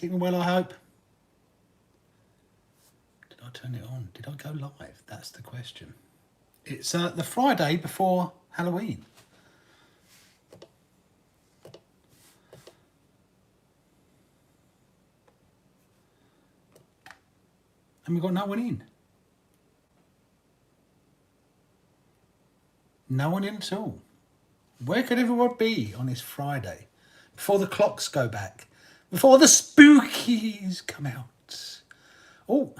Keeping well, I hope. Did I turn it on? Did I go live? That's the question. It's the Friday before Halloween. And we've got no one in. No one in at all. Where could everyone be on this Friday? Before the clocks go back. Before the spookies come out. Oh,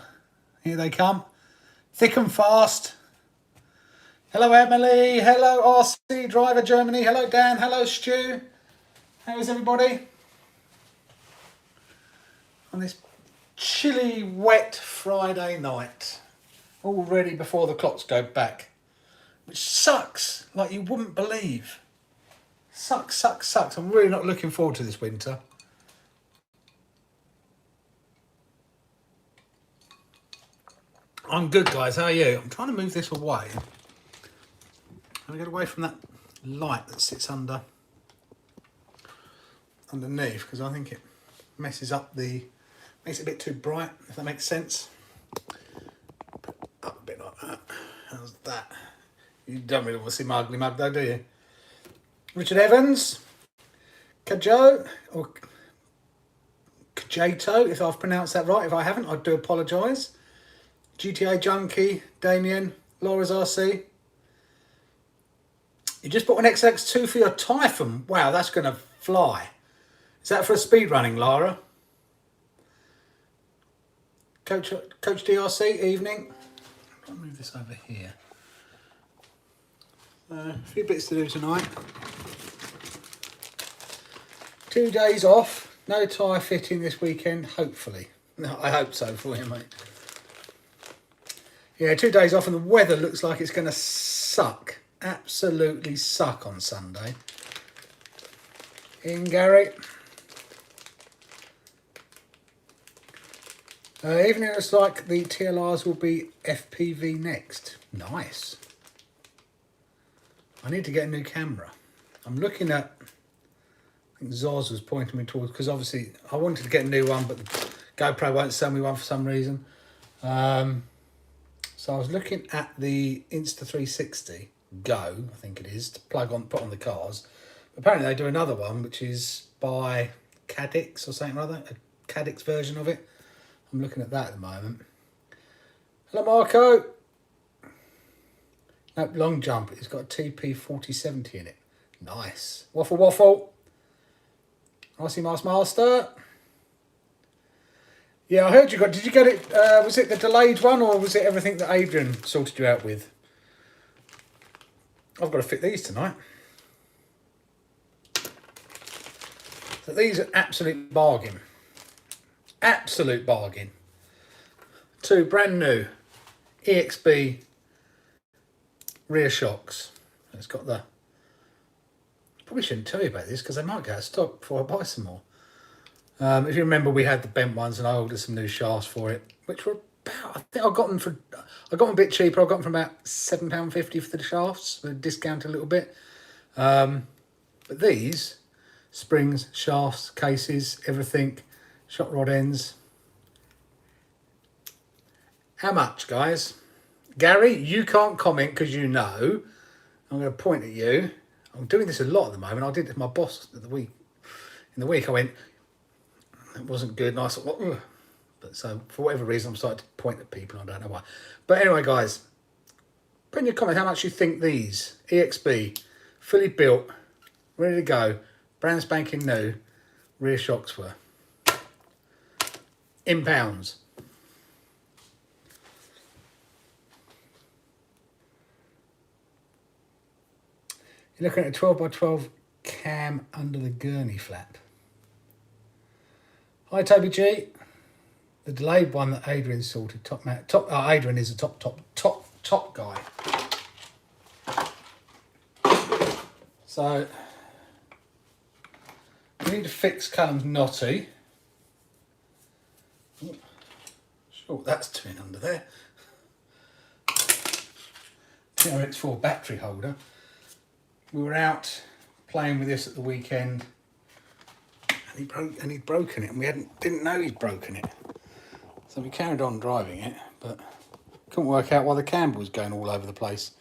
here they come. Thick and fast. Hello, Emily. Hello, RC Driver Germany. Hello, Dan. Hello, Stu. How is everybody? On this chilly, wet Friday night. Already before the clocks go back. Which sucks like you wouldn't believe. Sucks, sucks, sucks. I'm really not looking forward to this winter. I'm good, guys. How are you? I'm trying to move this away. I'm going to get away from that light that sits underneath, because I think it messes up makes it a bit too bright, if that makes sense. Up a bit like that. How's that? You don't really want to see my ugly mug though, do you? Richard Evans, Kajo, or Kajato, if I've pronounced that right. If I haven't, I do apologise. GTA Junkie, Damien, Laura's RC. You just bought an XX2 for your Typhon. Wow, that's going to fly. Is that for a speed running, Lara? Coach DRC, evening. I'll move this over here. A few bits to do tonight. 2 days off. No tyre fitting this weekend, hopefully. No, I hope so for you, mate. Yeah, 2 days off and the weather looks like it's going to suck. Absolutely suck on Sunday. In Gary. Even it looks like the TLRs will be FPV next. Nice. I need to get a new camera. I'm looking at, I think Zoz was pointing me towards, because obviously I wanted to get a new one, but the GoPro won't sell me one for some reason. So I was looking at the Insta360 Go, I think it is, to put on the cars. Apparently they do another one, which is by Cadix or something or other, a Cadix version of it. I'm looking at that at the moment. Hello, Marco. No, long jump. It's got a TP4070 in it. Nice. Waffle, waffle. RC Mars Master. Yeah, I heard you got... Did you get it... was it the delayed one, or was it everything that Adrian sorted you out with? I've got to fit these tonight. So these are absolute bargain. Absolute bargain. 2 brand new EXB rear shocks. It's got the... Probably shouldn't tell you about this because they might go out of stock before I buy some more. If you remember, we had the bent ones and I ordered some new shafts for it, which were about... I think I got them a bit cheaper. I got them for about £7.50 for the shafts. They discounted a little bit. But these, springs, shafts, cases, everything, shot rod ends. How much, guys? Gary, you can't comment because you know. I'm going to point at you. I'm doing this a lot at the moment. I did it to my boss in the week. I went, it wasn't good. And I thought, ugh. But so for whatever reason, I'm starting to point at people. I don't know why. But anyway, guys, put in your comment how much you think these EXB, fully built, ready to go, brand spanking new, rear shocks were. In pounds. You're looking at a 12 by 12 cam under the gurney flap. Hi Toby G. The delayed one that Adrian sorted. Adrian is a top guy. So we need to fix Callum's knotty. Sure, that's doing under there. TRX4 battery holder. We were out playing with this at the weekend and he'd broken it, and we didn't know he'd broken it. So we carried on driving it, but couldn't work out why the camber was going all over the place.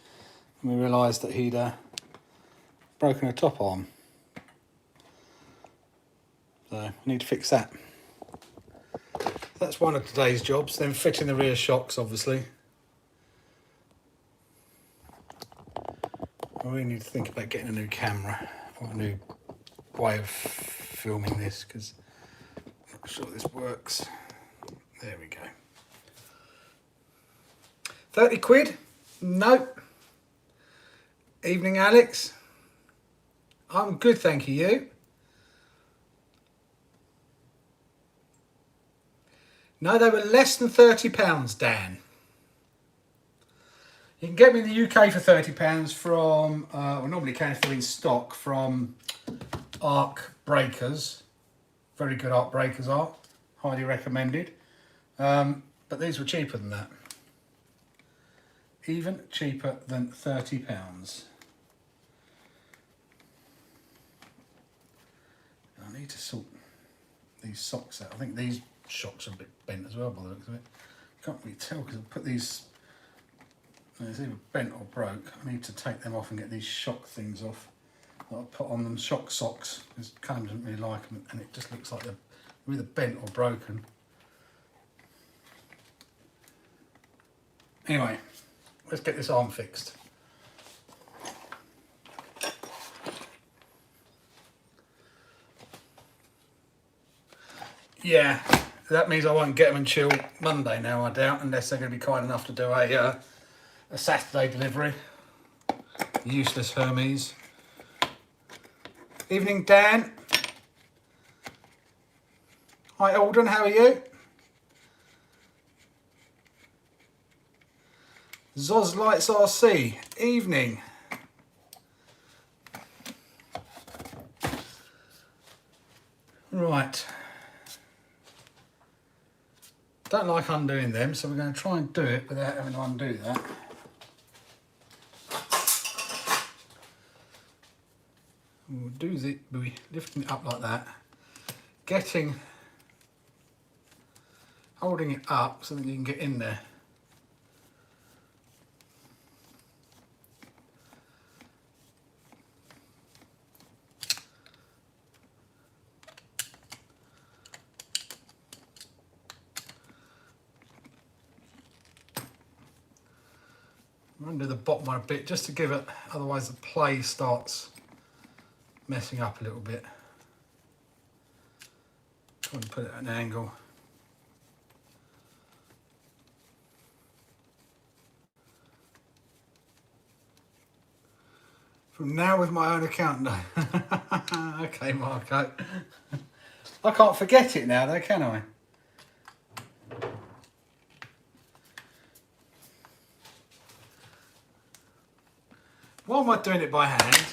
And we realised that he'd broken a top arm. So I need to fix that. That's one of today's jobs. Then fitting the rear shocks, obviously. I really need to think about getting a new camera or a new way of filming this, because I'm not sure this works. There we go. 30 quid? Nope. Evening, Alex. I'm good, thank you. You? No, they were less than £30, Dan. You can get them in the UK for £30 from, well, normally can if they're in stock, from Arc Breakers. Very good Arc Breakers are. Highly recommended. But these were cheaper than that. Even cheaper than £30. I need to sort these socks out. I think these shocks are a bit bent as well by the looks of it. Can't really tell because I put these, it's either bent or broke. I need to take them off and get these shock things off that I put on them, shock socks, because Callum doesn't really like them and it just looks like they're either bent or broken. Anyway, let's get this arm fixed. Yeah, that means I won't get them until Monday now, I doubt, unless they're going to be kind enough to do a Saturday delivery. Useless Hermes. Evening, Dan. Hi, Alden, how are you? Zoz Lights RC. Evening. Right. Don't like undoing them, so we're going to try and do it without having to undo that. We'll do the, we'll be lifting it up like that, holding it up so that you can get in there. Undo the bottom one a bit just to give it, otherwise the play starts messing up a little bit. Try and put it at an angle. From now with my own account, no. Okay, Marco. I can't forget it now though, can I? Why am I doing it by hand?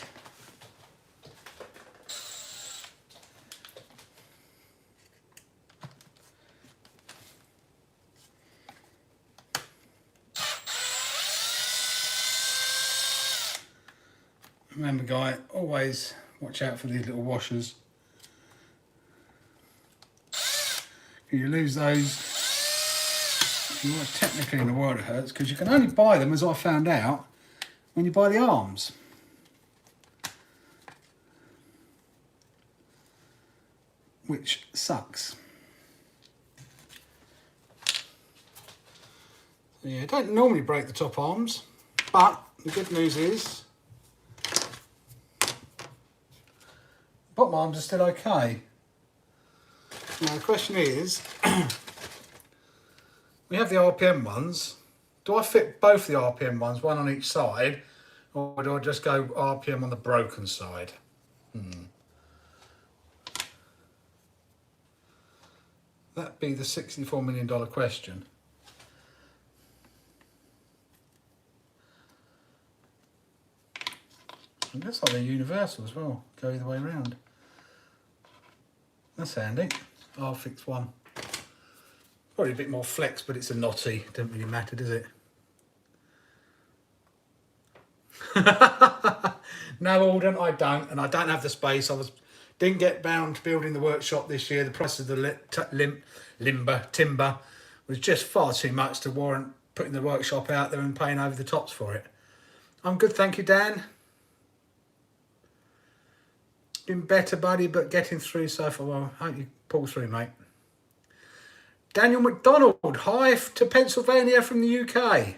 Remember, guy, always watch out for these little washers. You lose those, you are technically in the world it hurts, because you can only buy them, as I found out, when you buy the arms. Which sucks. So yeah, don't normally break the top arms, but the good news is bottom arms are still okay. Now the question is, we have the RPM ones. Do I fit both the RPM ones, one on each side, or do I just go RPM on the broken side? That'd be the $64 million question. And that's like the universal as well, go either way around. That's handy. I'll fix one. Probably a bit more flex, but it's a knotty. Doesn't really matter, does it? No, Alden, I don't. And I don't have the space. I was Didn't get bound to building the workshop this year. The price of the timber was just far too much to warrant putting the workshop out there and paying over the tops for it. I'm good, thank you, Dan. Been better, buddy, but getting through so far. Well, I hope you pull through, mate. Daniel McDonald, hi to Pennsylvania from the UK.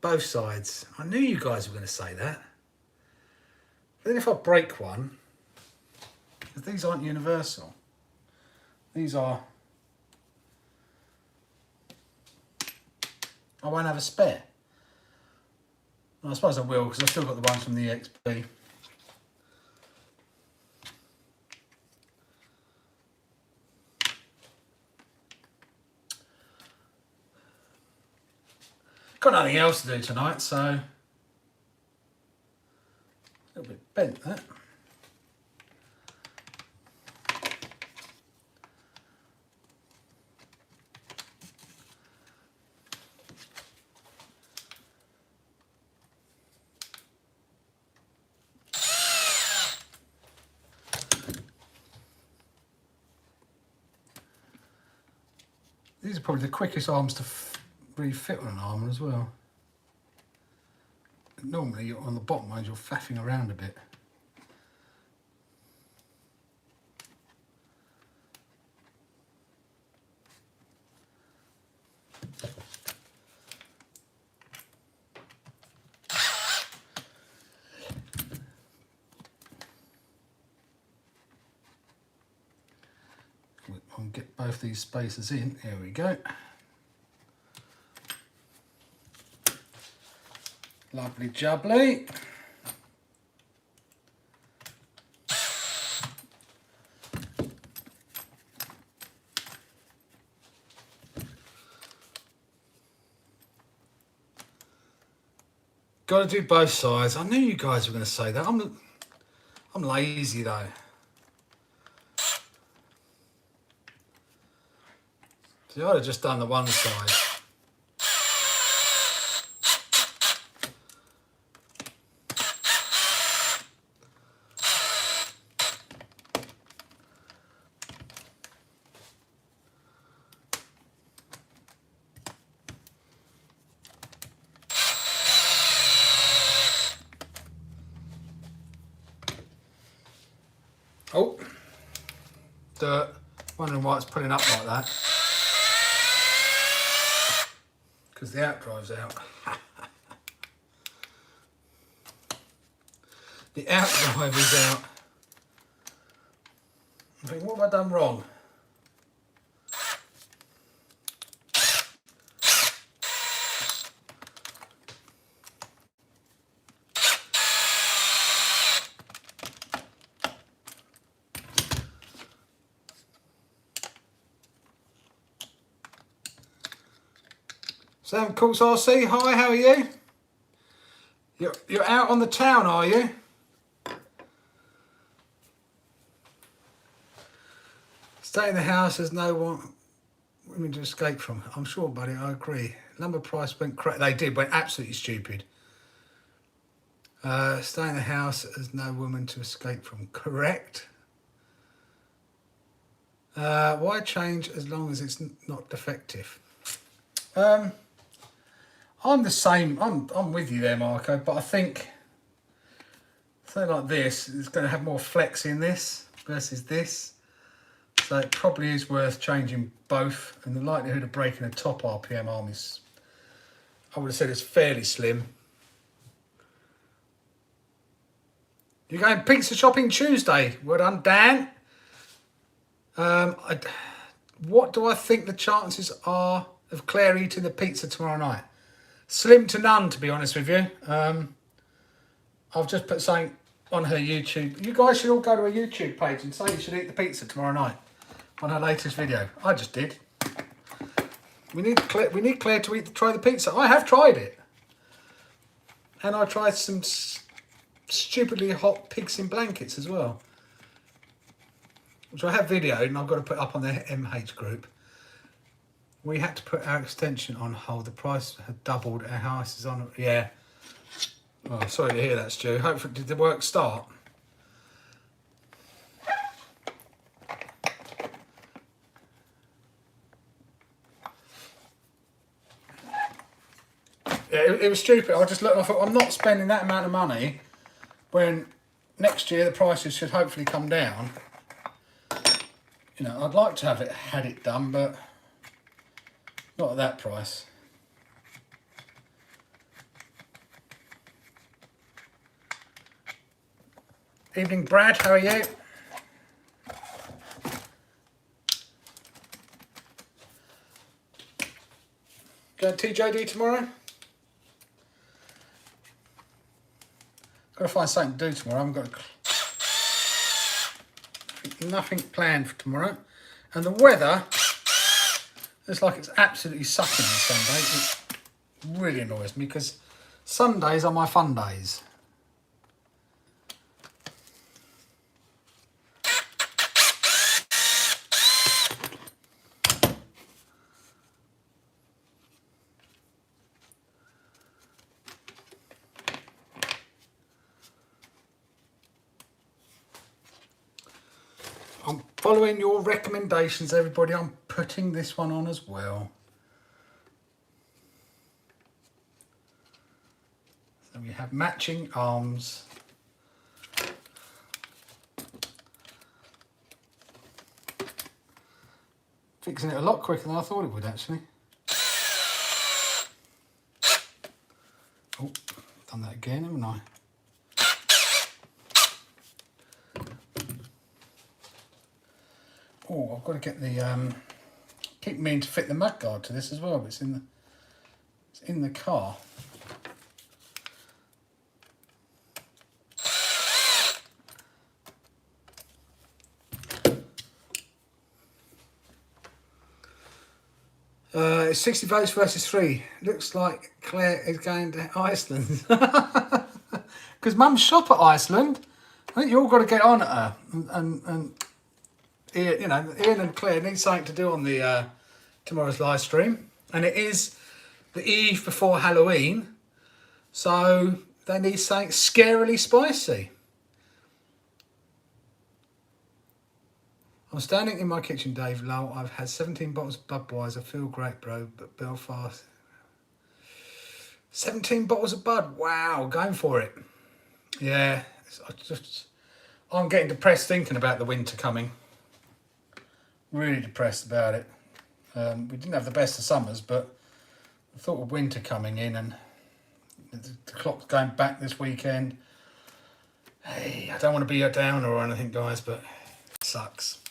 Both sides. I knew you guys were going to say that. But then if I break one, because these aren't universal. These are... I won't have a spare. Well, I suppose I will, because I've still got the ones from the EXP. Got nothing else to do tonight, so a little bit bent that. These are probably the quickest arms to refit on an armour as well. Normally on the bottom ones you're faffing around a bit. I'll get both these spacers in. There we go. Lovely jubbly. Got to do both sides. I knew you guys were going to say that. I'm lazy though. See, I'd have just done the one side. Oh, dirt. Wondering why it's pulling up like that. Because the outdrive's out. The outdrive is out. I think, what have I done wrong? Sam Courts RC, hi, how are you? You're out on the town, are you? Stay in the house, there's no one women to escape from. I'm sure, buddy, I agree. Lumber price went crazy. They did, went absolutely stupid. Stay in the house, there's no woman to escape from. Correct. Why change as long as it's not defective? I'm the same. I'm with you there, Marco. But I think something like this is going to have more flex in this versus this, so it probably is worth changing both. And the likelihood of breaking a top RPM arm is, I would have said, it's fairly slim. You're going pizza shopping Tuesday. Well done, Dan. What do I think the chances are of Claire eating the pizza tomorrow night? Slim to none, to be honest with you. I've just put something on her YouTube. You guys should all go to her YouTube page and say you should eat the pizza tomorrow night on her latest video. I just did. We need Claire to try the pizza. I have tried it. And I tried some stupidly hot pigs in blankets as well, which I have videoed and I've got to put up on the MH group. We had to put our extension on hold. The price had doubled. Our house is on. Yeah. Oh, sorry to hear that, Stu. Hopefully, did the work start? Yeah, it was stupid. I just looked and I thought, I'm not spending that amount of money when next year the prices should hopefully come down. You know, I'd like to have had it done, but not at that price. Evening, Brad. How are you? Going to TJD tomorrow? Got to find something to do tomorrow. I haven't got nothing planned for tomorrow. And the weather, it's like it's absolutely sucking on Sunday. It really annoys me because Sundays are my fun days. I'm following your recommendations, everybody. I'm putting this one on as well. So we have matching arms. Fixing it a lot quicker than I thought it would, actually. Oh, done that again, haven't I? Oh, I've got to get the keep meaning to fit the mudguard to this as well, but it's in the car. It's 60 votes versus 3. Looks like Claire is going to Iceland. Because Mum's shop at Iceland. I think you all got to get on at her. And you know, Ian and Claire need something to do on the tomorrow's live stream. And it is the eve before Halloween. So they need something scarily spicy. I'm standing in my kitchen, Dave. Lol, I've had 17 bottles of Budweiser. Feel great, bro. But Belfast. 17 bottles of Bud. Wow, going for it. Yeah, I'm getting depressed thinking about the winter coming. Really depressed about it. We didn't have the best of summers, but the thought of winter coming in and the clock's going back this weekend. Hey, I don't want to be a downer or anything, guys, but it sucks.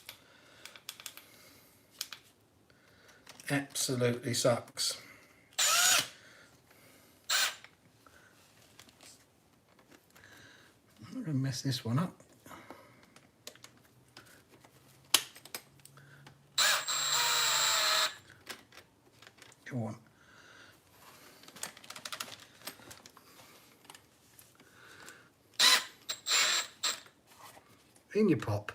Absolutely sucks. I'm going to mess this one up. Go on. In your pop.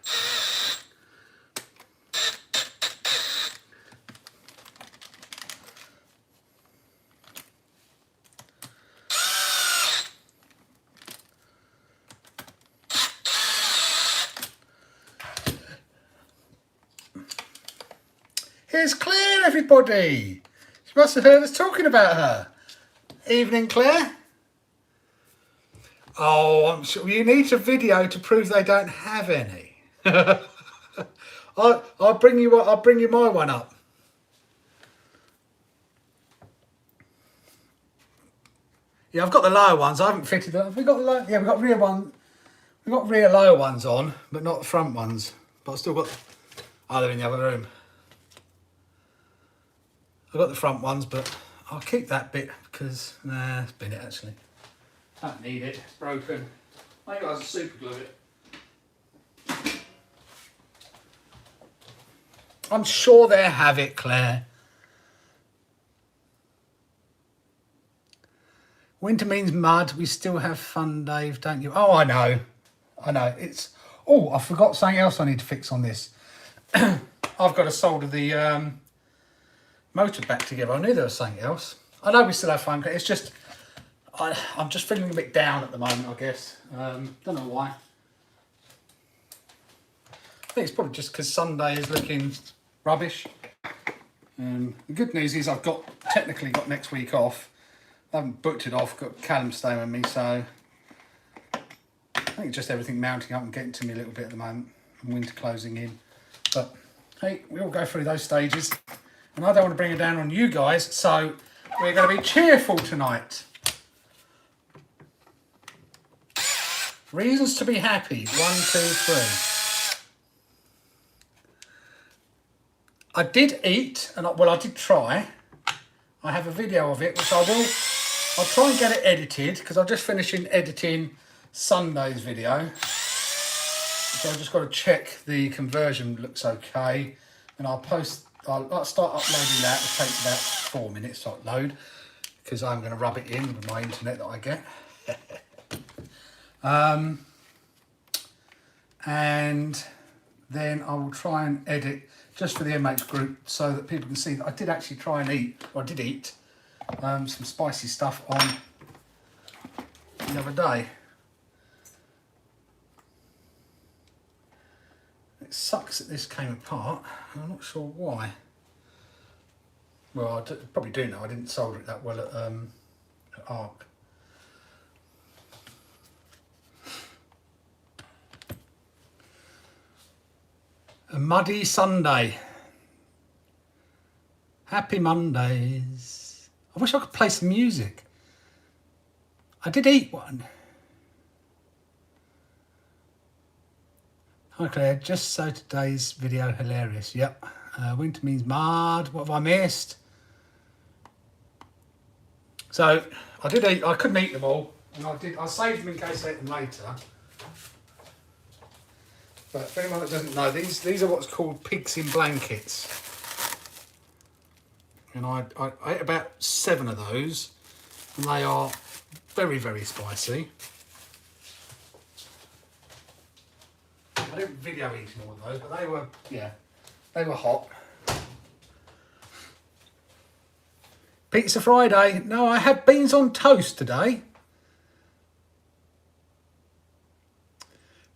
Here's Claire, everybody. She must have heard us talking about her. Evening, Claire. Oh, I'm sure you need a video to prove they don't have any. I'll bring you my one up. Yeah, I've got the lower ones. I haven't fitted them. We've got rear one. We've got rear lower ones on, but not the front ones. But I've still got. Oh, they're in the other room. I've got the front ones, but I'll keep that bit because it's been it actually. Don't need it. It's broken. I think I was super glue it. I'm sure they have it, Claire. Winter means mud. We still have fun, Dave, don't you? Oh, I know. It's. Oh, I forgot something else I need to fix on this. I've got to solder the motor back together. I knew there was something else. I know we still have fun. It's just I'm just feeling a bit down at the moment, I guess. Don't know why. I think it's probably just because Sunday is looking rubbish. The good news is I've technically got next week off. I haven't booked it off, got Callum staying with me, so I think it's just everything mounting up and getting to me a little bit at the moment, and winter closing in. But hey, we all go through those stages, and I don't want to bring it down on you guys, so we're going to be cheerful tonight. Reasons to be happy. 1, 2, 3. I did eat, and I did try. I have a video of it, which I'll try and get it edited, because I'm just finishing editing Sunday's video. So I've just got to check the conversion looks okay, and I'll start uploading that. It takes about 4 minutes to upload, because I'm going to rub it in with my internet that I get. And then I will try and edit just for the MH group so that people can see that I did actually try and eat, or I did eat some spicy stuff on the other day. It sucks that this came apart. I'm not sure why. Well, I probably do know. I didn't solder it that well at Arc. A muddy Sunday. Happy Mondays. I wish I could play some music. I did eat one. Hi Claire, just so today's video hilarious. Yep. Winter means mud. What have I missed? So I did eat. I couldn't eat them all, and I saved them in case I ate them later. But for anyone that doesn't know, these are what's called pigs in blankets. And I ate about 7 of those, and they are very, very spicy. I didn't video eating all of those, but they were hot. Pizza Friday. No, I had beans on toast today.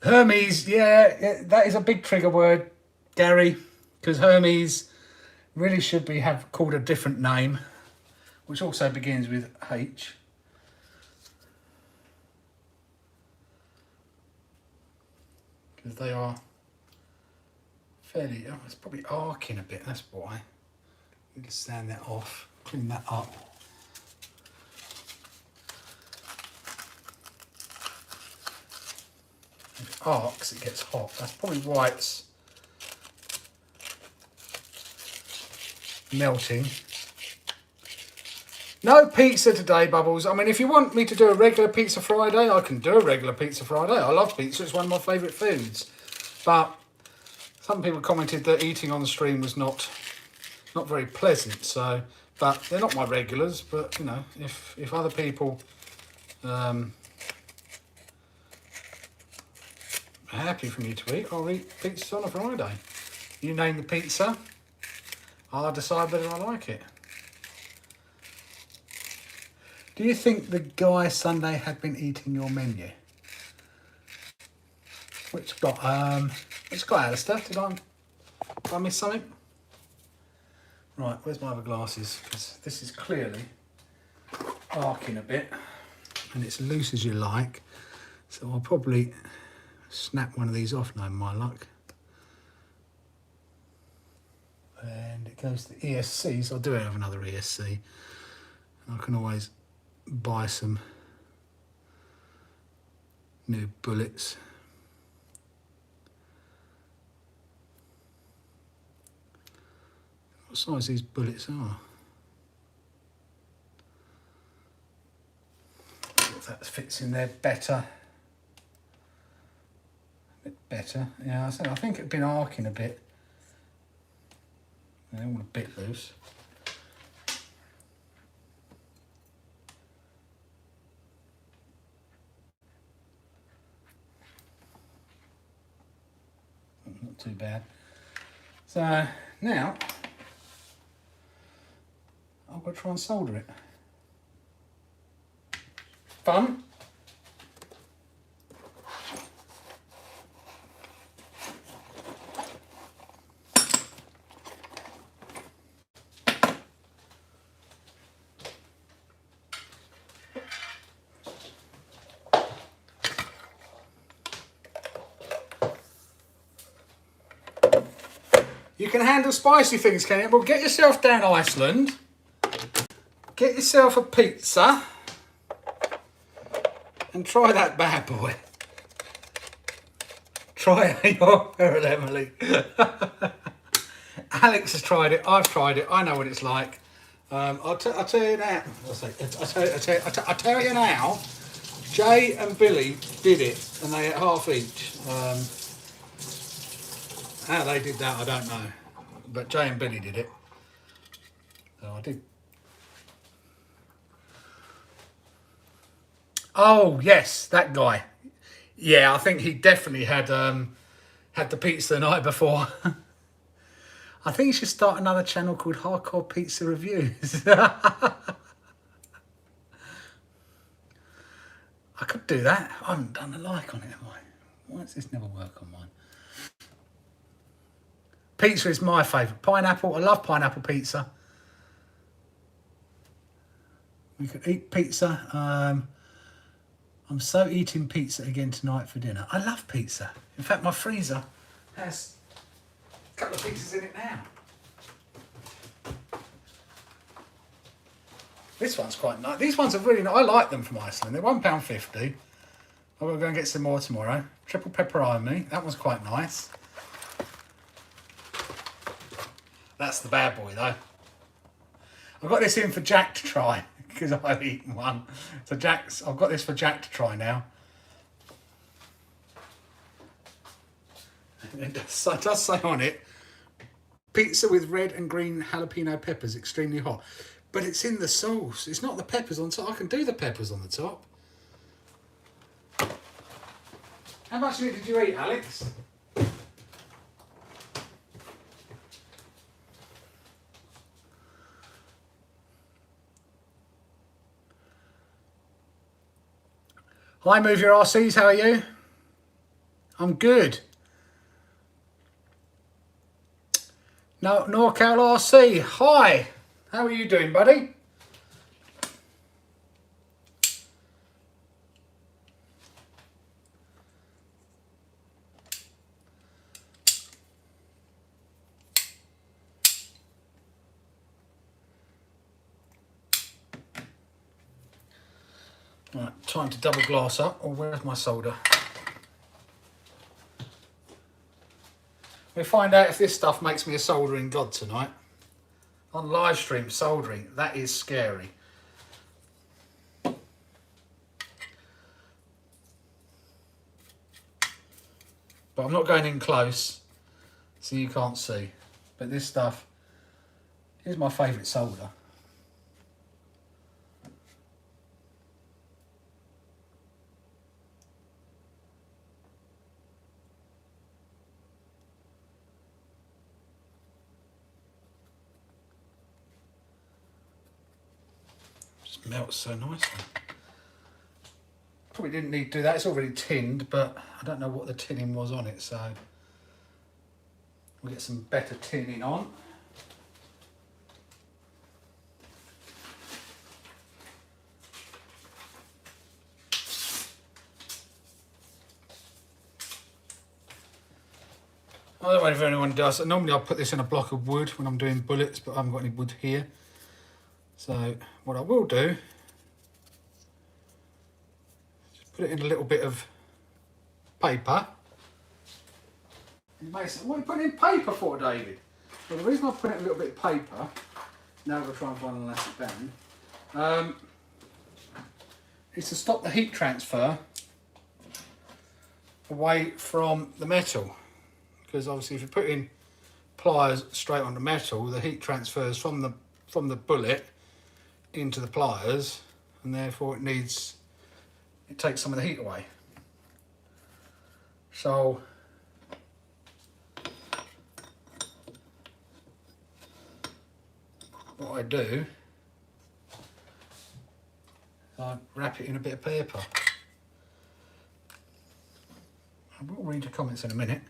Hermes, yeah, that is a big trigger word, Gary, because Hermes really should be called a different name, which also begins with H. Because they are fairly, it's probably arcing a bit, that's why. You can sand that off, clean that up. If it arcs, it gets hot. That's probably why it's melting. No pizza today, Bubbles. I mean, if you want me to do a regular Pizza Friday, I can do a regular Pizza Friday. I love pizza. It's one of my favourite foods. But some people commented that eating on the stream was not very pleasant. So, but they're not my regulars. But, you know, if other people are happy for me to eat, I'll eat pizza on a Friday. You name the pizza, I'll decide whether I like it. Do you think the guy Sunday had been eating your menu? Which got Alistair? Did I miss something? Right, where's my other glasses? Because this is clearly arcing a bit, and it's loose as you like. So I'll probably snap one of these off, knowing my luck. And it goes to ESCs. I do have another ESC. I can always buy some new bullets. What size these bullets are? If that fits in there better. A bit better. Yeah, I think it'd been arcing a bit. They're all a bit loose. Not too bad. So now I've got to try and solder it. fun. You can handle spicy things, can you? Well, get yourself down Iceland. Get yourself a pizza. And try that bad boy. Try your Emily. Alex has tried it. I've tried it. I know what it's like. I'll tell you now. I'll tell you now. Jay and Billy did it, and they ate half each. How they did that, I don't know. But Jay and Billy did it. So I did. Oh, yes, that guy. Yeah, I think he definitely had had the pizza the night before. I think he should start another channel called Hardcore Pizza Reviews. I could do that. I haven't done a like on it, have I? Why does this never work on mine? Pizza is my favourite. Pineapple, I love pineapple pizza. We could eat pizza. I'm so eating pizza again tonight for dinner. I love pizza. In fact, my freezer has a couple of pizzas in it now. This one's quite nice. These ones are really nice. I like them from Iceland. They're £1.50. I'm going to go and get some more tomorrow. Triple pepperoni. That one's quite nice. That's the bad boy, though. I've got this in for Jack to try because I've eaten one. So I've got this for Jack to try now. And it does say on it, pizza with red and green jalapeno peppers, extremely hot. But it's in the sauce. It's not the peppers on top. I can do the peppers on the top. How much of it did you eat, Alex? Hi, Move Your RCs, how are you? I'm good. No, NorCal RC, hi. How are you doing, buddy? Right, time to double glass up. Oh, where's my solder? We'll find out if this stuff makes me a soldering god tonight. On live stream, soldering. That is scary. But I'm not going in close, so you can't see. But this stuff is my favourite solder. Melts so nicely. Probably didn't need to do that. It's already tinned, but I don't know what the tinning was on it, so we'll get some better tinning on. I don't know if anyone does. Normally I'll put this in a block of wood when I'm doing bullets, but I haven't got any wood here. So what I will do, just put it in a little bit of paper. You may say, what are you putting in paper for, David? Well, the reason I put it in a little bit of paper, now we'll try and find an elastic band, is to stop the heat transfer away from the metal. Because obviously if you put in pliers straight on the metal, the heat transfers from the bullet into the pliers, and therefore it takes some of the heat away. So what I do, I I wrap it in a bit of paper. I will read the comments in a minute.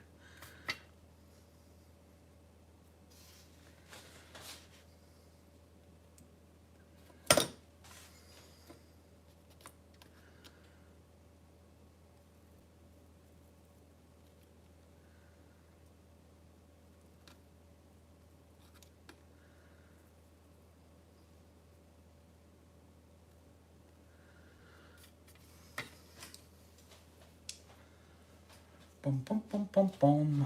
Boom, boom, boom, boom, boom.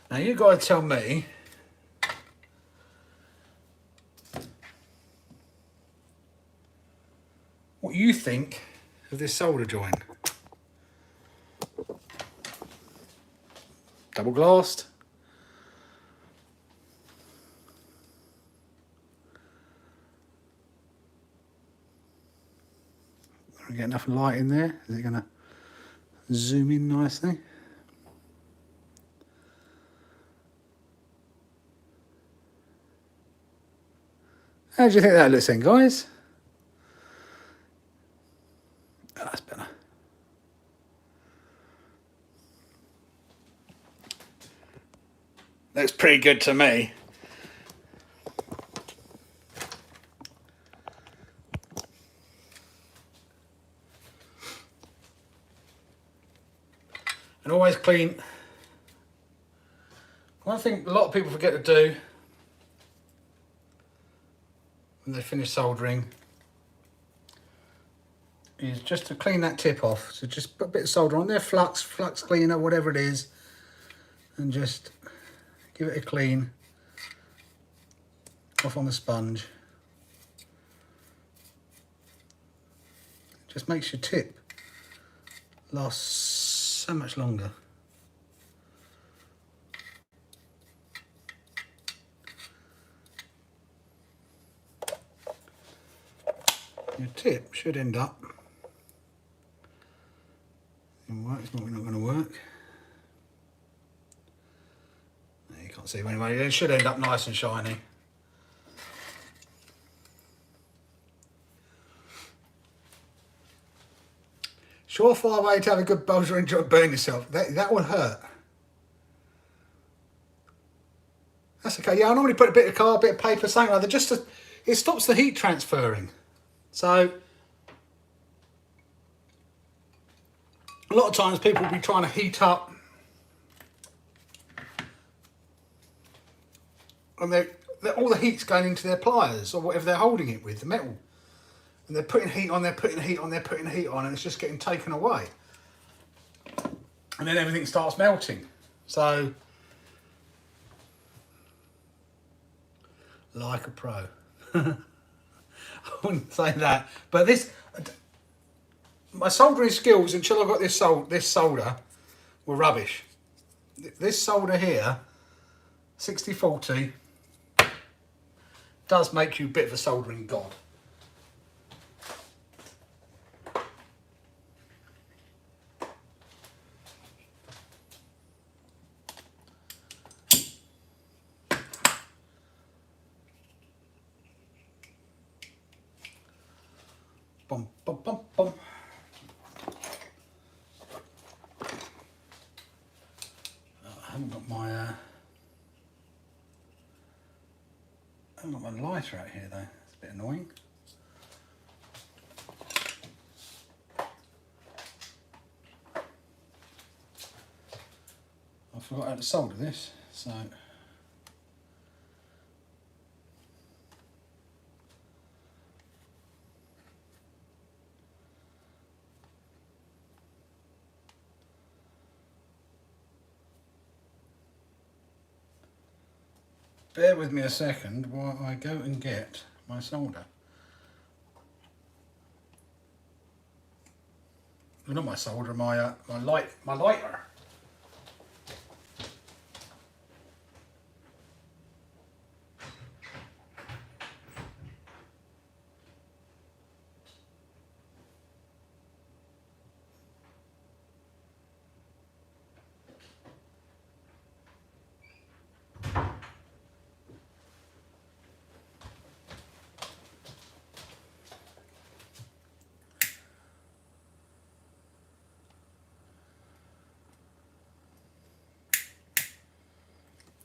Now you got to tell me what you think of this solder joint. Double glassed. We get enough light in there. Is it going to zoom in nicely? How do you think that looks then, guys? Oh, that's better. Looks pretty good to me. And always clean. One thing a lot of people forget to do when they finish soldering is just to clean that tip off. So just put a bit of solder on there, flux cleaner, whatever it is, and just give it a clean off on the sponge. Just makes your tip last so much longer. Your tip should end up in work. It's not going to work. No, you can't see it anyway. It should end up nice and shiny. Surefire way to have a good bowser and burn yourself. That would hurt. That's okay. Yeah, I normally put a bit of card, a bit of paper, something like that, just to, it stops the heat transferring. So a lot of times people will be trying to heat up and all the heat's going into their pliers or whatever they're holding it with, the metal. And they're putting heat on, they're putting heat on, they're putting heat on, and it's just getting taken away. And then everything starts melting. So, like a pro. I wouldn't say that. But this, my soldering skills until I got this solder were rubbish. This solder here, 60-40, does make you a bit of a soldering god. Bum, bum, bum, bum. I haven't got my lighter out here though. It's a bit annoying. I forgot how to solder this, so. Bear with me a second while I go and get my solder. Well, not my solder, my lighter.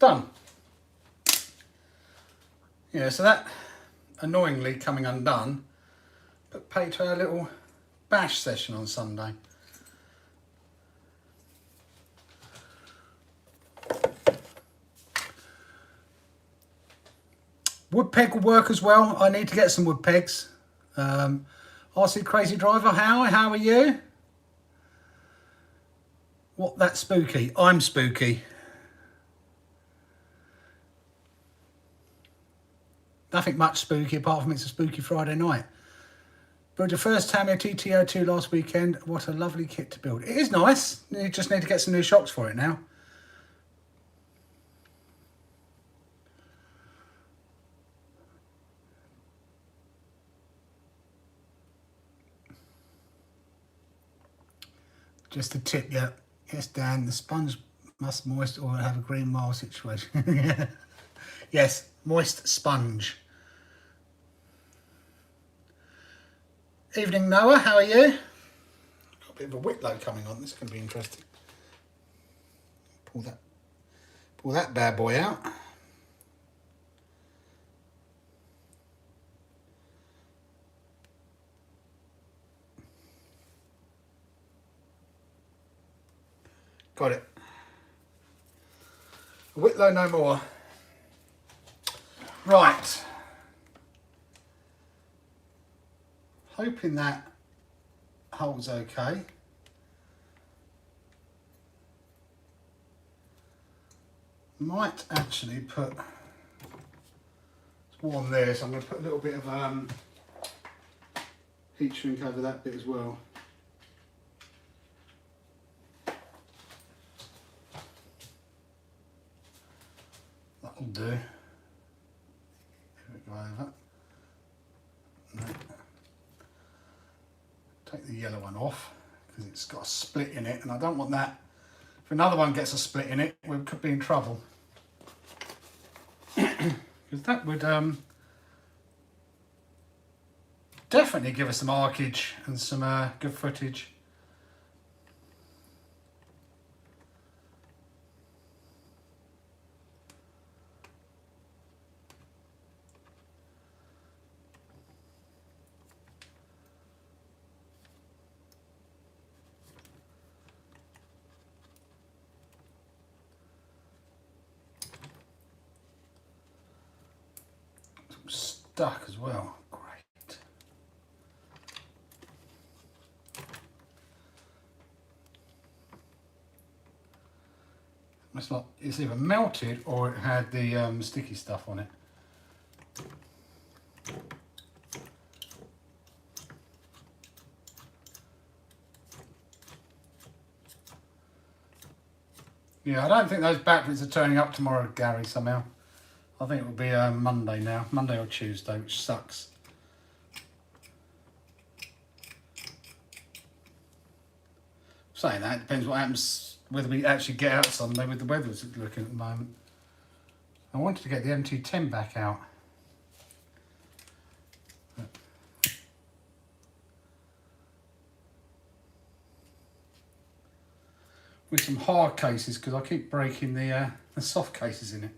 done. Yeah, so that annoyingly coming undone, but paid to our little bash session on Sunday. Wood peg will work as well. I need to get some wood pegs. RC Crazy Driver, how are you? What, that's spooky? I'm spooky. Nothing much spooky apart from it's a spooky Friday night. Built your first Tamiya TT02 last weekend. What a lovely kit to build. It is nice. You just need to get some new shocks for it now. Just a tip, yeah. Yes, Dan, the sponge must moist or have a green marl situation. Yes, moist sponge. Evening, Noah, how are you? Got a bit of a whitlow coming on, this is going to be interesting. Pull that bad boy out. Got it. Whitlow no more. Right. Hoping that holds okay. Might actually put, it's warm there, so I'm going to put a little bit of heat shrink over that bit as well. That'll do. Here we go over. No. Take the yellow one off because it's got a split in it, and I don't want that. If another one gets a split in it, we could be in trouble. Because that would definitely give us some arcage and some good footage. Stuck as well. Great. It's like it's either melted or it had the sticky stuff on it. Yeah, I don't think those batteries are turning up tomorrow, Gary, somehow. I think it will be Monday now, Monday or Tuesday, which sucks. Saying that, it depends what happens, whether we actually get out Sunday with the weather as it's looking at the moment. I wanted to get the MT10 back out. With some hard cases, because I keep breaking the soft cases in it.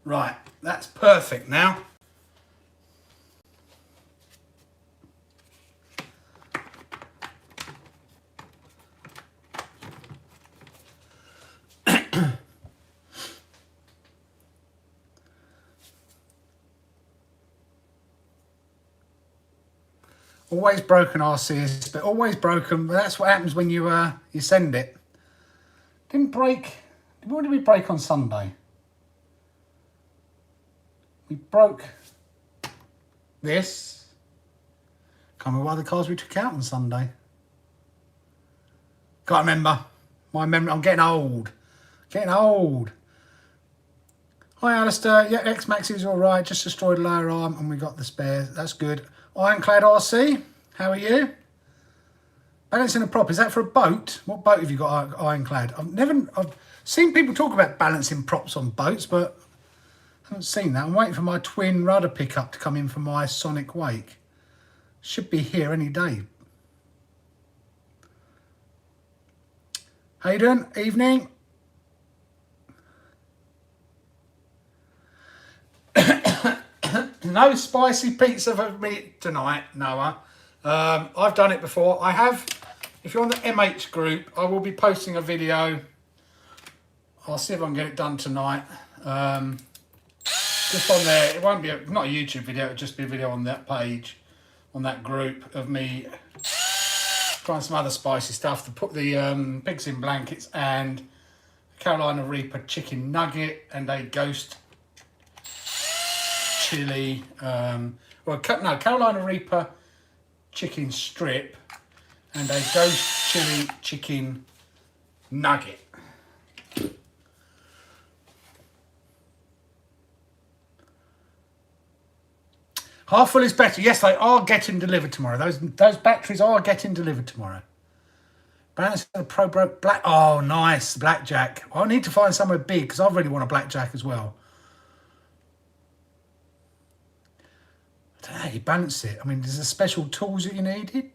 Right, that's perfect now. Always broken RCs, but always broken. But that's what happens when you send it. Didn't break. What did we break on Sunday? We broke this. Can't remember what other cars we took out on Sunday. Can't remember. My memory. I'm getting old. Getting old. Hi Alistair. Yeah, X-Max is all right. Just destroyed a lower arm and we got the spare. That's good. Ironclad RC. How are you? Balancing a prop. Is that for a boat? What boat have you got, Ironclad? I've seen people talk about balancing props on boats, but I haven't seen that. I'm waiting for my twin rudder pickup to come in for my Sonic Wake. Should be here any day. How you doing? Evening. No spicy pizza for me tonight, Noah. I've done it before. I have. If you're on the MH group, I will be posting a video. I'll see if I can get it done tonight. Just on there. It won't be not a YouTube video. It'll just be a video on that page, on that group of me trying some other spicy stuff. To put the pigs in blankets and Carolina Reaper chicken nugget and a ghost chili. Carolina Reaper chicken strip and a ghost chili chicken nugget. Half full is better. Yes, they are getting delivered tomorrow. Those batteries are getting delivered tomorrow. Balance a Pro Broke Black. Oh, nice. Blackjack. I need to find somewhere big because I really want a blackjack as well. I don't know how you balance it. I mean, is there special tools that you needed?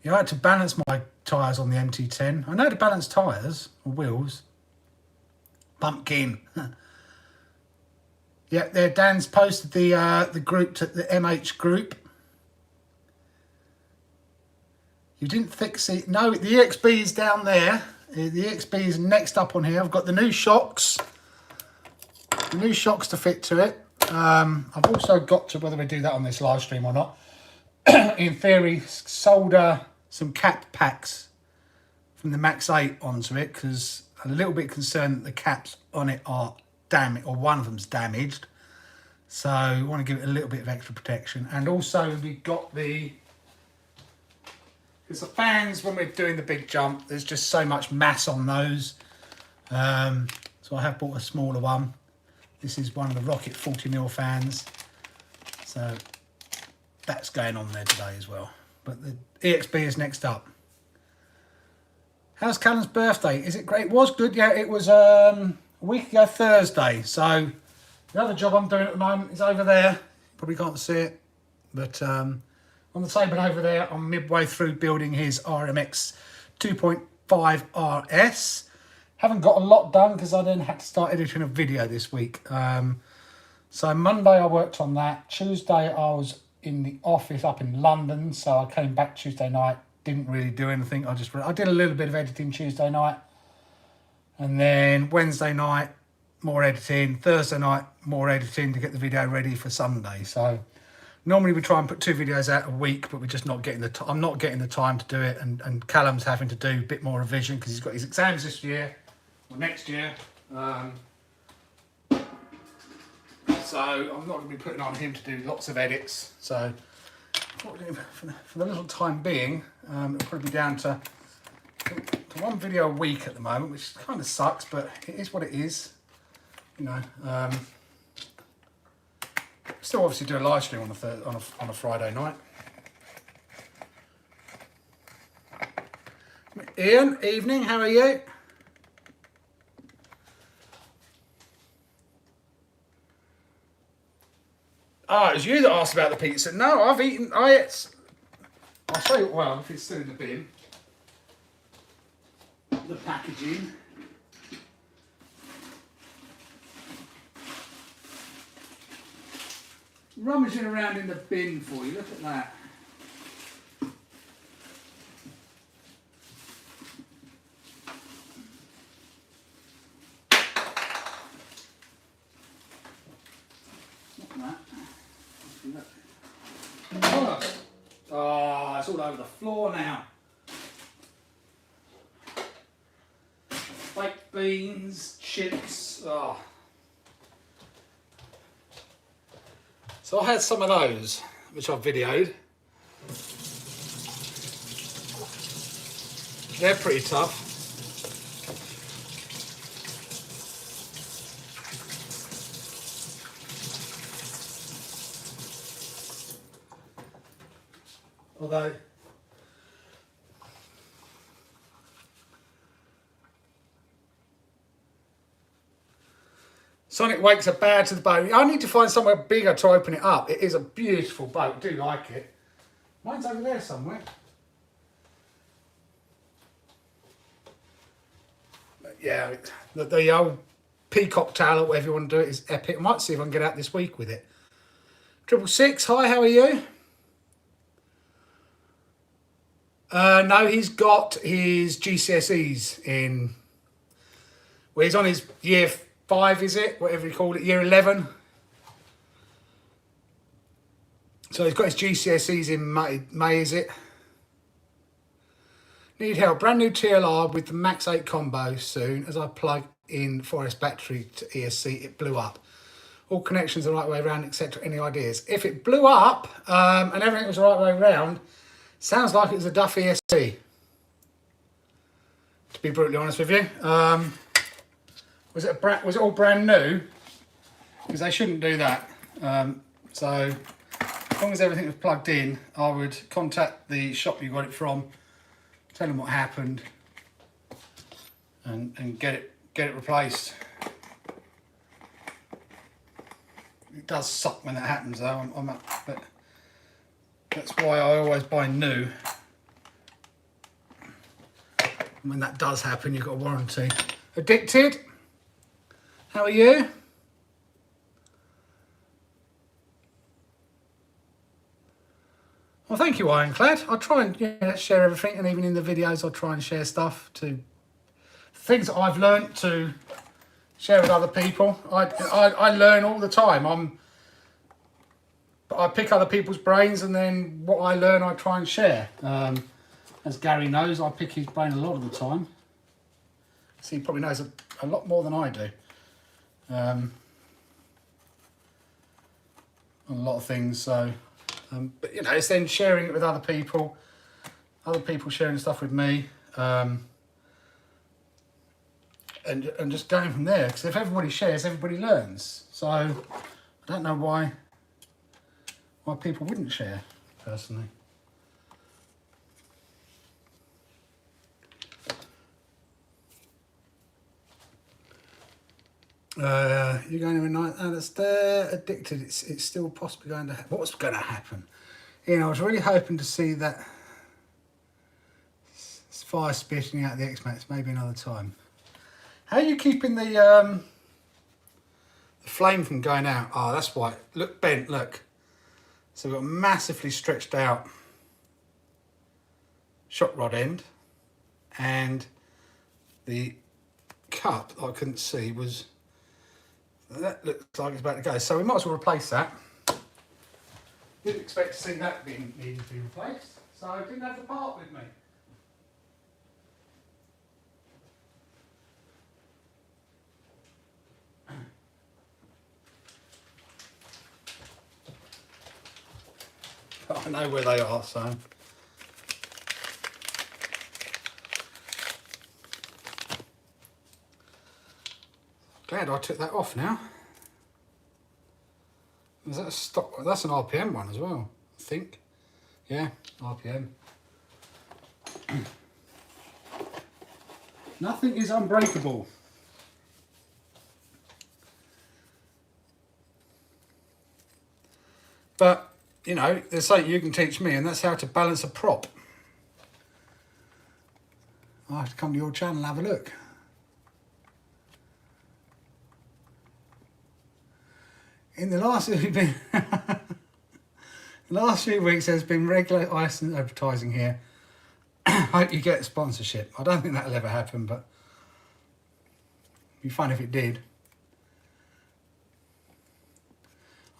You had to balance my tyres on the MT10. I know to balance tyres or wheels. Pumpkin. Yeah, there. Dan's posted the group to the MH group. You didn't fix it. No, the EXB is down there. The EXB is next up on here. I've got the new shocks. The new shocks to fit to it. I've also got to, whether we do that on this live stream or not, in theory, solder some cap packs from the Max 8 onto it because I'm a little bit concerned that the caps on it are damaged, or one of them's damaged. So I want to give it a little bit of extra protection. And also we've got because the fans, when we're doing the big jump, there's just so much mass on those. So I have bought a smaller one. This is one of the Rocket 40mm fans. So that's going on there today as well. But the EXB is next up. How's Callum's birthday? Is it great? It was good. Yeah, it was a week ago Thursday. So the other job I'm doing at the moment is over there. Probably can't see it. But on the table over there, I'm midway through building his RMX 2.5 RS. Haven't got a lot done because I then had to start editing a video this week. So Monday I worked on that. Tuesday I was in the office up in London. So I came back Tuesday night. Didn't really do anything. I did a little bit of editing Tuesday night. And then Wednesday night, more editing. Thursday night, more editing to get the video ready for Sunday. So normally we try and put 2 videos out a week, but we're just not getting the I'm not getting the time to do it. And Callum's having to do a bit more revision because he's got his exams this year or next year. So I'm not going to be putting on him to do lots of edits. So for the little time being, it'll probably be down to 1 video a week at the moment, which kind of sucks, but it is what it is. You know, still obviously do a live stream on a Friday night. Ian, evening, how are you? Oh, it was you that asked about the pizza. No, I've eaten. I'll show you. Well, if it's still in the bin, the packaging. Rummaging around in the bin for you. Look at that. Oh, it's all over the floor now. Baked beans, chips. Oh. So I had some of those, which I've videoed. They're pretty tough. Although Sonic Wakes are bad to the bone. I need to find somewhere bigger to open it up. It is a beautiful boat. I do like it. Mine's over there somewhere. But yeah, the old peacock tail or whatever you want to do it is epic. I might see if I can get out this week with it. 666, hi, how are you? No, he's got his GCSEs in, well, he's on his year 5, is it? Whatever you call it, year 11. So he's got his GCSEs in May, is it? Need help. Brand new TLR with the Max 8 combo soon. As I plug in 4S battery to ESC, it blew up. All connections the right way around, etc. Any ideas? If it blew up and everything was the right way around, sounds like it was a Duff ESC. To be brutally honest with you, was it all brand new? Because they shouldn't do that. So as long as everything was plugged in, I would contact the shop you got it from, tell them what happened, and get it replaced. It does suck when that happens though, but that's why I always buy new. And when that does happen, you've got a warranty. Addicted, how are you? Well, thank you, Ironclad. I try and share everything, and even in the videos, I try and share stuff to things that I've learnt to share with other people. I learn all the time. I pick other people's brains, and then what I learn, I try and share. As Gary knows, I pick his brain a lot of the time. So he probably knows a lot more than I do. On a lot of things, so... but you know, it's then sharing it with other people sharing stuff with me, and just going from there. Because if everybody shares, everybody learns. So I don't know why people wouldn't share, personally. You're going to a night, and it's there. Addicted. It's still possibly going to happen. What's going to happen? You know, I was really hoping to see that fire spitting out the X-Max maybe another time. How are you keeping the flame from going out? Oh, that's why. Look, bent. Look. So we've got a massively stretched out shot rod end, and the cup I couldn't see was. That looks like it's about to go, so we might as well replace that. Didn't expect to see that being needed to be replaced, so I didn't have the part with me. But I know where they are, so. Glad I took that off now. Is that a stock? That's an RPM one as well, I think. Yeah, RPM. Nothing is unbreakable. But, you know, there's something you can teach me, and that's how to balance a prop. I'll have to come to your channel and have a look. In the last few weeks, there's been regular ice and advertising here. Hope you get sponsorship. I don't think that'll ever happen, but it'd be fun if it did.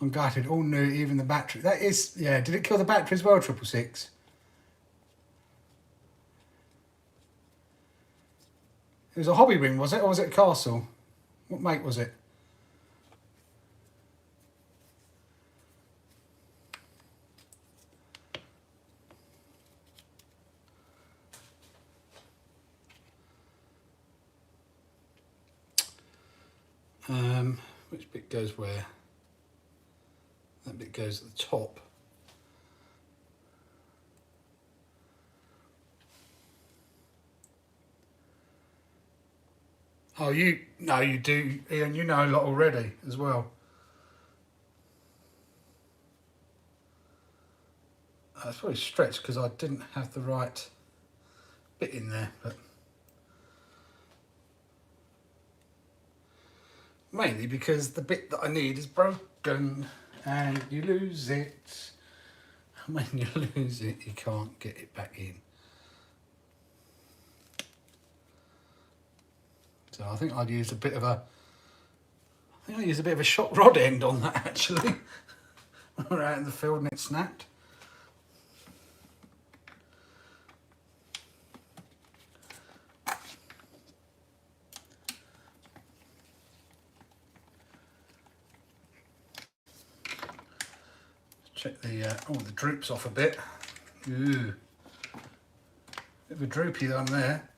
I'm gutted. All new, even the battery. That is, yeah. Did it kill the battery as well, 666? It was a hobby wing, was it, or was it a Castle? What make was it? Which bit goes where? That bit goes at the top. Oh, you do, Ian, you know a lot already as well. It's probably stretched because I didn't have the right bit in there, but mainly because the bit that I need is broken and you lose it. When you lose it, you can't get it back in. So I think I'd use a bit of a, shock rod end on that actually. We're out in the field and it snapped. Check the the droops off a bit. Ooh, bit of a droopy one there.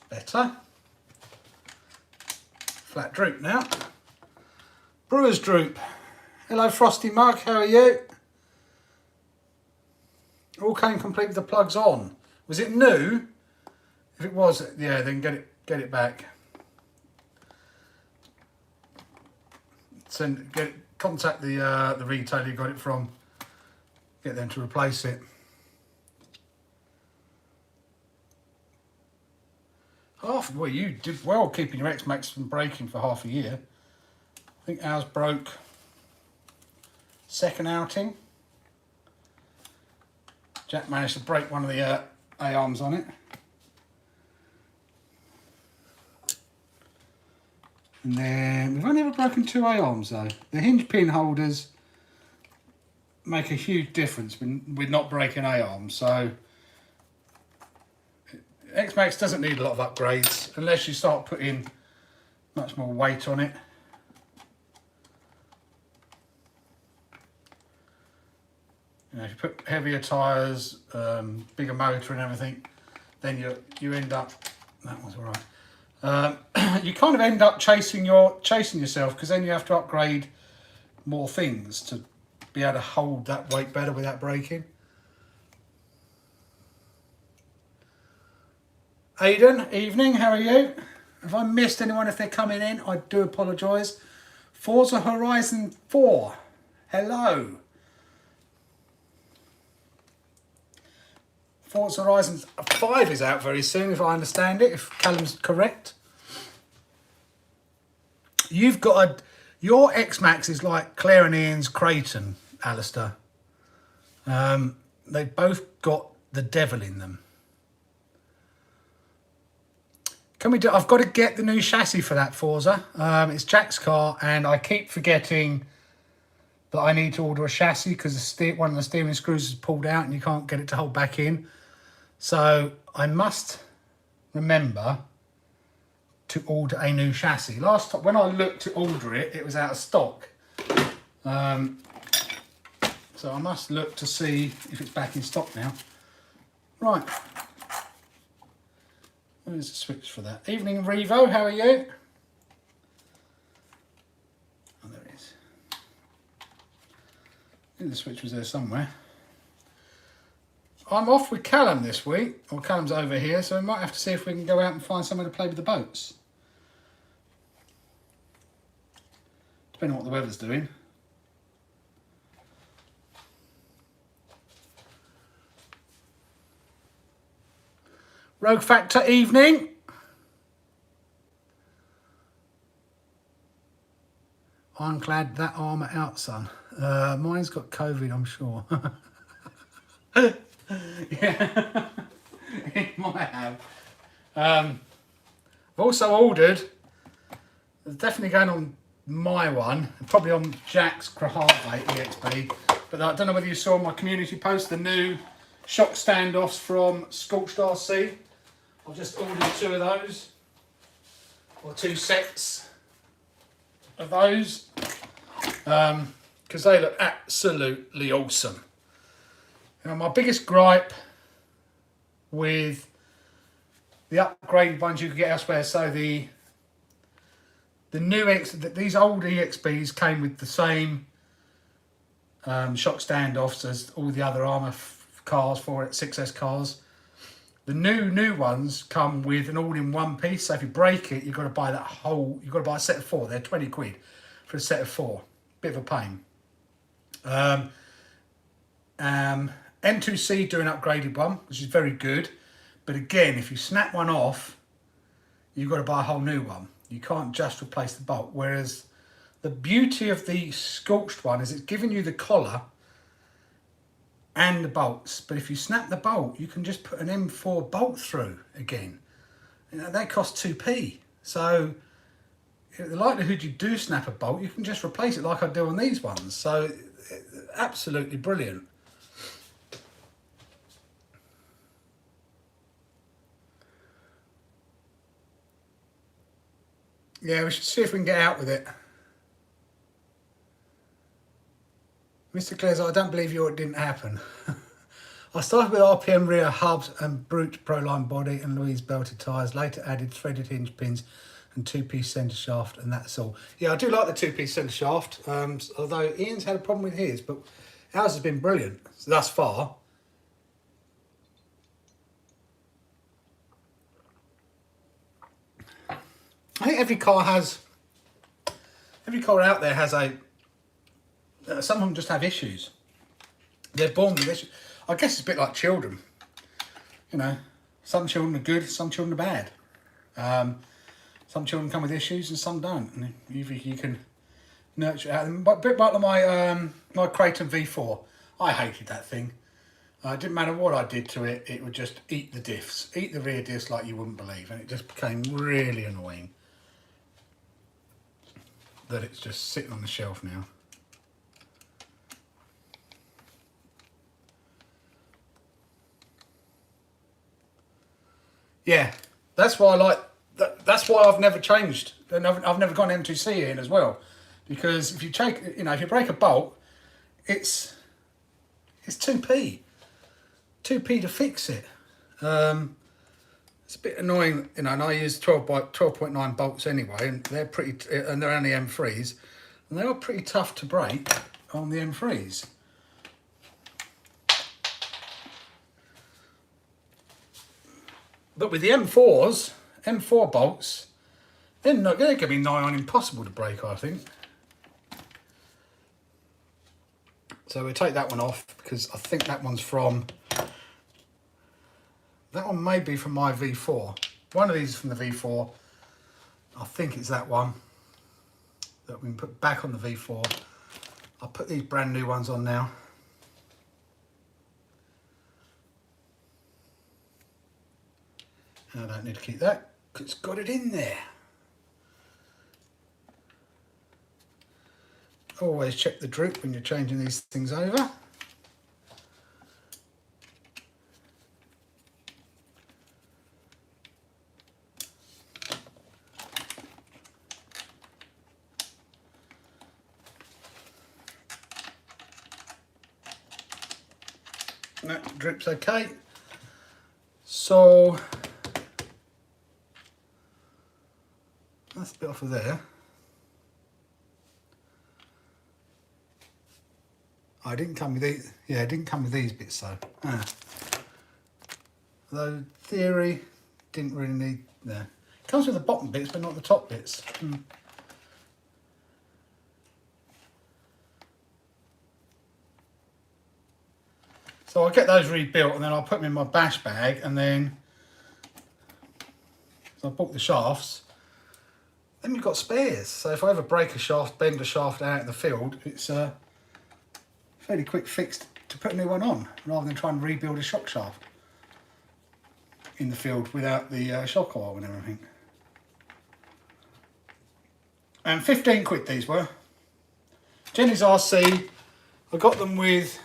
Better. Flat droop now. Brewer's droop. Hello Frosty Mug, how are you? All came complete with the plugs on. Was it new? If it was, yeah, then get it back. Contact the retailer you got it from. Get them to replace it. Well, you did well keeping your X-Max from breaking for half a year. I think ours broke second outing. Jack managed to break one of the A-arms on it. And then we've only ever broken 2 A-arms though. The hinge pin holders make a huge difference with not breaking A-arms. So X-Max doesn't need a lot of upgrades unless you start putting much more weight on it. You know, if you put heavier tyres, bigger motor and everything, then you end up, that was all right. You kind of end up chasing yourself, because then you have to upgrade more things to be able to hold that weight better without breaking. Aidan, evening, how are you? Have I missed anyone if they're coming in? I do apologise. Forza Horizon 4, hello. Forza Horizon 5 is out very soon, if I understand it, if Callum's correct. You've got your X-Max is like Claire and Ian's Creighton, Alistair. They've both got the devil in them. Can we do? I've got to get the new chassis for that Forza. It's Jack's car, and I keep forgetting that I need to order a chassis because one of the steering screws is pulled out and you can't get it to hold back in. So I must remember to order a new chassis. Last time when I looked to order it, it was out of stock. So I must look to see if it's back in stock now. Right. Where's the switch for that? Evening, Revo, how are you? Oh, there it is. I think the switch was there somewhere. I'm off with Callum this week, or Callum's over here, so we might have to see if we can go out and find somewhere to play with the boats. Depending on what the weather's doing. Rogue Factor, evening. I'm glad that armour out, son. Mine's got COVID, I'm sure. Yeah, it might have. I've also ordered, it's definitely going on my one, probably on Jack's Heartbeat EXP, but I don't know whether you saw my community post, the new shock standoffs from Scorched RC. I've just ordered 2 of those, or 2 sets of those, because they look absolutely awesome. Now, my biggest gripe with the upgraded ones you could get elsewhere, so the new these old EXPs came with the same shock standoffs as all the other Armour cars, 6S cars. The new ones come with an all-in-one piece. So if you break it, you've got to buy that whole. You've got to buy a set of 4. They're 20 quid for a set of 4. Bit of a pain. M2C do an upgraded one, which is very good. But again, if you snap one off, you've got to buy a whole new one. You can't just replace the bolt. Whereas the beauty of the scorched one is it's giving you the collar and the bolts. But if you snap the bolt, you can just put an M4 bolt through again. You know, they cost 2p. So the likelihood you do snap a bolt, you can just replace it like I do on these ones. So absolutely brilliant. Yeah, we should see if we can get out with it. Mr. Clares, I don't believe it didn't happen. I started with RPM rear hubs and Brute Proline body and Louise belted tyres. Later added threaded hinge pins and 2-piece centre shaft, and that's all. Yeah, I do like the 2-piece centre shaft, although Ian's had a problem with his, but ours has been brilliant thus far. I think every car out there has a, some of them just have issues. They're born with issues. I guess it's a bit like children. You know, some children are good, some children are bad. Some children come with issues and some don't. And you can nurture out of them. But a bit like my Creighton V4. I hated that thing. It didn't matter what I did to it, it would just eat the diffs. Eat the rear diffs like you wouldn't believe. And it just became really annoying that it's just sitting on the shelf now. Yeah, that's why I like that. That's why I've never changed, and I've never gone M2C in as well, because if you take, if you break a bolt, it's 2p to fix it. It's a bit annoying, and I use 12.9 bolts anyway, and they're and they're only M3s, and they are pretty tough to break on the M3s. But with the M4 bolts, they're going to be nigh on impossible to break, I think. So we'll take that one off, because I think that one's from, that one may be from my V4. One of these is from the V4. I think it's that one that we can put back on the V4. I'll put these brand new ones on now. I don't need to keep that, because it's got it in there. Always check the droop when you're changing these things over. That droop's okay. So that's a bit off of there. I didn't come with these. Yeah, it didn't come with these bits though. Though theory didn't really need. No, it comes with the bottom bits, but not the top bits. So I'll get those rebuilt, and then I'll put them in my bash bag, and then so I bought the shafts. Then we've got spares. So if I ever break a shaft, bend a shaft out in the field, it's a fairly quick fix to put a new one on, rather than try and rebuild a shock shaft in the field without the shock oil and everything. And 15 quid these were. Jenny's RC, I got them with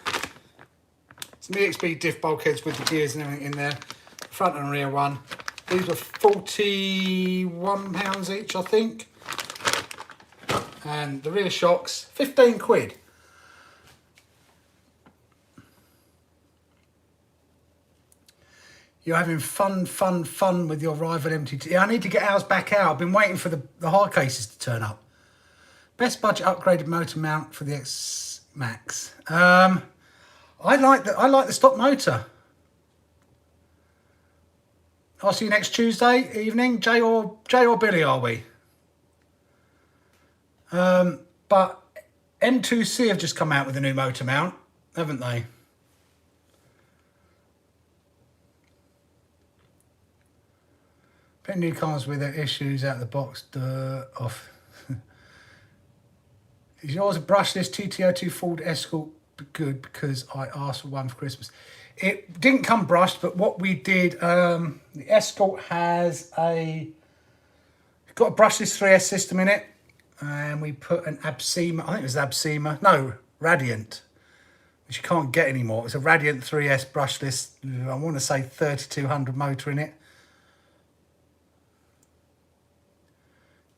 some EXB diff bulkheads with the gears and everything in there, front and rear one. These were £41 each, I think. And the rear shocks, 15 quid. You're having fun with your rival MTT. I need to get ours back out. I've been waiting for the hard cases to turn up. Best budget upgraded motor mount for the X Max. I like the stock motor. I'll see you next Tuesday evening. Jay or Billy, are we? But M2C have just come out with a new motor mount, haven't they? Put new cars with their issues out of the box off. Is yours a brushless TT02 Ford Escort good? Because I asked for one for Christmas. It didn't come brushed, but what we did, the Escort has got a brushless 3S system in it, and we put an Absema, I think it was Absema, no, Radiant, which you can't get anymore. It's a Radiant 3S brushless, I want to say 3200 motor in it.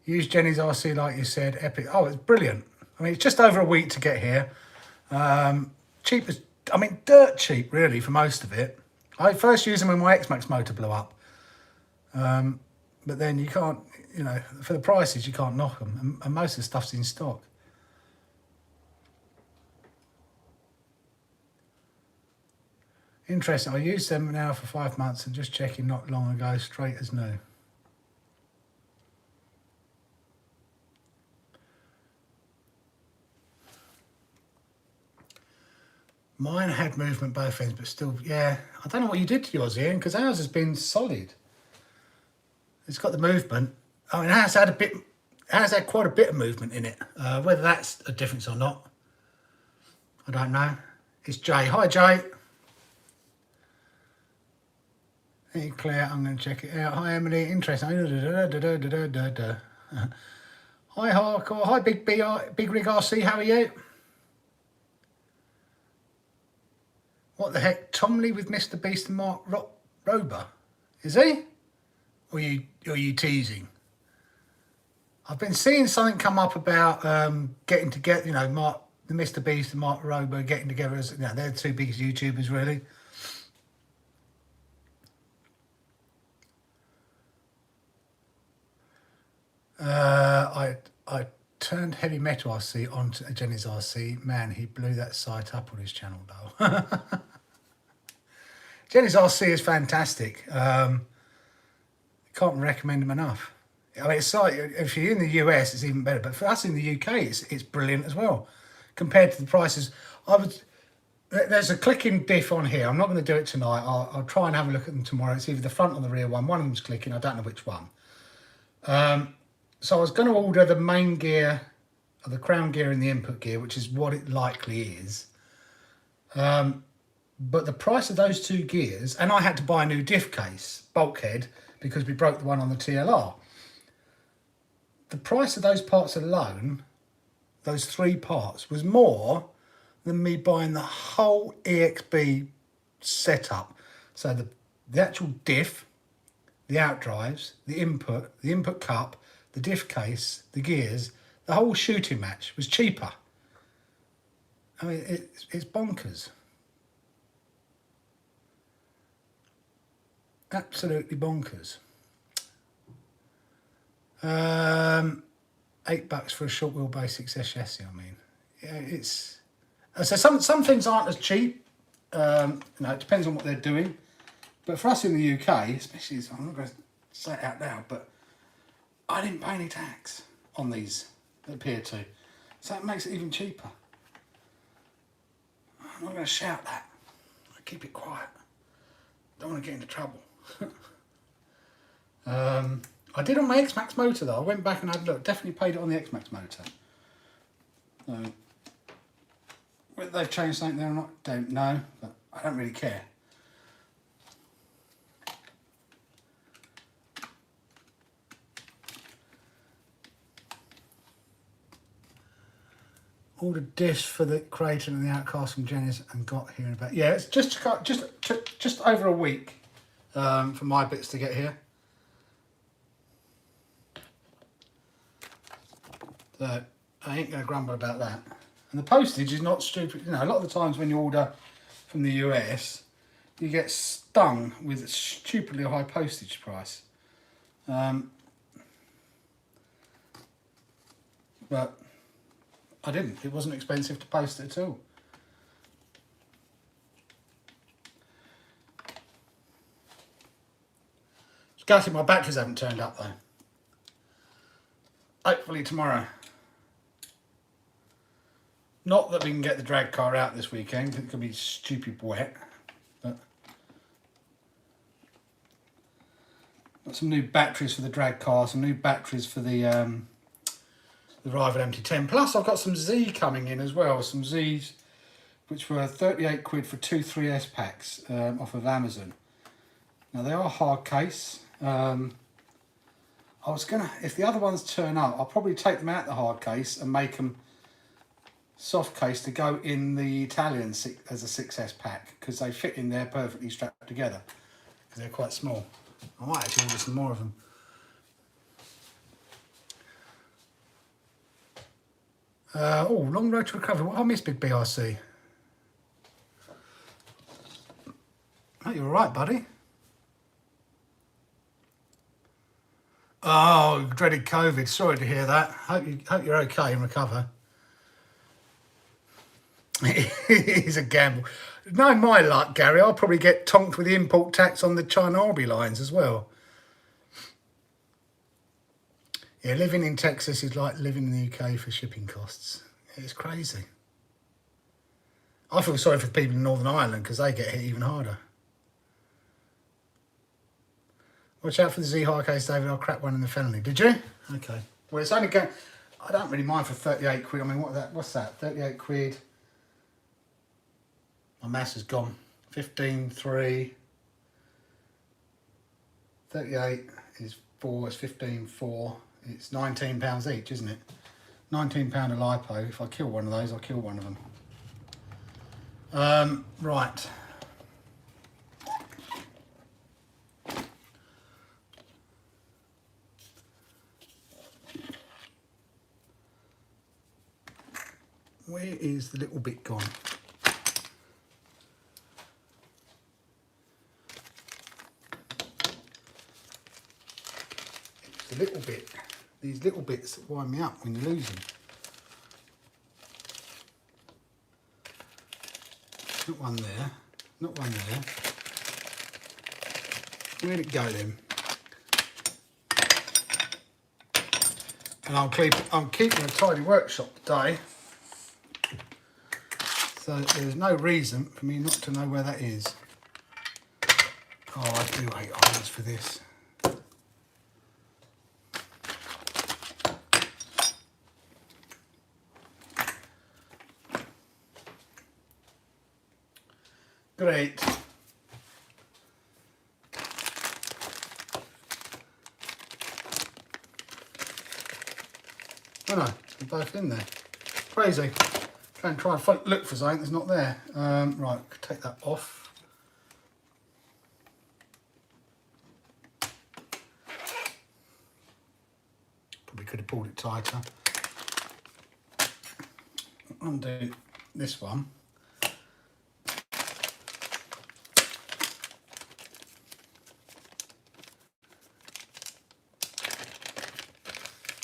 Use Jenny's RC like you said, epic. Oh, it's brilliant. I mean, it's just over a week to get here. Cheap as, I mean, dirt cheap, really, for most of it. I first used them when my X-Max motor blew up. But then you can't, you know, for the prices, you can't knock them. And most of the stuff's in stock. Interesting. I used them now for 5 months and just checking not long ago, straight as new. Mine had movement both ends, but still, yeah. I don't know what you did to yours, Ian, because ours has been solid. It's got the movement. I mean, it has had quite a bit of movement in it. Whether that's a difference or not, I don't know. It's Jay. Hi, Jay. Hey, Claire, I'm going to check it out. Hi, Emily. Interesting. Hi, Hardcore. Hi, Big Rig RC. How are you? What the heck? Tom Lee with Mr. Beast and Mark Rober? Is he? Or are you teasing? I've been seeing something come up about getting together, you know, the Mr. Beast and Mark Rober getting together as, you know, they're the two biggest YouTubers, really. I turned heavy metal RC onto Jenny's RC. Man, he blew that site up on his channel, though. Jenny's RC is fantastic. Can't recommend them enough. I mean, it's like, if you're in the US, it's even better. But for us in the UK, it's brilliant as well. Compared to the prices, there's a clicking diff on here. I'm not going to do it tonight. I'll try and have a look at them tomorrow. It's either the front or the rear one. One of them's clicking. I don't know which one. So I was going to order the main gear, or the crown gear and the input gear, which is what it likely is. But the price of those two gears, and I had to buy a new diff case, bulkhead, because we broke the one on the TLR. The price of those parts alone, those three parts, was more than me buying the whole EXB setup. So the actual diff, the outdrives, the input cup, the diff case, the gears, the whole shooting match was cheaper. I mean, it's bonkers. Absolutely bonkers. $8 for a short wheelbase XS chassis. I mean, yeah, it's so some things aren't as cheap. You know, it depends on what they're doing. But for us in the UK, especially, I'm not going to say it out loud, but I didn't pay any tax on these that appear to, so it makes it even cheaper. I'm not going to shout that. I keep it quiet. Don't want to get into trouble. I did on my X-Max motor though. I went back and had a look. Definitely paid it on the X-Max motor. Whether they've changed something there or not, don't know. But I don't really care. Ordered discs for the Creighton and the Outcast from Jenny's and got here in about, yeah, it's just over a week for my bits to get here. So I ain't going to grumble about that. And the postage is not stupid. You know, a lot of the times when you order from the US, you get stung with a stupidly high postage price. But I didn't. It wasn't expensive to post it at all. Gutted my batteries haven't turned up though. Hopefully tomorrow. Not that we can get the drag car out this weekend, it could be stupid wet. But got some new batteries for the drag car, some new batteries for the rival MT10. Plus I've got some Z coming in as well, some Zs which were 38 quid for 2 3S packs off of Amazon. Now they are hard case. I was gonna, if the other ones turn up, I'll probably take them out the hard case and make them soft case to go in the Italian as a 6S pack, because they fit in there perfectly strapped together because they're quite small. I might actually order some more of them. Oh, long road to recovery. What have I missed, big BRC? Oh, you're all right, buddy. Oh, dreaded COVID. Sorry to hear that. Hope you're okay and recover. It is a gamble. Knowing my luck, Gary, I'll probably get tonked with the import tax on the China Arby lines as well. Yeah, living in Texas is like living in the UK for shipping costs. It's crazy. I feel sorry for the people in Northern Ireland because they get hit even harder. Watch out for the Z high case, David. I'll crack one in the felony. Did you? Okay. Well, it's only going. I don't really mind for 38 quid. I mean, what's that? 38 quid. My mass has gone. 15, 3. 38 is 4. It's 15, 4. It's £19 each, isn't it? £19 a lipo. If I kill one of those, I'll kill one of them. Right. Where is the little bit gone? It's the little bit. These little bits that wind me up when you lose them. Not one there. Not one there. Where'd it go then? And I'm keeping a tidy workshop today. So there's no reason for me not to know where that is. Oh, I do hate irons for this. Great. Oh no, they're both in there. Crazy. Go and try and look for something that's not there. Right, take that off. Probably could have pulled it tighter. Undo this one.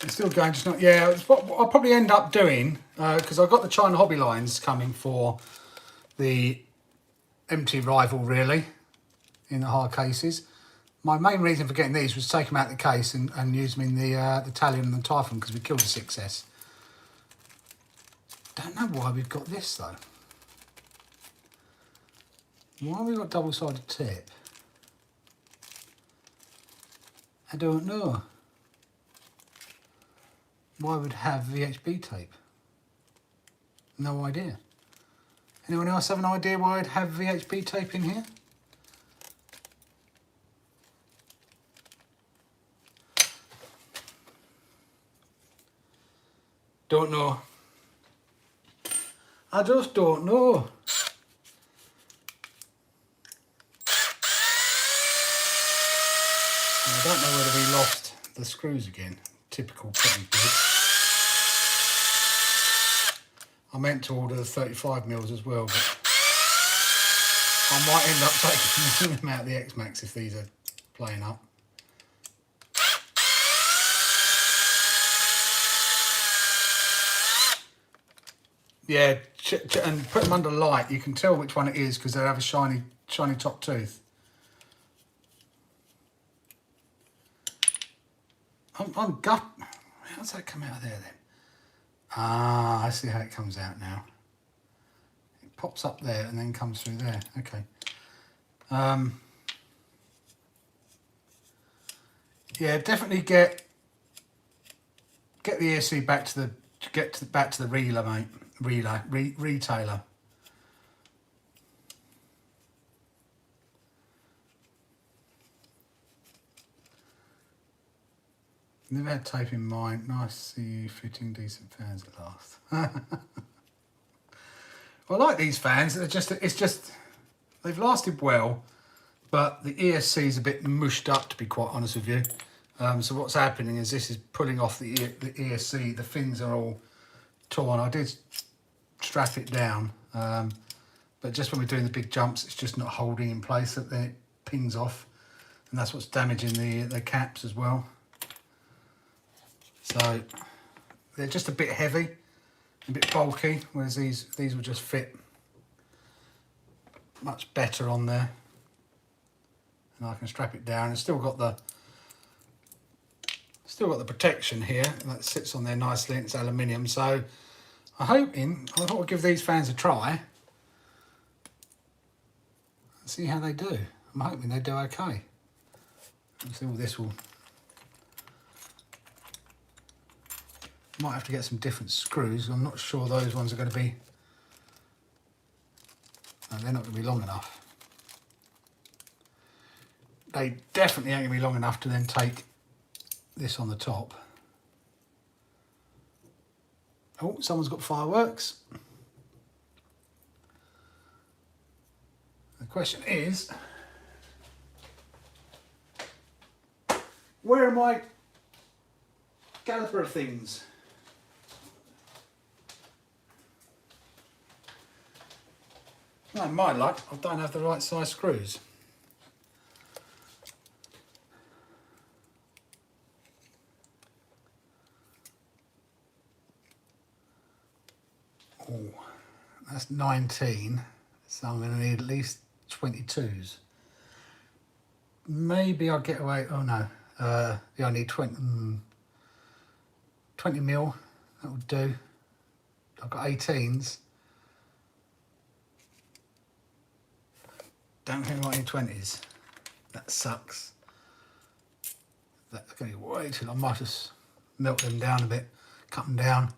It's still going, just not, yeah, it's what I'll probably end up doing, because I've got the China Hobby lines coming for the MT rival, really, in the hard cases. My main reason for getting these was to take them out of the case and use them in the Italian and the Typhoon, because we killed the 6S. Don't know why we've got this, though. Why have we got double-sided tip? I don't know. Why would have VHB tape? No idea. Anyone else have an idea why I'd have VHB tape in here? Don't know. I just don't know. I don't know whether we lost the screws again. Typical probably did. I meant to order the 35mm as well, but I might end up taking them out of the X-Max if these are playing up. Yeah, and put them under light. You can tell which one it is because they have a shiny top tooth. I'm gut. How's that come out of there then? Ah, I see how it comes out now. It pops up there and then comes through there. Okay. Yeah, definitely get the ESC back to the back to the reeler, mate. Retailer. Never had tape in mind. Nice to see you fitting decent fans at last. Well, I like these fans. They've lasted well, but the ESC is a bit mushed up, to be quite honest with you. So what's happening is this is pulling off the ESC. The fins are all torn. I did strap it down, but just when we're doing the big jumps, it's just not holding in place. That then it pings off, and that's what's damaging the caps as well. So they're just a bit heavy, a bit bulky, whereas these will just fit much better on there. And I can strap it down. It's still got the protection here that sits on there nicely, and it's aluminium. So I thought we'll give these fans a try and see how they do. I'm hoping they do okay. Let's see, all this will. Might have to get some different screws. I'm not sure those ones are going to be. No, they're not going to be long enough. They definitely ain't going to be long enough to then take this on the top. Oh, someone's got fireworks. The question is, where are my caliper things? No, my luck, I don't have the right size screws. Oh, that's 19, so I'm going to need at least 22s. Maybe I'll get away, oh no, yeah, I need 20 mil, that would do. I've got 18s. Don't think I got any 20s. That sucks. That's going to be way too long. I might just melt them down a bit, cut them down.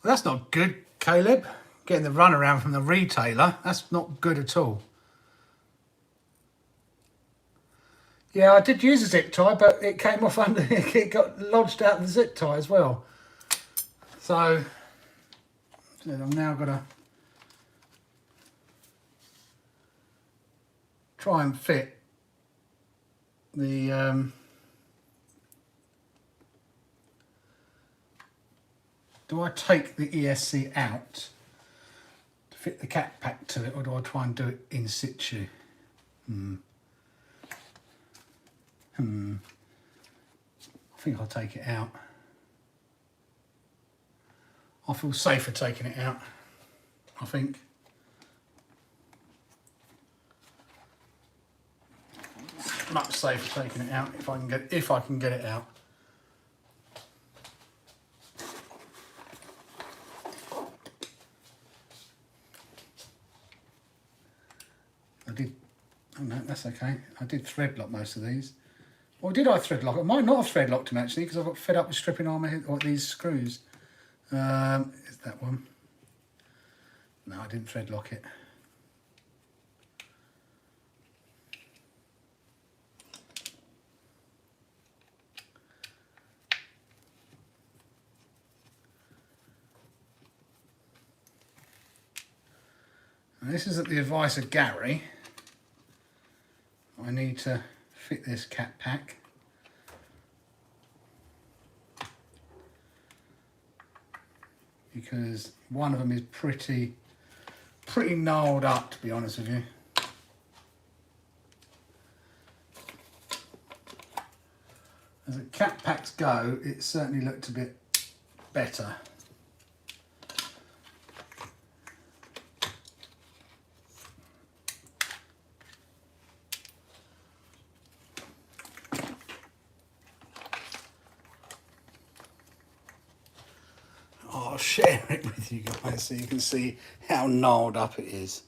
Well, that's not good, Caleb. Getting the runaround from the retailer, that's not good at all. Yeah, I did use a zip tie, but it came off under, it got lodged out of the zip tie as well. So I'm now going to try and fit the do I take the ESC out to fit the cat pack to it, or do I try and do it in situ? I think I'll take it out. I feel safer taking it out, I think. Much safer taking it out if I can get it out. Oh no, that's okay. I did thread lock most of these. Or did I thread lock? I might not have thread locked them actually, because I got fed up with stripping on these screws. Is that one? No, I didn't thread lock it. And this is at the advice of Gary. I need to fit this cat pack. Because one of them is pretty gnarled up, to be honest with you. As the cat packs go, it certainly looked a bit better. share it with you guys so you can see how gnarled up it is.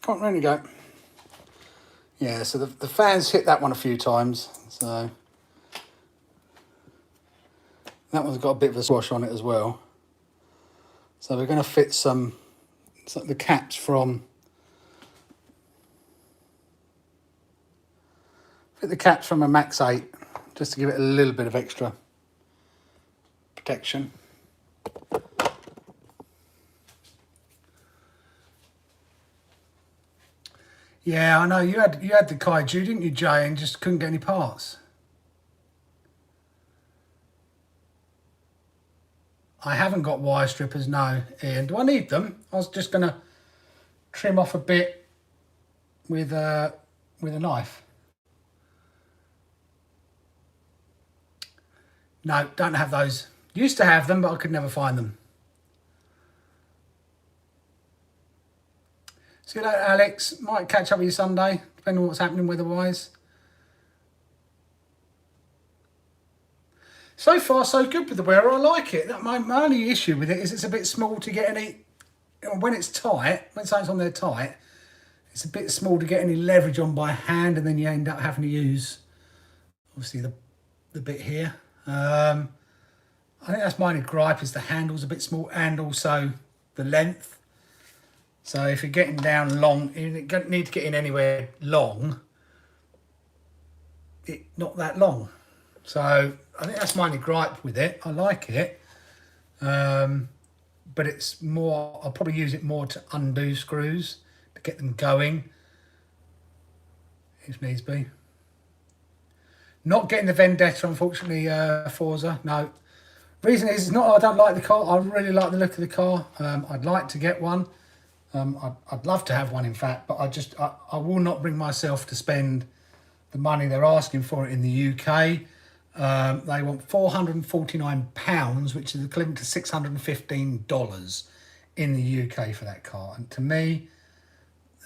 Can't really go. Yeah, so the fans hit that one a few times, so that one's got a bit of a swash on it as well. So we're going to fit the caps from a Max 8 just to give it a little bit of extra protection. Yeah, I know you had the Kaiju, didn't you, Jay, and just couldn't get any parts. I haven't got wire strippers, no, Ian. Do I need them? I was just gonna trim off a bit with a knife. No, don't have those. Used to have them, but I could never find them. See you later, Alex. Might catch up with you Sunday, depending on what's happening weather-wise. So far, so good with the wearer. I like it. My only issue with it is it's a bit small to get any... When it's tight, when something's on there tight, it's a bit small to get any leverage on by hand, and then you end up having to use, obviously, the bit here. I think that's my only gripe, is the handle's a bit small, and also the length. So if you're getting down long, you don't need to get in anywhere long. Not that long. So I think that's my only gripe with it. I like it. But it's more, I'll probably use it more to undo screws, to get them going, if needs be. Not getting the Vendetta, unfortunately, Forza, no. Reason is, it's not I don't like the car, I really like the look of the car. I'd like to get one. I'd love to have one, in fact, but I will not bring myself to spend the money they're asking for it in the UK. They want £449, which is equivalent to $615 in the UK for that car. And to me,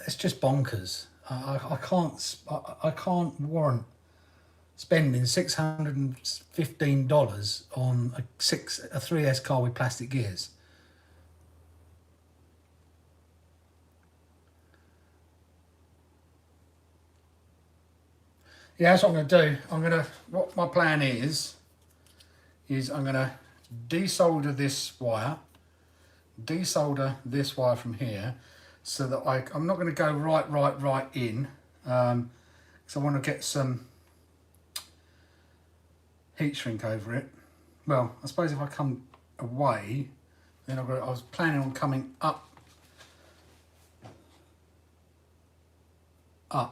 it's just bonkers. I can't warrant spending $615 on a 3S car with plastic gears. Yeah, that's what I'm going to do. What my plan is I'm going to desolder this wire, desolder this wire from here, so that I'm not going to go right in, because I want to get some heat shrink over it. Well, I suppose if I come away, then I was planning on coming up,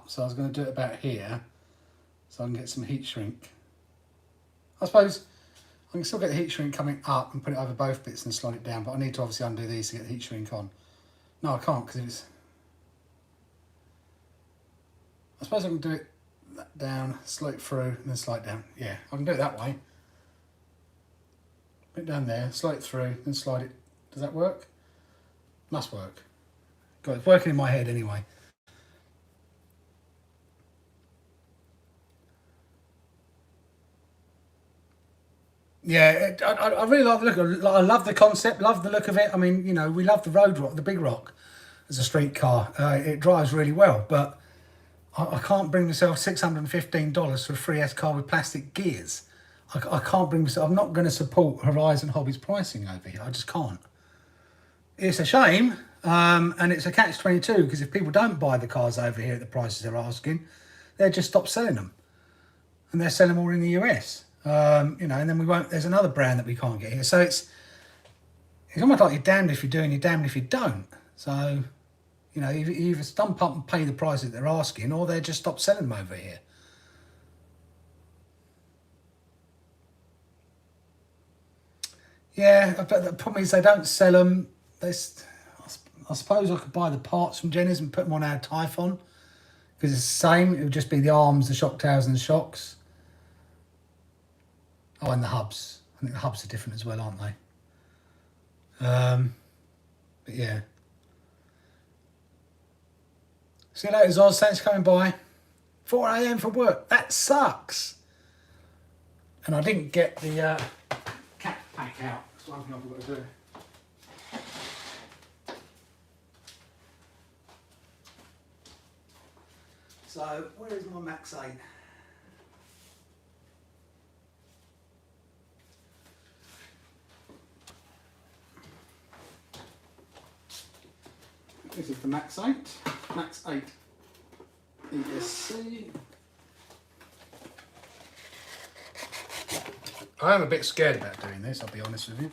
so I was going to do it about here, so I can get some heat shrink. I suppose I can still get the heat shrink coming up and put it over both bits and slide it down, but I need to obviously undo these to get the heat shrink on. No, I can't, because it's... I suppose I can do it down, slide it through, and then slide it down. Yeah, I can do it that way. Put it down there, slide it through, then slide it. Does that work? Must work. God, it's working in my head anyway. Yeah, I really like the look of it. I love the concept, love the look of it. I mean, you know, we love the Road Rock, the Big Rock, as a street car. It drives really well, but I can't bring myself $615 for a 3S car with plastic gears. I can't bring myself, I'm not going to support Horizon Hobbies pricing over here. I just can't. It's a shame, and it's a catch-22, because if people don't buy the cars over here at the prices they're asking, they'll just stop selling them. And they're selling more in the US. You know, and then we won't, there's another brand that we can't get here. So it's almost like you're damned if you do and you're damned if you don't. So, you know, you either stump up and pay the price that they're asking, or they just stop selling them over here. Yeah, but the problem is they don't sell them. I suppose I could buy the parts from Jenny's and put them on our Typhon, because it's the same. It would just be the arms, the shock towers and the shocks. Oh, and the hubs. I think the hubs are different as well, aren't they? But yeah. See you later, Zoz. Thanks for coming by. 4 AM for work. That sucks. And I didn't get the cat pack out. one thing I've got to do. So, where is my Max 8? This is the Max 8. Max 8 ESC. I am a bit scared about doing this, I'll be honest with you.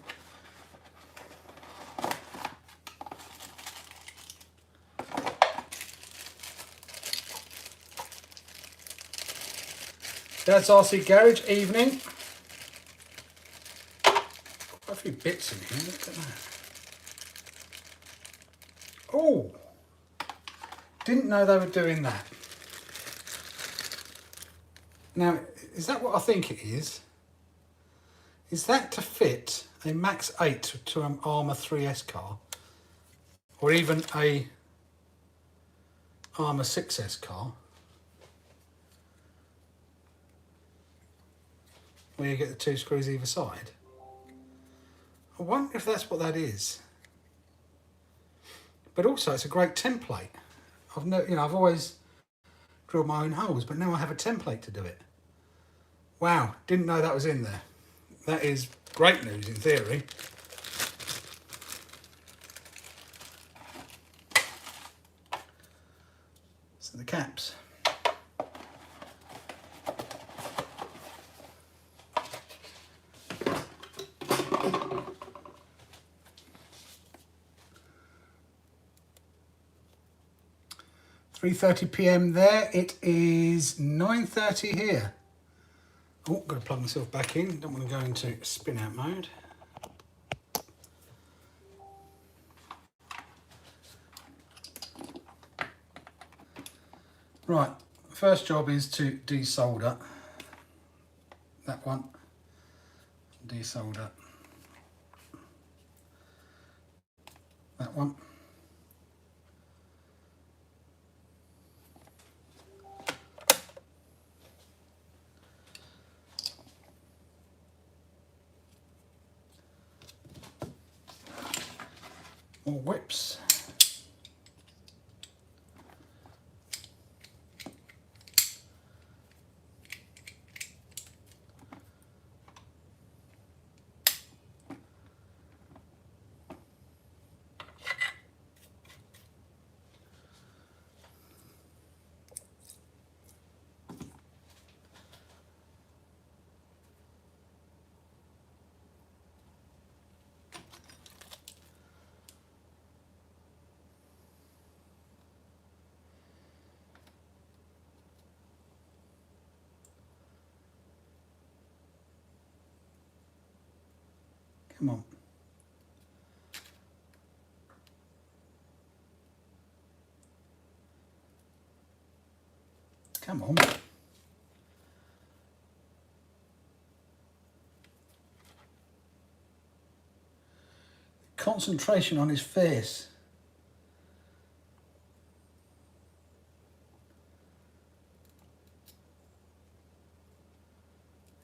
Dad's RC Garage, evening. Got a few bits in here, look at that. Oh, didn't know they were doing that. Now, is that what I think it is? Is that to fit a Max 8 to an Armour 3S car? Or even a Armour 6S car? Where you get the 2 screws either side? I wonder if that's what that is. But also, it's a great template. I've always drilled my own holes, but now I have a template to do it. Wow, didn't know that was in there. That is great news in theory. So the caps. .30 PM there. It is 9:30 here. Oh, got to plug myself back in. Don't want to go into spin out mode. Right, first job is to desolder that one. Desolder that one. More whips. Come on. Come on. Concentration on his face.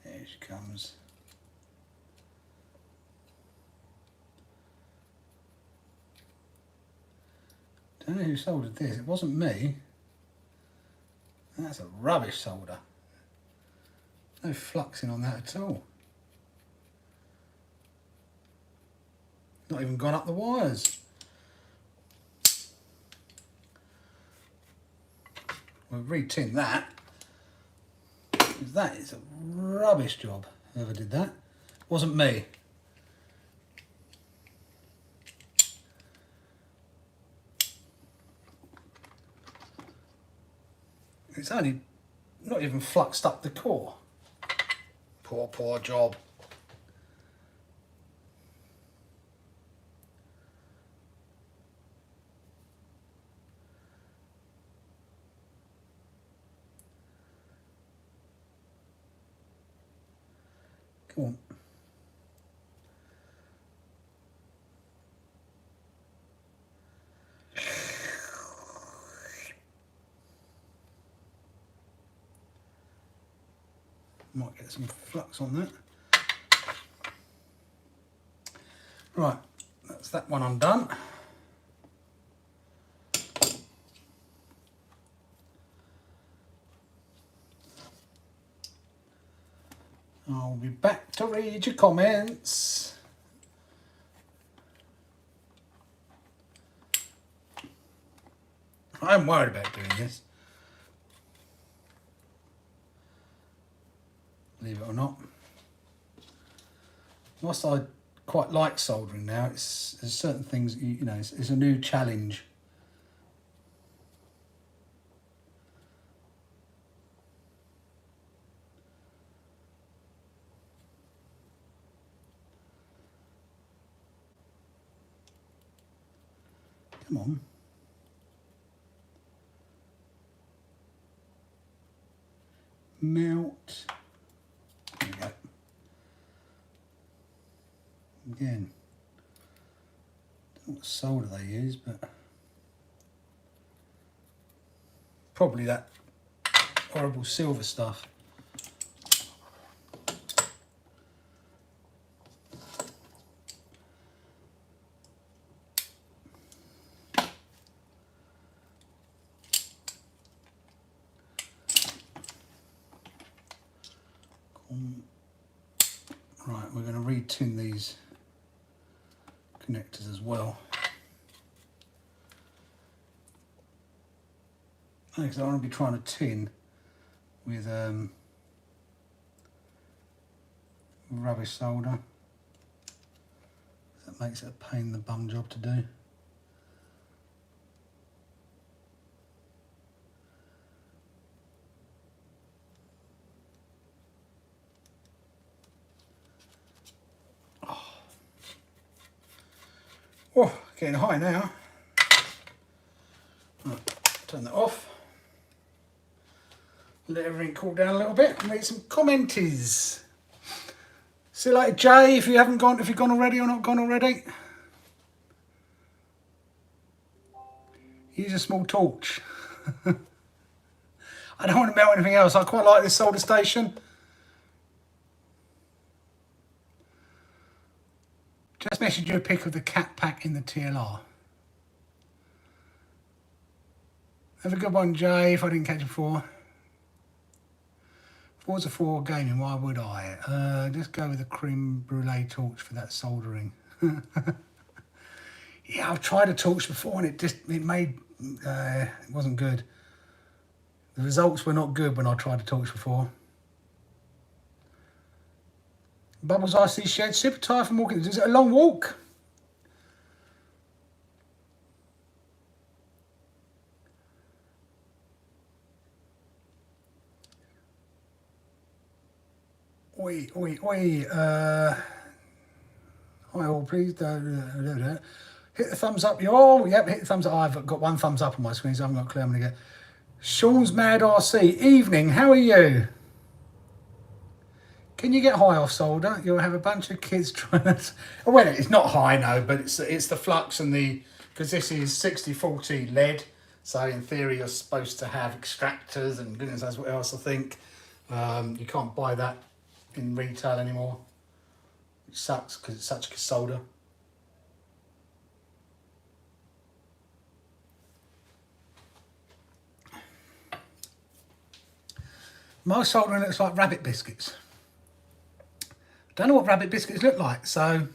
There she comes. Don't know who soldered this. It wasn't me. That's a rubbish solder. No fluxing on that at all. Not even gone up the wires. We'll re-tin that. That is a rubbish job. Whoever did that. Wasn't me. It's only not even fluxed up the core. Poor job. Come on. Might get some flux on that. Right, that's that one undone. I'll be back to read your comments. I'm worried about doing this. Believe it or not. Whilst I quite like soldering now, there's certain things, you know, it's a new challenge. Come on. Melt. There we go. Again, don't know what solder they use, but probably that horrible silver stuff. Right, we're going to re-tin these connectors as well. Because I want to be trying to tin with rubbish solder. That makes it a pain in the bum job to do. Oh, getting high now. Right, turn that off. Let everything cool down a little bit and read some commenties. See you later, Jay, if you've gone already or not gone already. Use a small torch. I don't want to melt anything else. I quite like this solder station. Just messaged you a pic of the cat pack in the TLR. Have a good one, Jay, if I didn't catch you before. Forza 4 gaming, why would I? Just go with the creme brulee torch for that soldering. Yeah, I've tried a torch before and it wasn't good. The results were not good when I tried a torch before. Bubbles IC shed, super tired from walking. Is it a long walk? Oi, oi, oi. Hi all, please. Hit the thumbs up. Oh, yep, hit the thumbs up. I've got one thumbs up on my screen, so I haven't got a clue I'm going to get. Sean's Mad RC. Evening, how are you? Can you get high off solder? You'll have a bunch of kids trying to... Well, it's not high, no, but it's the flux and the... Because this is 60-40 lead, so in theory you're supposed to have extractors and goodness knows what else, I think. You can't buy that in retail anymore. It sucks because it's such solder. My soldering looks like rabbit biscuits. Don't know what rabbit biscuits look like, so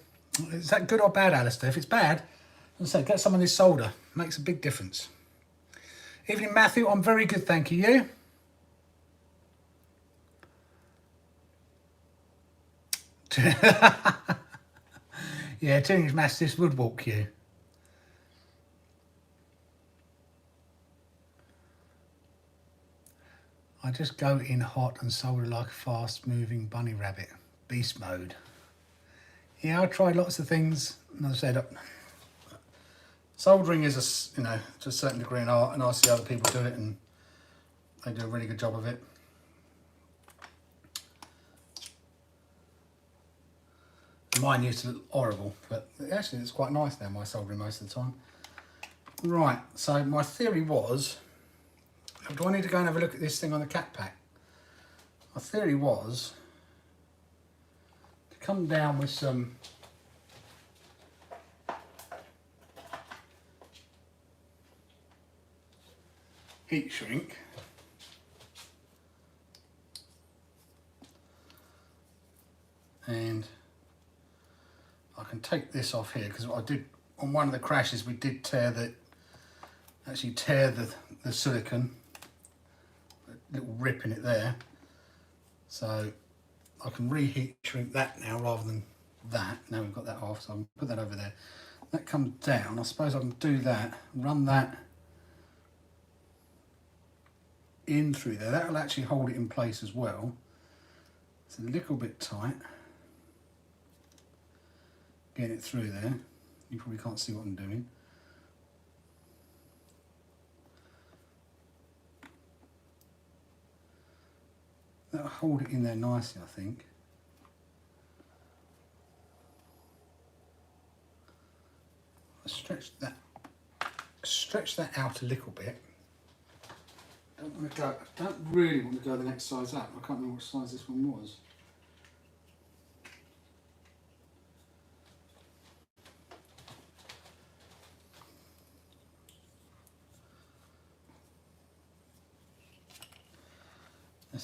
is that good or bad, Alistair? If it's bad, as I say, get some of this solder. Makes a big difference. Evening, Matthew. I'm very good, thank you. You? Yeah, 2-inch mastiffs would walk you. I just go in hot and solder like a fast-moving bunny rabbit. Beast mode. Yeah, I tried lots of things, and as I said, soldering is to a certain degree an art, and I see other people do it, and they do a really good job of it. Mine used to look horrible, but actually it's quite nice now, my soldering most of the time. Right, so my theory was, do I need to go and have a look at this thing on the cat pack? My theory was to come down with some heat shrink. And I can take this off here because what I did on one of the crashes, we did tear the silicone, a little rip in it there. So I can reheat shrink that now rather than that. Now we've got that off, so I can put that over there. That comes down. I suppose I can do that, run that in through there. That will actually hold it in place as well. It's a little bit tight. Getting it through there. You probably can't see what I'm doing. That'll hold it in there nicely, I think. I stretch that out a little bit. I don't really want to go the next size up. I can't remember what size this one was.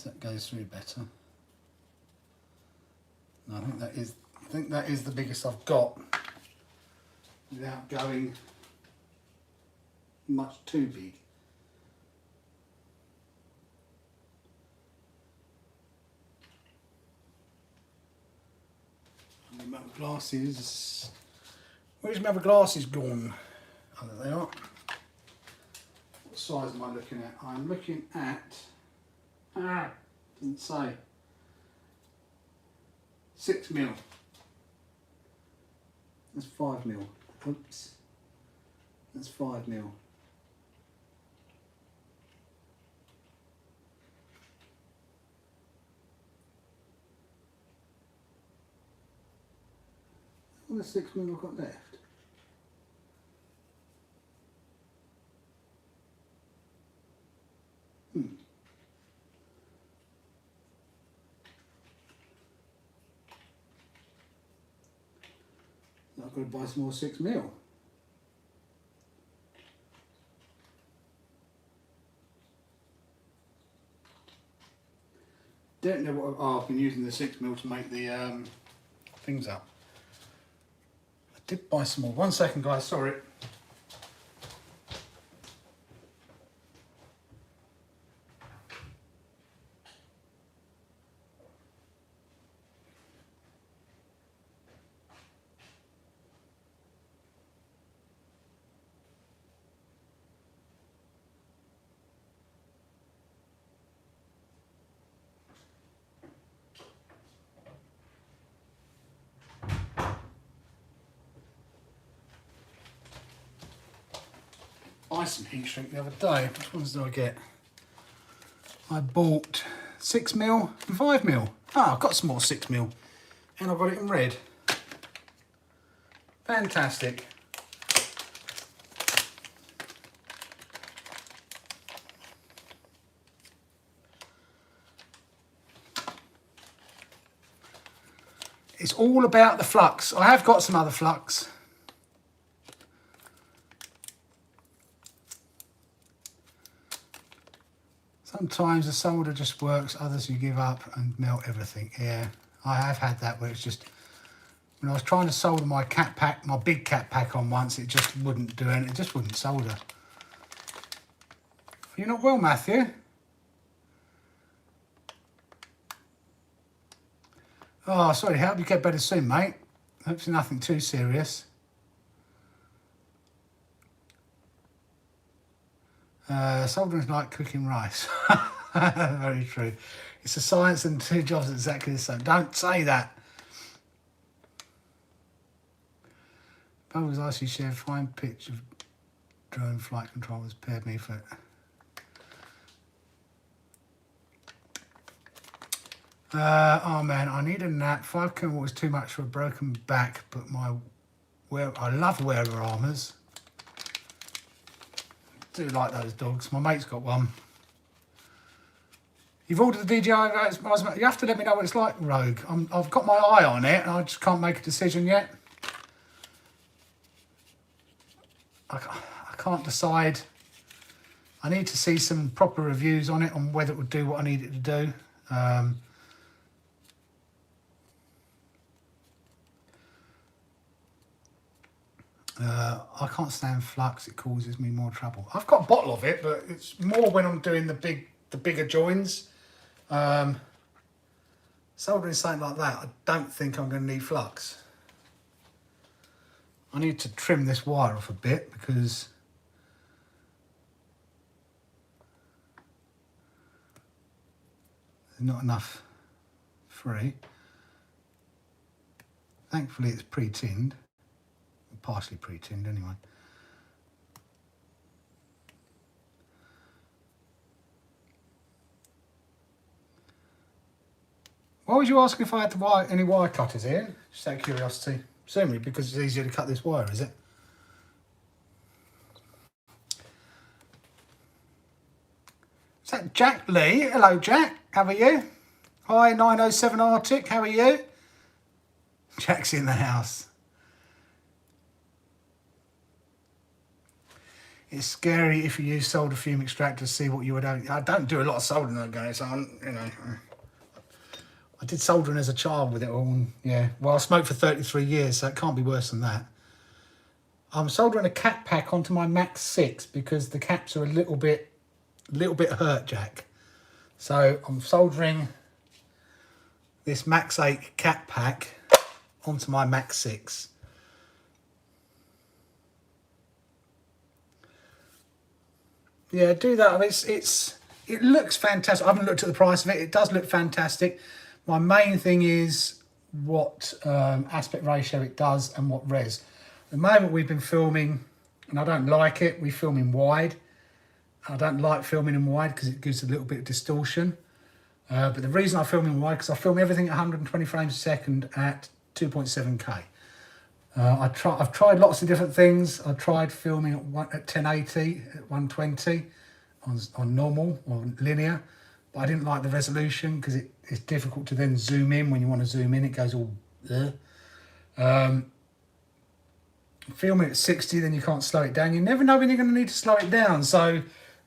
That goes through better. No, I think that is the biggest I've got without going much too big. And my other glasses. Where's my other glasses gone? Oh, there they are. What size am I looking at? I'm looking at. Doesn't say. 6mm. That's 5mm. Oops. That's 5mm. What the 6mm I've got left? I've got to buy some more 6mm. Don't know what I've been using the 6mm to make the things up. I did buy some more. 1 second, guys. Sorry. Buy some heat shrink the other day. Which ones did I get? I bought 6mm and 5mm. I've got some more 6mm and I've got it in red. Fantastic. It's all about the flux. I have got some other flux. Sometimes the solder just works, others you give up and melt everything. Yeah, I have had that where it's just, when I was trying to solder my cat pack, my big cat pack on once, it just wouldn't do anything, it just wouldn't solder. You're not well, Matthew? Oh, sorry, help you get better soon, mate. Hopefully nothing too serious. Soldering's like cooking rice. Very true. It's a science and two jobs exactly the same. Don't say that. Bubbles actually share a fine pitch of drone flight controllers paired me for it. Oh man, I need a nap. 5 km was too much for a broken back, but I love wearer armours. Do like those dogs. My mate's got one. You've ordered the DJI. You have to let me know what it's like, Rogue. I've got my eye on it, and I just can't make a decision yet. I can't decide. I need to see some proper reviews on it, on whether it would do what I need it to do. I can't stand flux, it causes me more trouble. I've got a bottle of it, but it's more when I'm doing the bigger joins. Soldering something like that, I don't think I'm going to need flux. I need to trim this wire off a bit because there's not enough free. Thankfully it's pre-tinned, partially pre-tinned anyway. Why would you ask if I had to any wire cutters, Ian? Just out of curiosity. Presumably because it's easier to cut this wire, is it? Is that Jack Lee? Hello, Jack. How are you? Hi, 907 Arctic. How are you? Jack's in the house. It's scary if you use solder fume extractor to see what you would have. I don't do a lot of soldering, okay, so you know. I did soldering as a child with it all, and yeah. Well, I smoked for 33 years, so it can't be worse than that. I'm soldering a cap pack onto my Max 6 because the caps are a little bit hurt, Jack. So I'm soldering this Max 8 cap pack onto my Max 6. Yeah, do that. I mean, it looks fantastic. I haven't looked at the price of it. It does look fantastic. My main thing is what aspect ratio it does and what res. At the moment we've been filming, and I don't like it, we film in wide. I don't like filming in wide because it gives a little bit of distortion. But the reason I film in wide, because I film everything at 120 frames a second at 2.7K. I've tried lots of different things. I tried filming at 1080, at 120 on normal or linear. But I didn't like the resolution because it's difficult to then zoom in. When you want to zoom in, it goes all filming at 60, then you can't slow it down. You never know when you're going to need to slow it down. So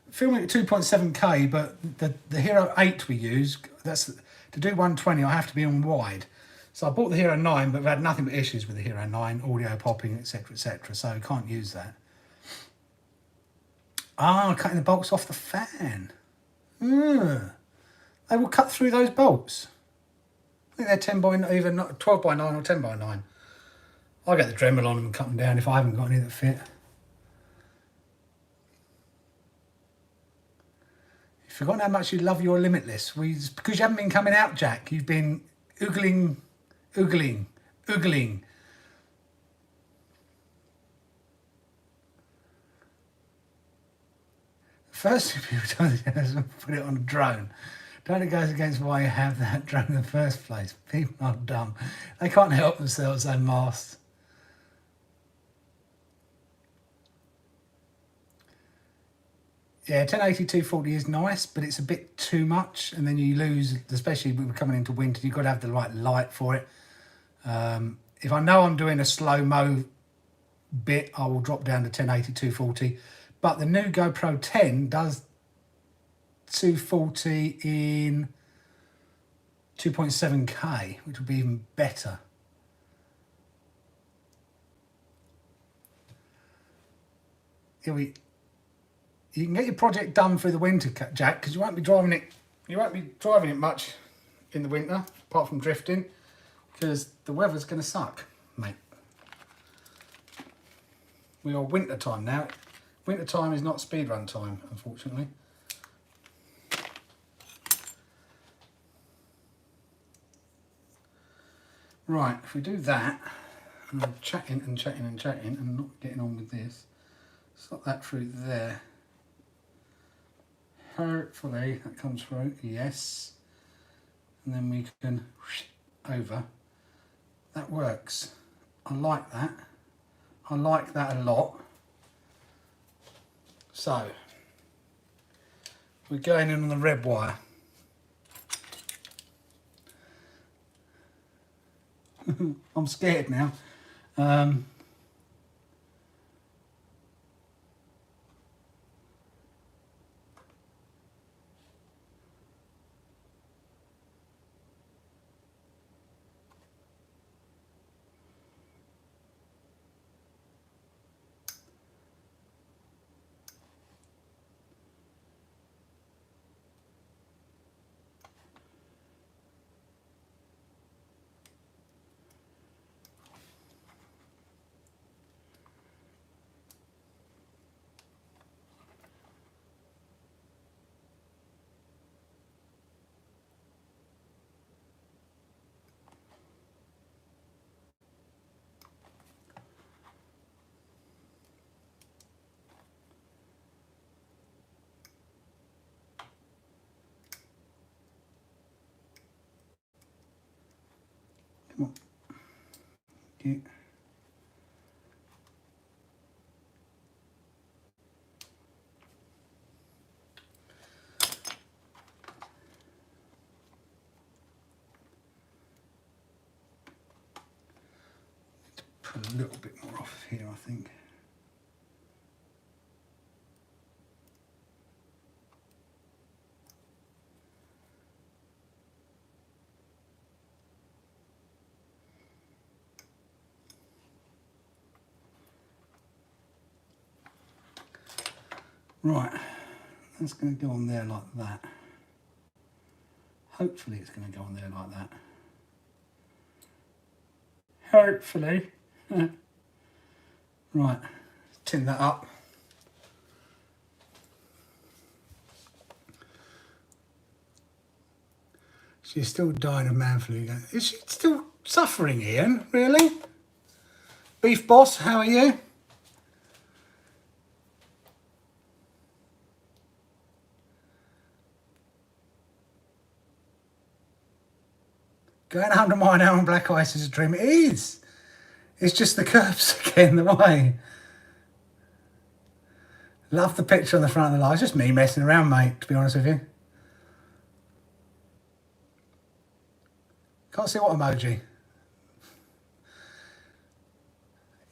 filming at 2.7K, but the Hero 8 we use, to do 120, I have to be on wide. So I bought the Hero 9, but I've had nothing but issues with the Hero 9, audio popping, etc., etc. So I can't use that. Ah, cutting the bolts off the fan. They will cut through those bolts. I think they're 10 by, even 12 by 9 or 10 by 9. I'll get the Dremel on them and cut them down if I haven't got any that fit. You've forgotten how much you love your Limitless. Because you haven't been coming out, Jack. You've been oogling. First thing people tell you is put it on a drone. It goes against why you have that drone in the first place. People are dumb. They can't help themselves, they're masked. Yeah, 1080 240 is nice, but it's a bit too much, and then you lose, especially when we're coming into winter, you've got to have the right light for it. If I know I'm doing a slow-mo bit, I will drop down to 1080 240. But the new GoPro 10 does 240 in 2.7K, which would be even better. You can get your project done through the winter, Jack, because you won't be driving it. You won't be driving it much in the winter, apart from drifting, because the weather's going to suck, mate. We are winter time now. Winter time is not speedrun time, unfortunately. Right, if we do that, and I'm chatting and chatting and chatting and not getting on with this, slot that through there. Hopefully that comes through, yes. And then we can over. That works. I like that. I like that a lot. So, we're going in on the red wire. I'm scared now. Come on. Yeah. Put a little bit more off here, I think. Right, that's going to go on there like that. Hopefully it's going to go on there like that. Hopefully. Right, tin that up. She's still dying of man flu. Is she still suffering, Ian? Really? Beef boss, how are you? Going 100 mile an hour on black ice is a dream. It is. It's just the curbs getting in the way. Love the picture on the front of the line. It's just me messing around, mate, to be honest with you. Can't see what emoji.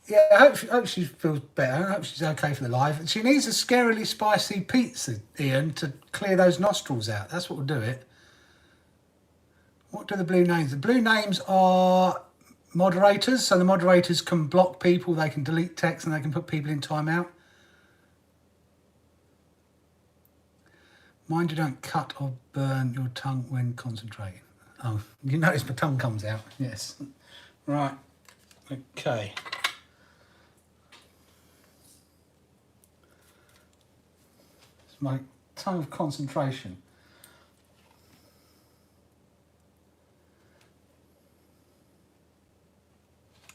Yeah, I hope she feels better. I hope she's okay for the live. She needs a scarily spicy pizza, Ian, to clear those nostrils out. That's what will do it. What do the blue names? The blue names are moderators. So the moderators can block people, they can delete text, and they can put people in timeout. Mind you don't cut or burn your tongue when concentrating. Oh, you notice my tongue comes out. Yes. Right. Okay. It's my tongue of concentration.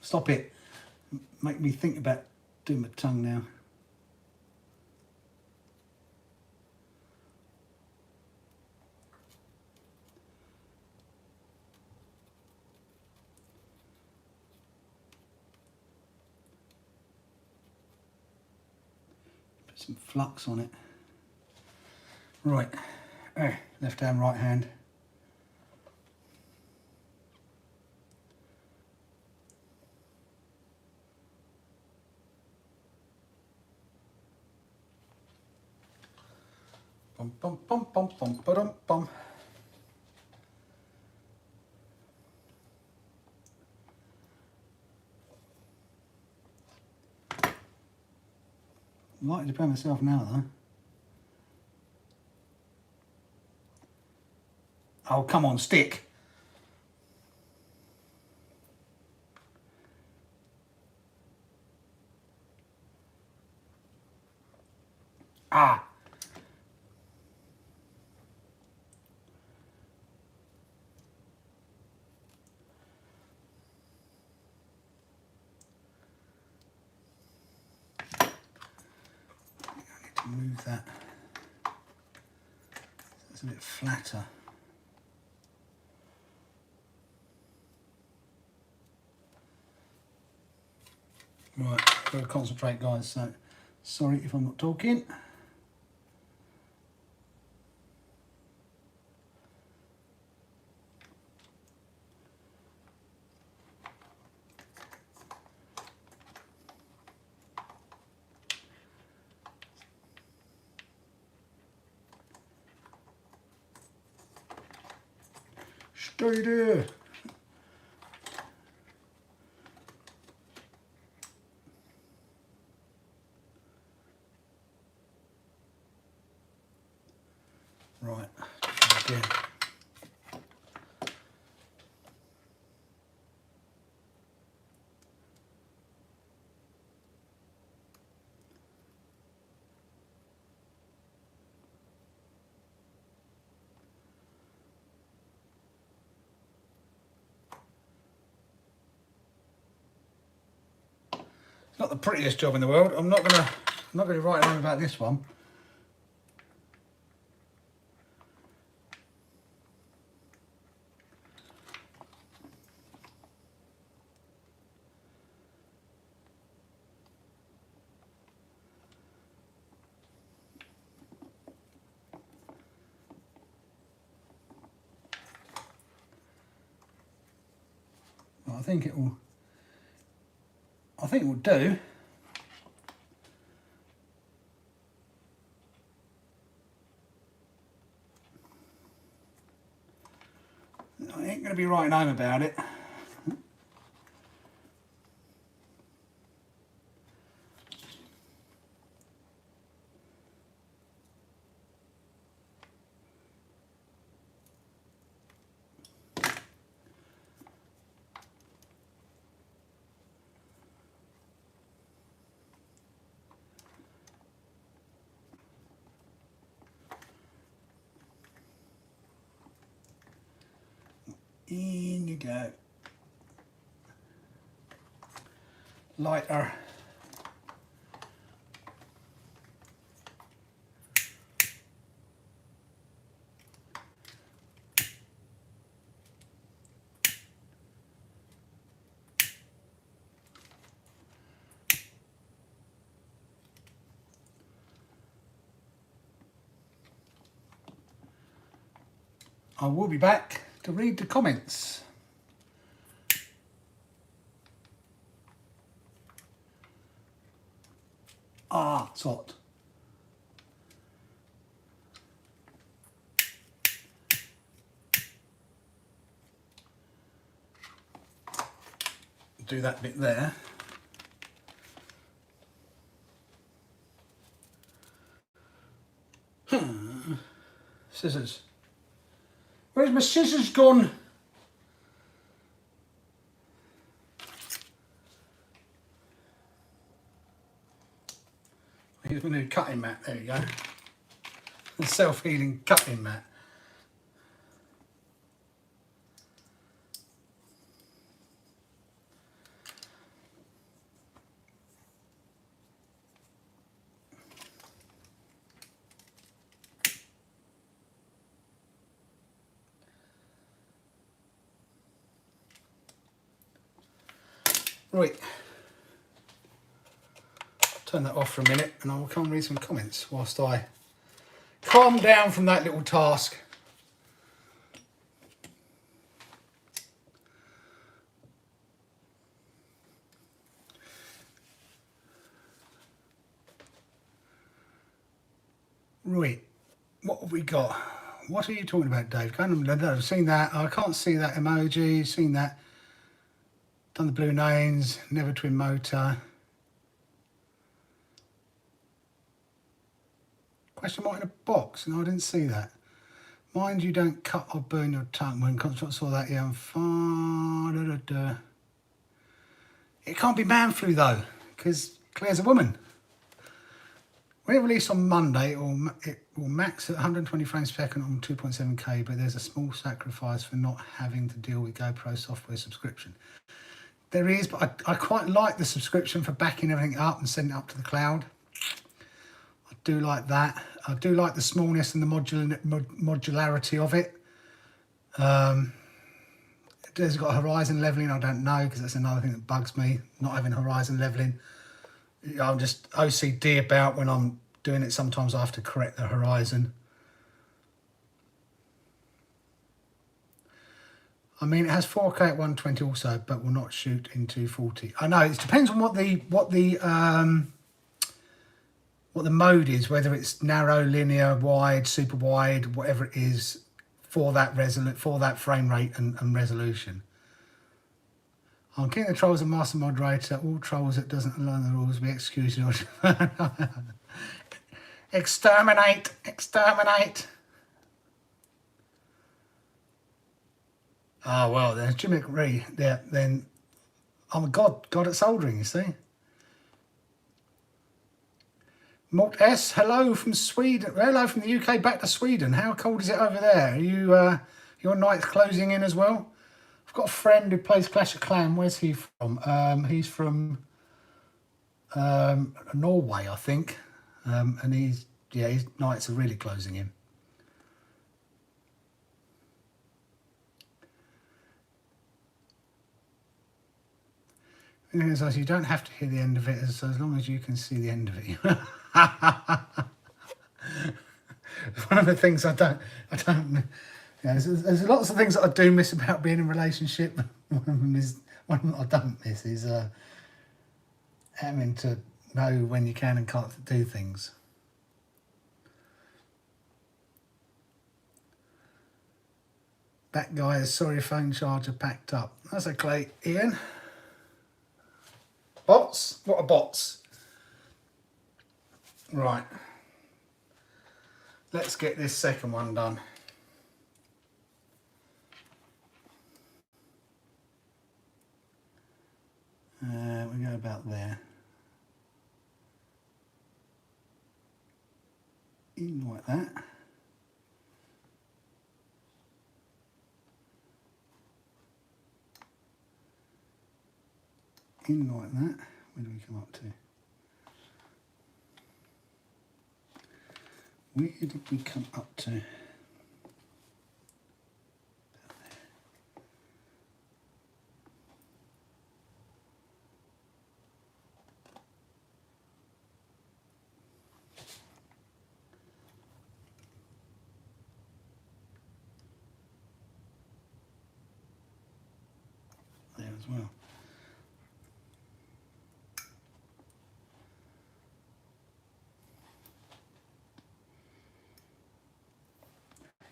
Stop it. Make me think about doing my tongue now. Put some flux on it. Right. Left hand, right hand. Bum bum bum bum bum bum bum. I'm likely to burn myself now though. Oh, come on, stick. Ah. Move that so it's a bit flatter. Right, I've got to concentrate, guys, so sorry if I'm not talking. Stay there. Right, again. It's not the prettiest job in the world. I'm not gonna write on about this one. I think it will do. I ain't going to be writing home about it. In you go. Lighter. I will be back to read the comments. Ah, it's hot. Do that bit there. Scissors. Where's my scissors gone? Here's my new cutting mat. There you go. The self-healing cutting mat. Right, turn that off for a minute and I will come and read some comments whilst I calm down from that little task. Right, what have we got? What are you talking about, Dave? I've seen that. I can't see that emoji, seen that. Done the blue names, never twin motor. Question mark in a box? No, I didn't see that. Mind you don't cut or burn your tongue when concentrate. Saw that, yeah. It can't be man flu though, because Claire's a woman. When it released on Monday, it will max at 120 frames per second on 2.7K, but there's a small sacrifice for not having to deal with GoPro software subscription. There is, but I quite like the subscription for backing everything up and sending it up to the cloud. I do like that. I do like the smallness and the modularity of it. Has it got horizon leveling? I don't know, because that's another thing that bugs me, not having horizon leveling. I'm just OCD about when I'm doing it. Sometimes I have to correct the horizon. I mean, it has 4K at 120 also, but will not shoot in 240. I know it depends on what the mode is, whether it's narrow, linear, wide, super wide, whatever it is for that frame rate and resolution. I'm King of the Trolls and Master Moderator. All trolls that doesn't learn the rules will be executed. Exterminate! Exterminate! Ah, well, there's Jimmy McRee. Yeah, then I'm a god at soldering, you see. Mort S, hello from Sweden. Hello from the UK back to Sweden. How cold is it over there? Are you, your night's closing in as well? I've got a friend who plays Clash of Clans. Where's he from? He's from Norway, I think. And his nights are really closing in. As you don't have to hear the end of it, as long as you can see the end of it. One of the things I don't. Yeah, there's lots of things that I do miss about being in a relationship. One one I don't miss is having to know when you can and can't do things. That guy is sorry, phone charger packed up. That's okay, Ian. Bots? What are bots? Right. Let's get this second one done. We go about there. In like that. In like that. Where do we come up to? Where did we come up to? There as well.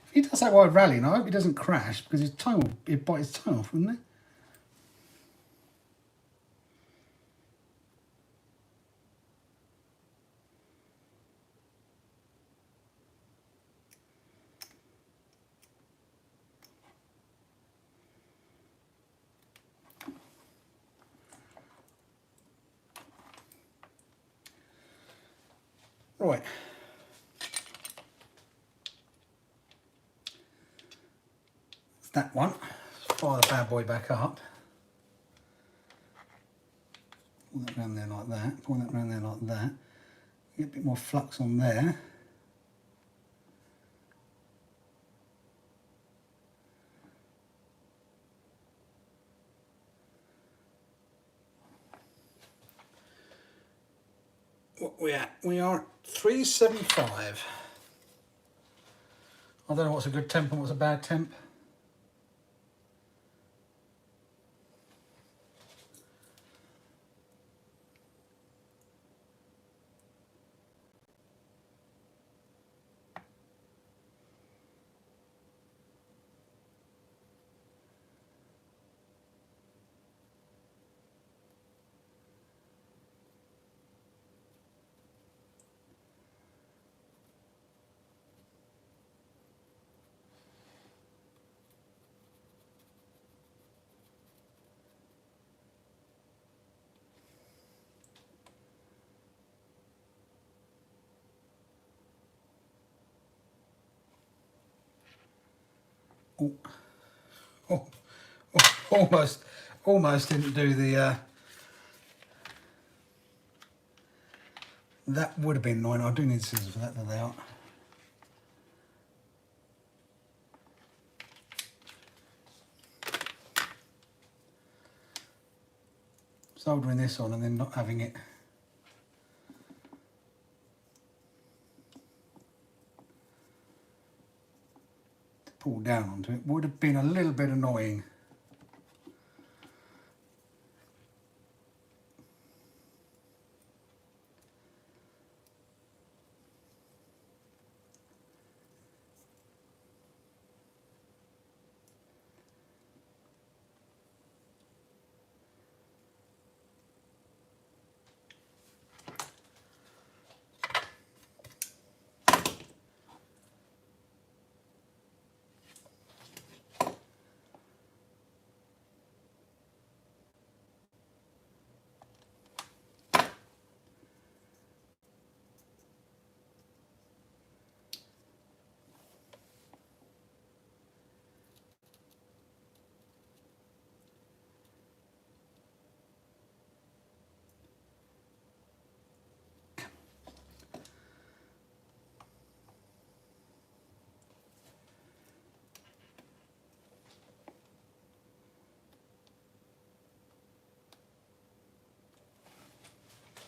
If he does that wide rally, and I hope he doesn't crash because his toe, he'd bite his toe off, wouldn't he? Right. It's that one. Fire the bad boy back up. Pull that round there like that. Pull that round there like that. Get a bit more flux on there. What we at? We are at 375. I don't know what's a good temp and what's a bad temp. Oh, oh, oh, almost didn't do the. That would have been 9. I do need scissors for that, though they aren't. Soldering this on and then not having it. To pull down onto it would have been a little bit annoying.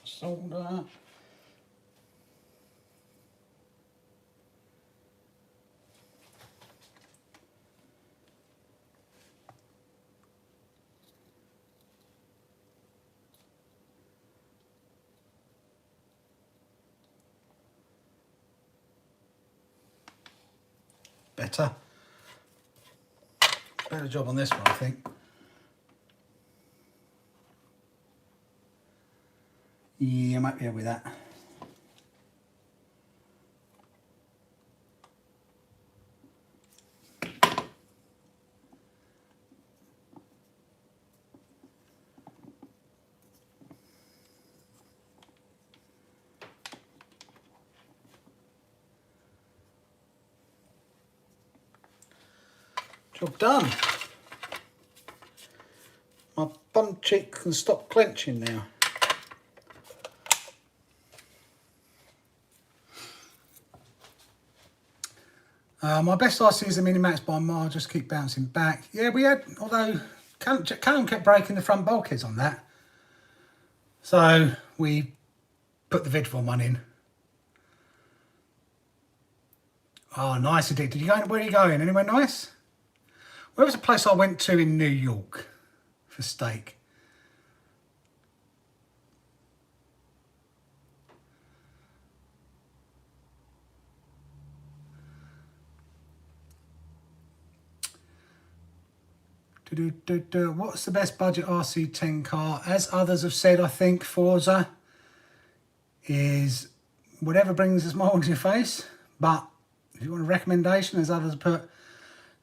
Solder. better. Better job on this one, I think. Yeah, I might be able with that. Job done. My bum cheek can stop clenching now. My best RC is the Minimax by a mile, just keep bouncing back. Yeah, we had, although Callum kept breaking the front bulkheads on that. So we put the Vidfon one in. Oh, nice indeed. Did you go, where are you going? Anywhere nice? Where was a place I went to in New York for steak? What's the best budget RC10 car? As others have said, I think Forza is whatever brings a smile to your face. But if you want a recommendation, as others put,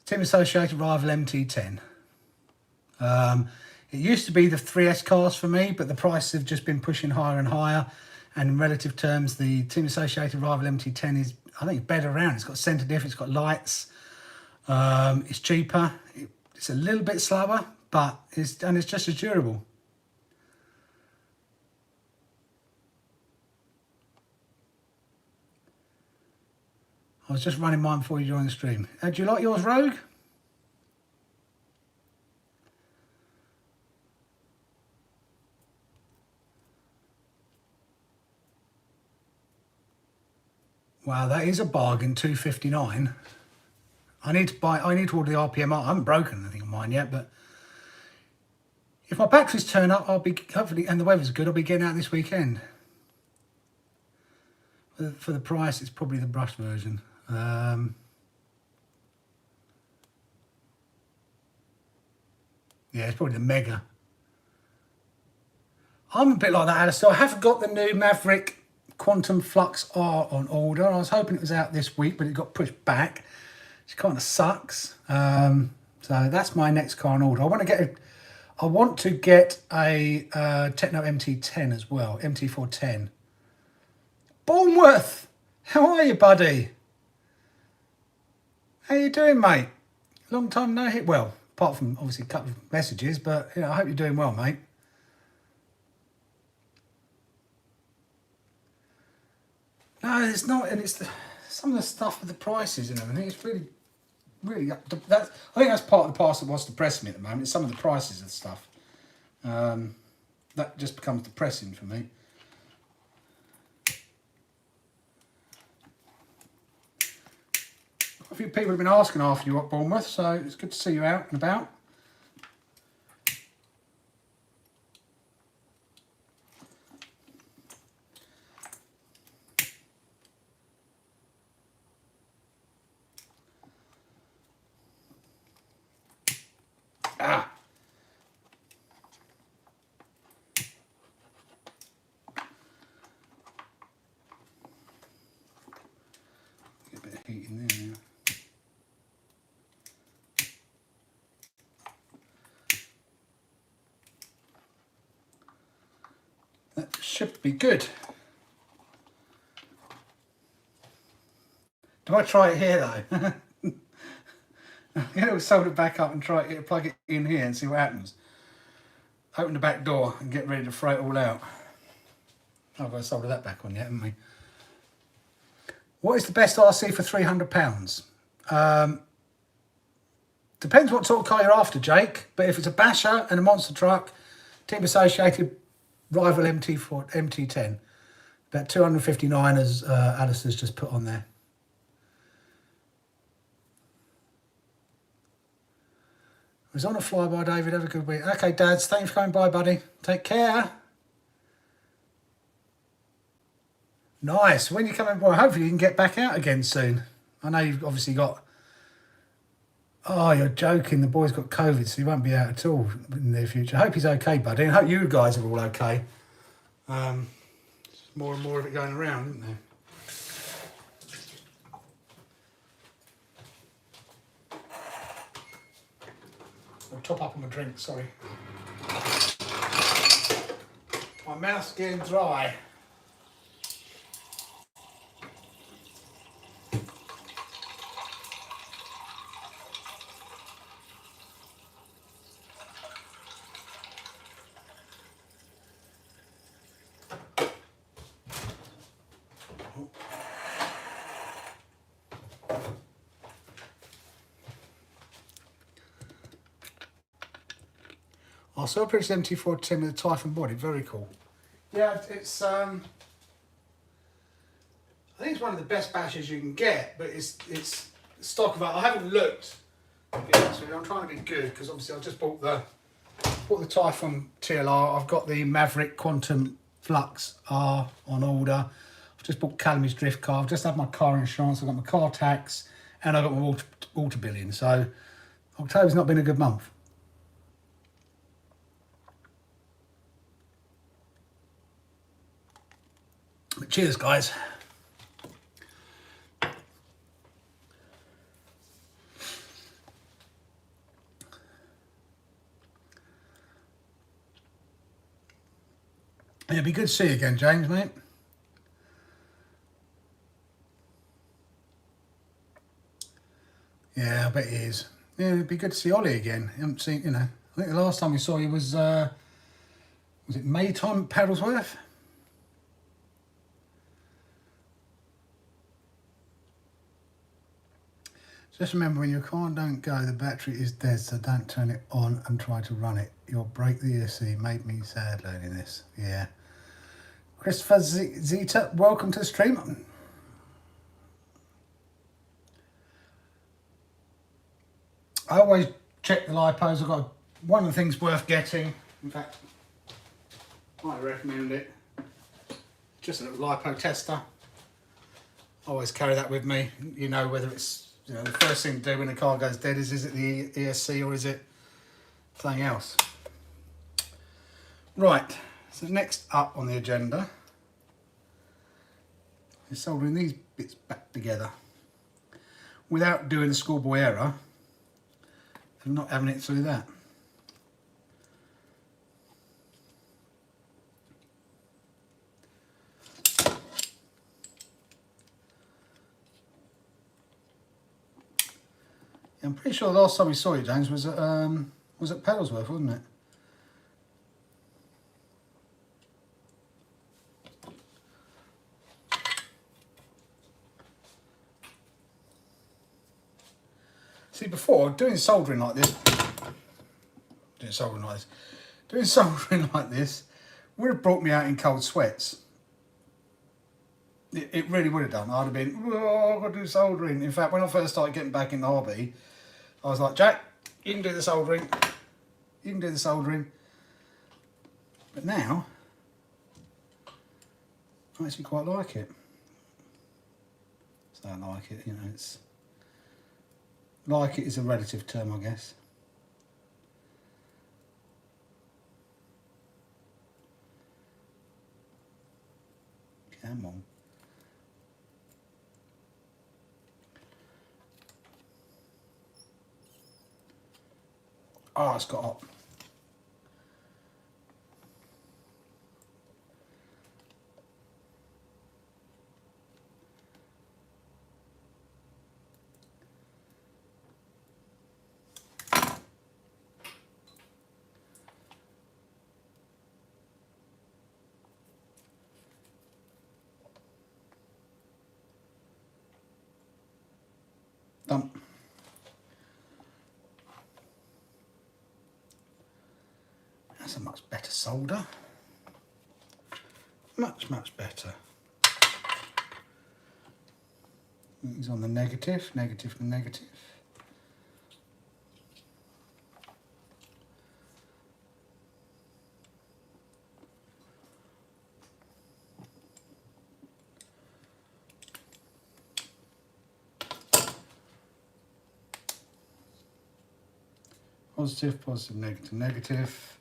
Team Associated Rival MT10. It used to be the 3S cars for me, but the prices have just been pushing higher and higher. And in relative terms, the Team Associated Rival MT10 is, I think, better around. It's got centre diff, it's got lights, it's cheaper. It's a little bit slower, but it's just as durable. I was just running mine before you joined the stream. Do you like yours, Rogue? Wow, that is a bargain, $259. I need to order the RPM. I haven't broken anything on mine yet, but if my batteries turn up, I'll be hopefully, and the weather's good, I'll be getting out this weekend. For the price, it's probably the brush version. Yeah, it's probably the Mega. I'm a bit like that, Alistair. I haven't got the new Maverick Quantum Flux R on order. I was hoping it was out this week, but it got pushed back. Which kind of sucks. So that's my next car on order. I want to get a Techno MT10 as well, MT410. Bournemouth, how are you, buddy? How you doing, mate? Long time no hit. Well, apart from obviously a couple of messages, but I hope you're doing well, mate. No, it's not, and it's some of the stuff with the prices and everything. It's really. I think that's part of the parcel of what's depressing me at the moment. It's some of the prices of stuff. That just becomes depressing for me. A few people have been asking after you at Bournemouth, so it's good to see you out and about. Ah. Get a bit of heat in there now. That should be good. Do I try it here though? We'll solder it back up and plug it in here and see what happens. Open the back door and get ready to throw it all out. Oh, I've got to solder that back on yet, haven't we? What is the best RC for £300? Depends what sort of car you're after, Jake. But if it's a basher and a monster truck, Team Associated Rival MT10. About 259 as Alistair's just put on there. I was on a flyby, David. Have a good week. Okay, Dads. Thanks for coming by, buddy. Take care. Nice. When you come in, well, hopefully you can get back out again soon. I know you've obviously got Oh, you're joking. The boy's got COVID, so he won't be out at all in the near future. I hope he's okay, buddy. I hope you guys are all okay. More and more of it going around, isn't there? I'll top up on my drink, sorry. My mouth's getting dry. Oh, so Prince MT4 Tim with the Typhon body, very cool. Yeah, it's I think it's one of the best bashes you can get, but it's stock of it. I haven't looked. To be honest with you. I'm trying to be good because obviously I just bought the Typhon TLR. I've got the Maverick Quantum Flux R on order. I've just bought Calamy's drift car. I've just had my car insurance. I've got my car tax, and I've got my water billing. So October's not been a good month. But cheers, guys. It'd be good to see you again, James, mate. Yeah, I bet he is. Yeah, it'd be good to see Ollie again. I haven't seen, I think the last time we saw you was it May time at Paddlesworth? Just remember, when your car don't go, the battery is dead, so don't turn it on and try to run it. You'll break the ESC. Made me sad learning this. Yeah. Christopher Zeta, welcome to the stream. I always check the lipos. I've got one of the things worth getting. In fact, I recommend it. Just a little lipo tester. I always carry that with me. You know whether it's the first thing to do when the car goes dead is it the ESC or is it something else? Right, so next up on the agenda is soldering these bits back together without doing the schoolboy error and not having it through that. I'm pretty sure the last time we saw you, James, was at Paddlesworth, wasn't it? See, before doing soldering like this would have brought me out in cold sweats. It really would have done. I'd have been, oh, I've got to do soldering. In fact, when I first started getting back in the hobby, I was like, Jack, you can do the soldering. You can do the soldering. But now, I actually quite like it. So I like it, it's... Like it is a relative term, I guess. Come on. Oh, it's got hot. Done. That's a much better solder. Much, much better. He's on the negative, negative to negative. Positive, positive, negative, negative.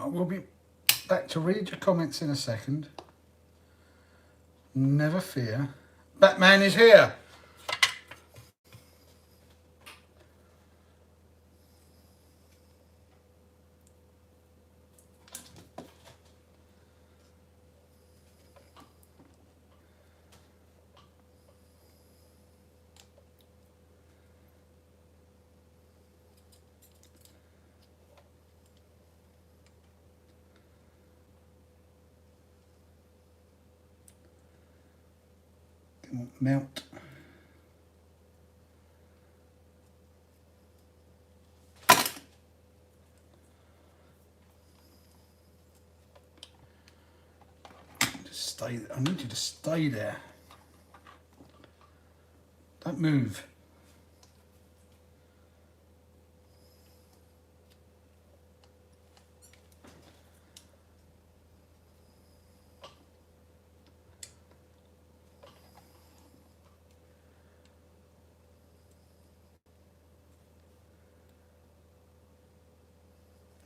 We'll be back to read your comments in a second. Never fear. Batman is here. Melt. Just stay. I need you to stay there. Don't move.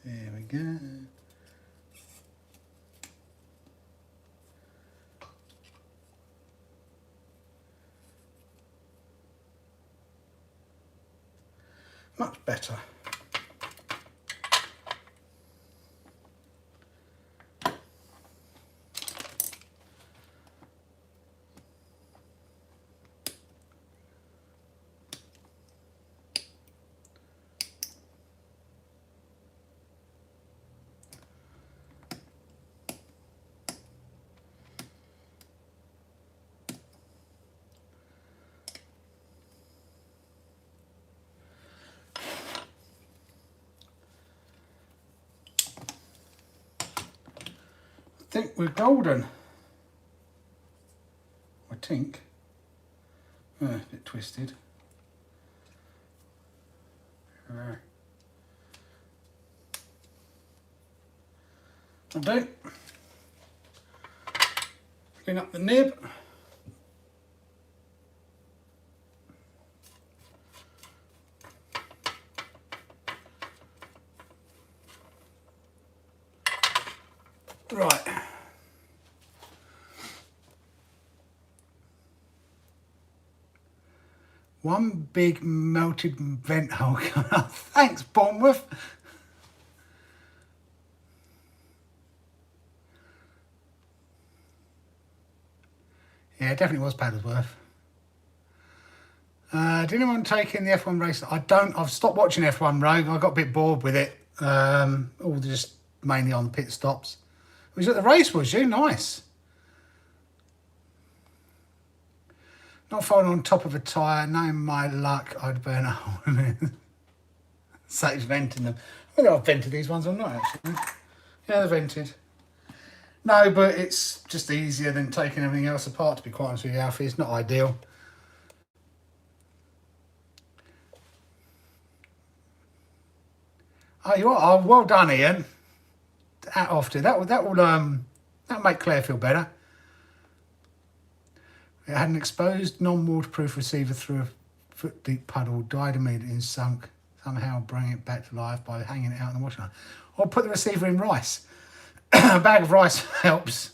There we go. Much better. I think we're golden. I think. A bit twisted. I do. Clean up the nib. Right. One big melted vent hole coming up. Thanks, Bournemouth. Yeah, it definitely was Paddlesworth. Did anyone take in the F1 race? I don't. I've stopped watching F1 Rogue. I got a bit bored with it. All just mainly on pit stops. It was at the race, was you? Nice. Not falling on top of a tyre. Knowing my luck, I'd burn a hole in it. Saves venting them. I think I've vented these ones or not, actually. Yeah, they're vented. No, but it's just easier than taking everything else apart, to be quite honest with you, Alfie. It's not ideal. Oh, you are? Oh, well done, Ian. Hat off to that'll make Claire feel better. It had an exposed non-waterproof receiver through a foot-deep puddle, died immediately and sunk. Somehow bring it back to life by hanging it out in the washing line. Or put the receiver in rice. A bag of rice helps.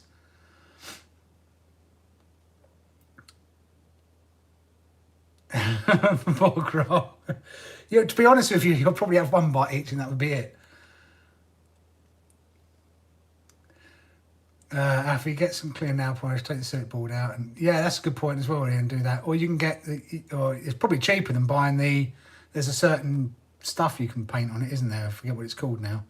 Bog roll. Yeah, to be honest with you, you'll probably have one bite each and that would be it. After you get some clear nail polish, take the circuit board out, and yeah, that's a good point as well. Ian, do that, or you can get, or it's probably cheaper than buying the There's a certain stuff you can paint on it, isn't there? I forget what it's called now.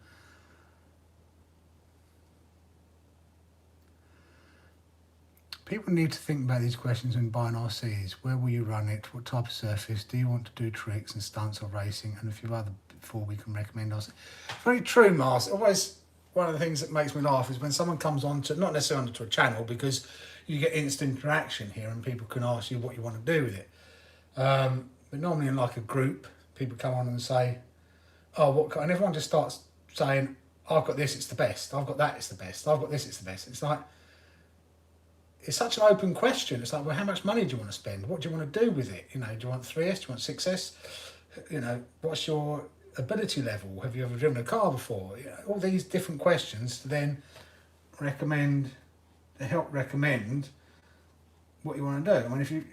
People need to think about these questions when buying RCs. Where will you run it? What type of surface? Do you want to do tricks and stunts or racing? And a few other before we can recommend RCs. Very true, Mars. Always one of the things that makes me laugh is when someone comes on to, not necessarily onto a channel, because you get instant interaction here and people can ask you what you want to do with it. But normally in like a group, people come on and say, oh, what? And everyone just starts saying, I've got this, it's the best. I've got that, it's the best. I've got this, it's the best. It's like, it's such an open question. It's like, well, how much money do you want to spend? What do you want to do with it? You know, do you want 3S? Do you want 6S? You know, what's your ability level? Have you ever driven a car before? You know, all these different questions to then recommend, to help recommend what you want to do. I mean, if you,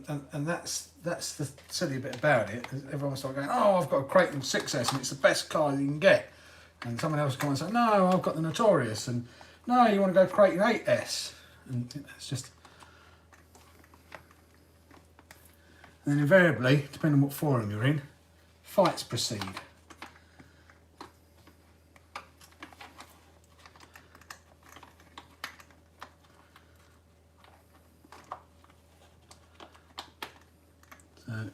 and that's the silly bit about it. Everyone starts going, oh, I've got a Creighton 6S and it's the best car you can get. And someone else comes and say, no, I've got the Notorious. And no, you want to go Creighton 8S. And it's just... And then invariably, depending on what forum you're in, fights proceed. So,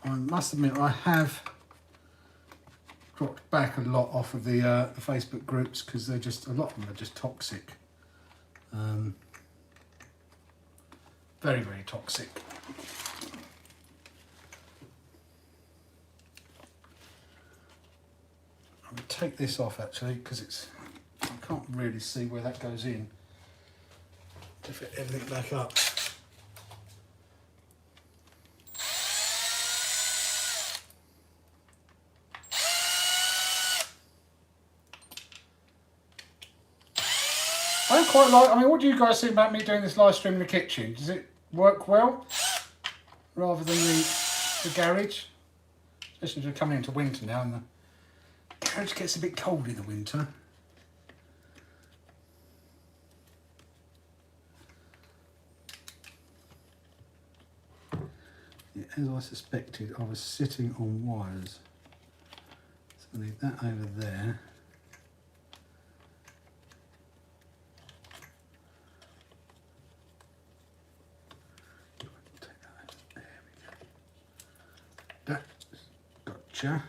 I must admit, I have dropped back a lot off of the Facebook groups because they're just, a lot of them are just toxic. Very, very toxic. I'm going to take this off actually because it's, I can't really see where that goes in to fit everything back up. I don't quite like, I mean, what do you guys think about me doing this live stream in the kitchen? Does it work well rather than the garage? Especially as we're coming into winter now and the garage gets a bit cold in the winter. Yeah, as I suspected, I was sitting on wires. So I need that over there. Gotcha.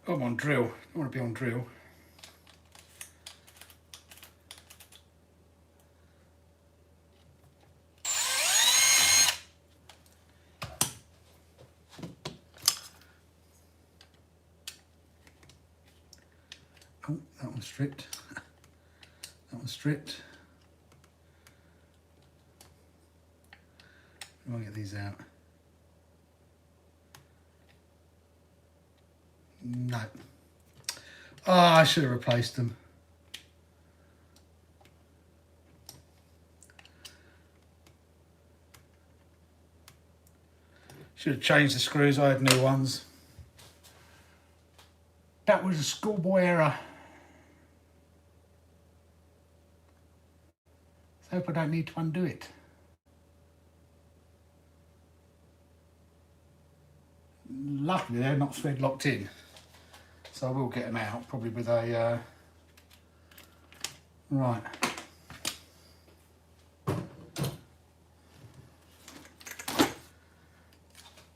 I'm on drill. I want to be on drill. Oh, that one's stripped. That one's stripped. I'll get these out. No. Oh, I should have replaced them. Should have changed the screws, I had new ones. That was a schoolboy error. I hope I don't need to undo it. Luckily they're not thread locked in. So I will get them out, probably with a, right.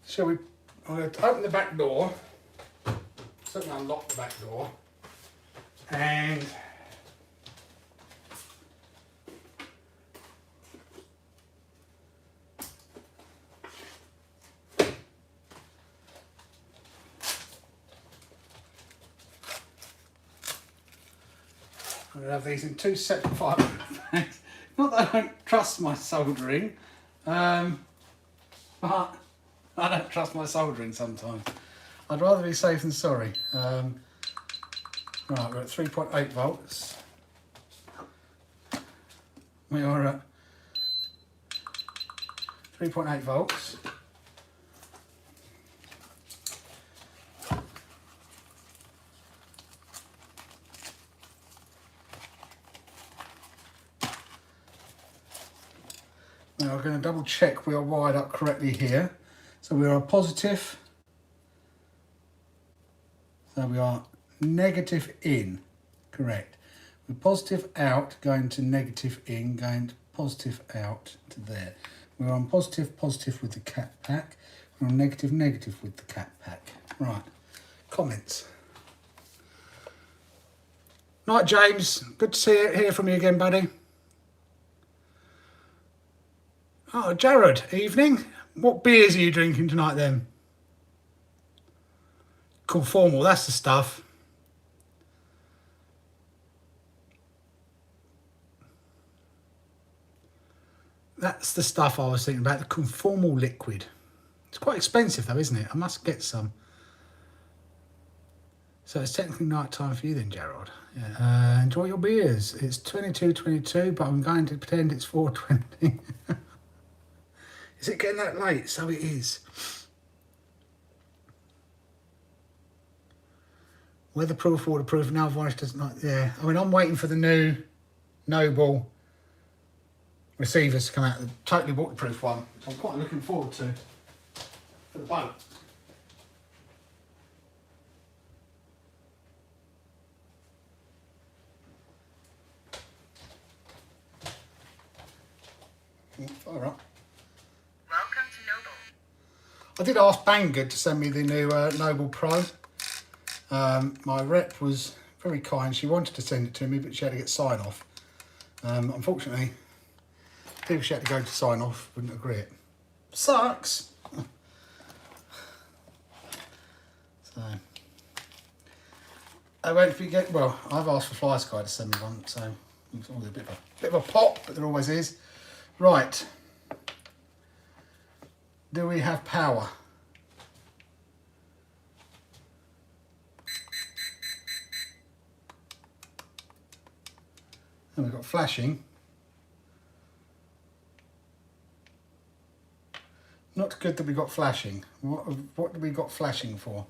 Shall we, I'm going to open the back door, certainly unlock the back door, and I'm going to have these in 2 separate fibre bags. Not that I don't trust my soldering, but I don't trust my soldering sometimes. I'd rather be safe than sorry. Right, we're at 3.8 volts. We are at 3.8 volts. Now we're going to double check we are wired up correctly here. So we are positive. So we are negative in, correct. We're positive out, going to negative in, going to positive out to there. We're on positive, positive with the cat pack. We're on negative, negative with the cat pack. Right, comments. Night, James. Good to hear from you again, buddy. Oh, Jared, evening. What beers are you drinking tonight then? Cool formal, that's the stuff. That's the stuff I was thinking about, the conformal liquid. It's quite expensive though, isn't it? I must get some. So it's technically night time for you then, Gerard. Yeah. Enjoy your beers. It's 22:22, but I'm going to pretend it's 4:20. Is it getting that late? So it is. Weatherproof, waterproof, no varnish doesn't like, yeah. I mean, I'm waiting for the new Noble receivers to come out, the totally waterproof one. So I'm quite looking forward to for the boat. Fire up. Welcome to Noble. I did ask Banggood to send me the new Noble Pro. My rep was very kind. She wanted to send it to me, but she had to get sign off. Unfortunately, people she had to go to sign off wouldn't agree it. Sucks. So I won't forget. Well, I've asked for Flysky to send me one, so it's always a bit of a pop, but there always is. Right. Do we have power? And we've got flashing. Not good that we got flashing. What do we got flashing for?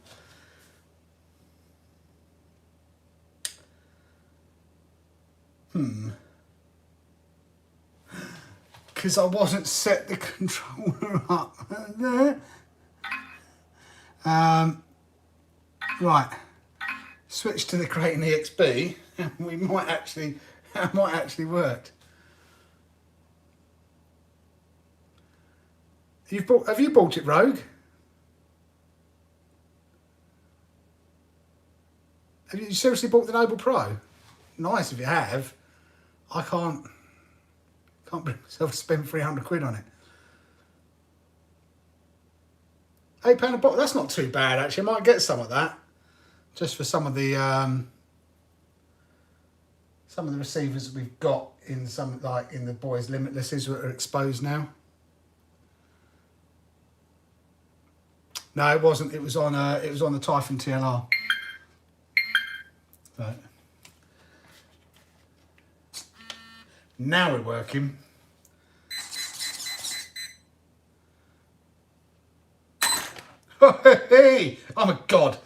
Because I wasn't set the controller up there. Right. Switch to the Kraton EXB, and we might actually, that might actually work. Have you bought it, Rogue? Have you seriously bought the Noble Pro? Nice if you have. I can't bring myself to spend 300 quid on it. £8 a bottle, that's not too bad actually. I might get some of that. Just for some of the receivers that we've got in some, like in the Boys Limitlesses that are exposed now. No, it wasn't. It was on the Typhon TLR. So. Now we're working. Hey! Oh my god!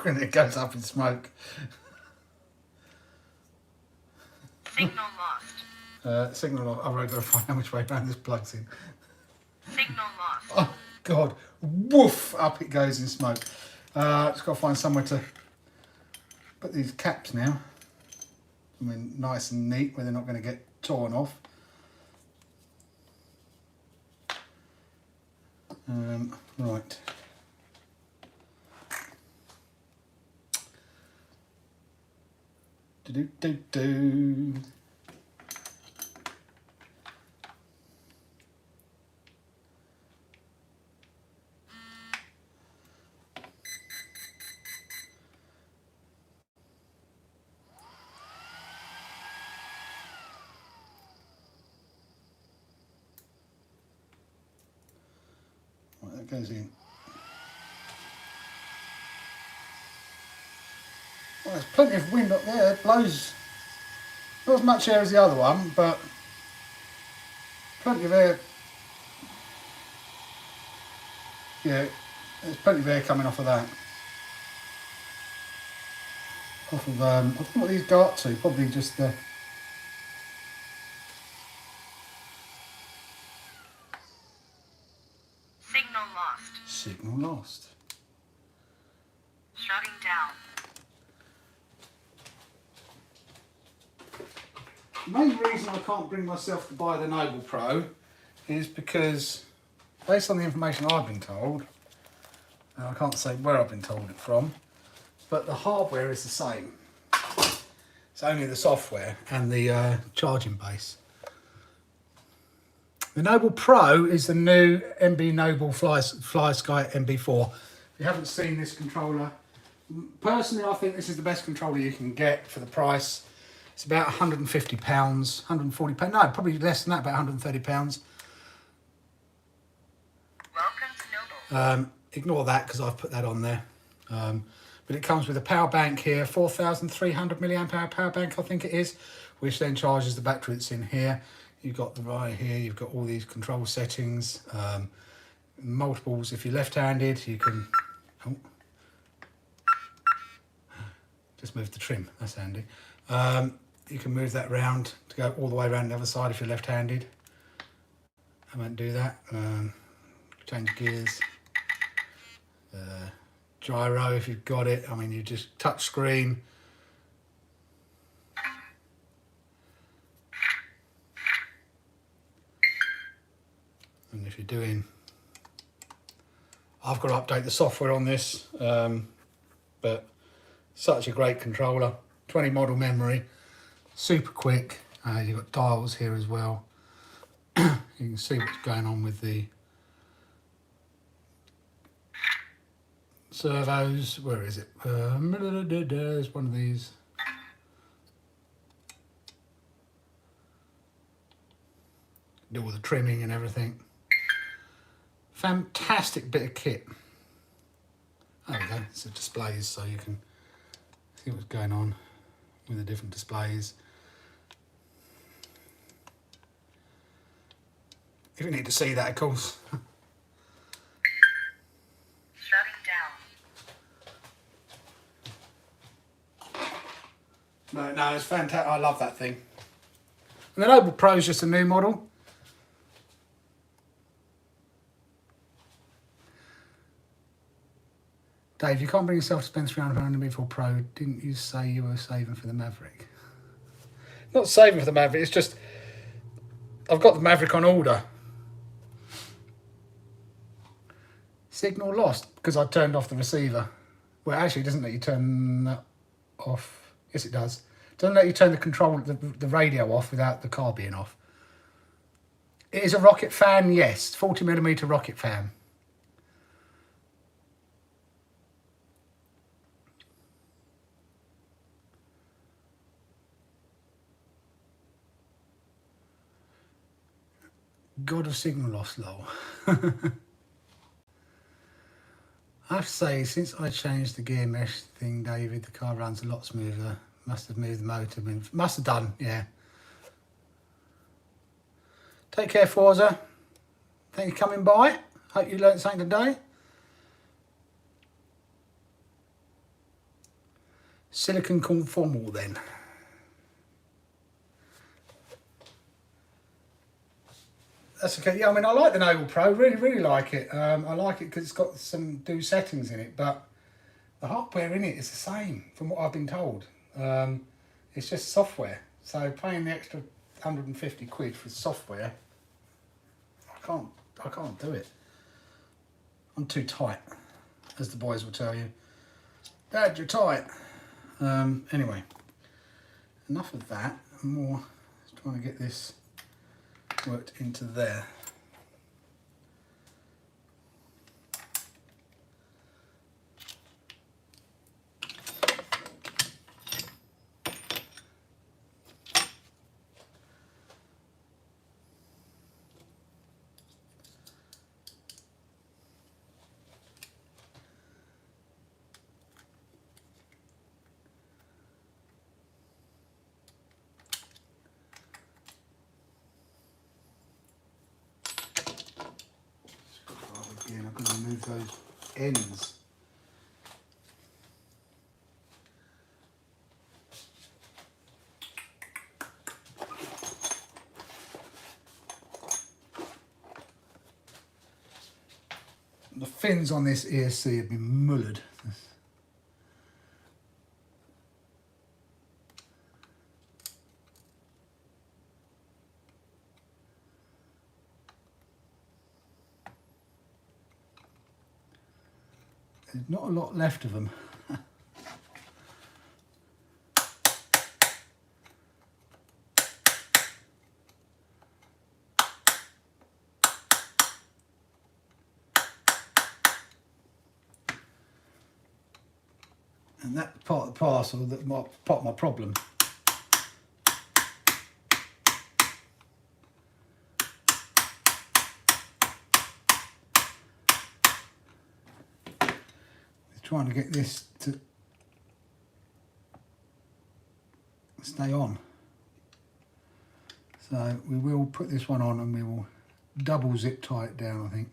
And it goes up in smoke. Signal lost. Signal lost. I've got to find out which way around this plugs in. Signal lost. Oh god! Woof! Up it goes in smoke. Just got to find somewhere to put these caps now. I mean, nice and neat, where they're not going to get torn off. Right. Do. That goes in. Well, there's plenty of wind up there. It blows not as much air as the other one, but plenty of air. Yeah, there's plenty of air coming off of that. Off of, I don't know what these go up to, probably just the... Signal lost. Signal lost. Shutting down. The main reason I can't bring myself to buy the Noble Pro is because, based on the information I've been told, and I can't say where I've been told it from, but the hardware is the same. It's only the software and the charging base. The Noble Pro is the new MB Noble Flysky NB4. If you haven't seen this controller, personally I think this is the best controller you can get for the price. It's about £150, £140, no, probably less than that, about £130. Welcome to Noble. Ignore that because I've put that on there. But it comes with a power bank here, 4,300 milliamp hour power bank, I think it is, which then charges the battery that's in here. You've got the right here, you've got all these control settings, multiples. If you're left-handed, you can, oh, just move the trim, that's handy. You can move that round to go all the way around the other side if you're left-handed. I won't do that. Change gears. Gyro if you've got it. I mean, you just touch screen. And if you're doing, I've got to update the software on this, but such a great controller. 20 model memory, super quick. You've got dials here as well. You can see what's going on with the servos. Where is it? There's one of these. Do all the trimming and everything. Fantastic bit of kit. There we go. It's the displays, so you can see what's going on with the different displays. If you need to see that, of course. No, it's fantastic. I love that thing. And the Noble Pro is just a new model. Dave, you can't bring yourself to spend £300 on the NB4 Pro. Didn't you say you were saving for the Maverick? Not saving for the Maverick, it's just I've got the Maverick on order. Signal lost because I turned off the receiver. Well, actually, it doesn't let you turn that off. Yes, it does. It doesn't let you turn the control, the radio off without the car being off. It is a rocket fan, yes. 40mm rocket fan. God of signal loss, lol. I have to say, since I changed the gear mesh thing, David, the car runs a lot smoother. Must have moved the motor. Must have done, yeah. Take care, Forza. Thank you for coming by. Hope you learnt something today. Silicon conformal then. That's okay. Yeah, I mean, I like the Noble Pro. Really like it. I like it because it's got some settings in it, but the hardware in it is the same from what I've been told. It's just software. So paying the extra 150 quid for software, I can't do it. I'm too tight, as the boys will tell you. Dad, you're tight. Anyway, enough of that. I'm more just trying to get this worked into there. those ends. The fins on this ESC have been mullered. There's not a lot left of them. And that's part of the parcel that part of my problem. Trying to get this to stay on. So we will put this one on and we will double zip tie it down, I think.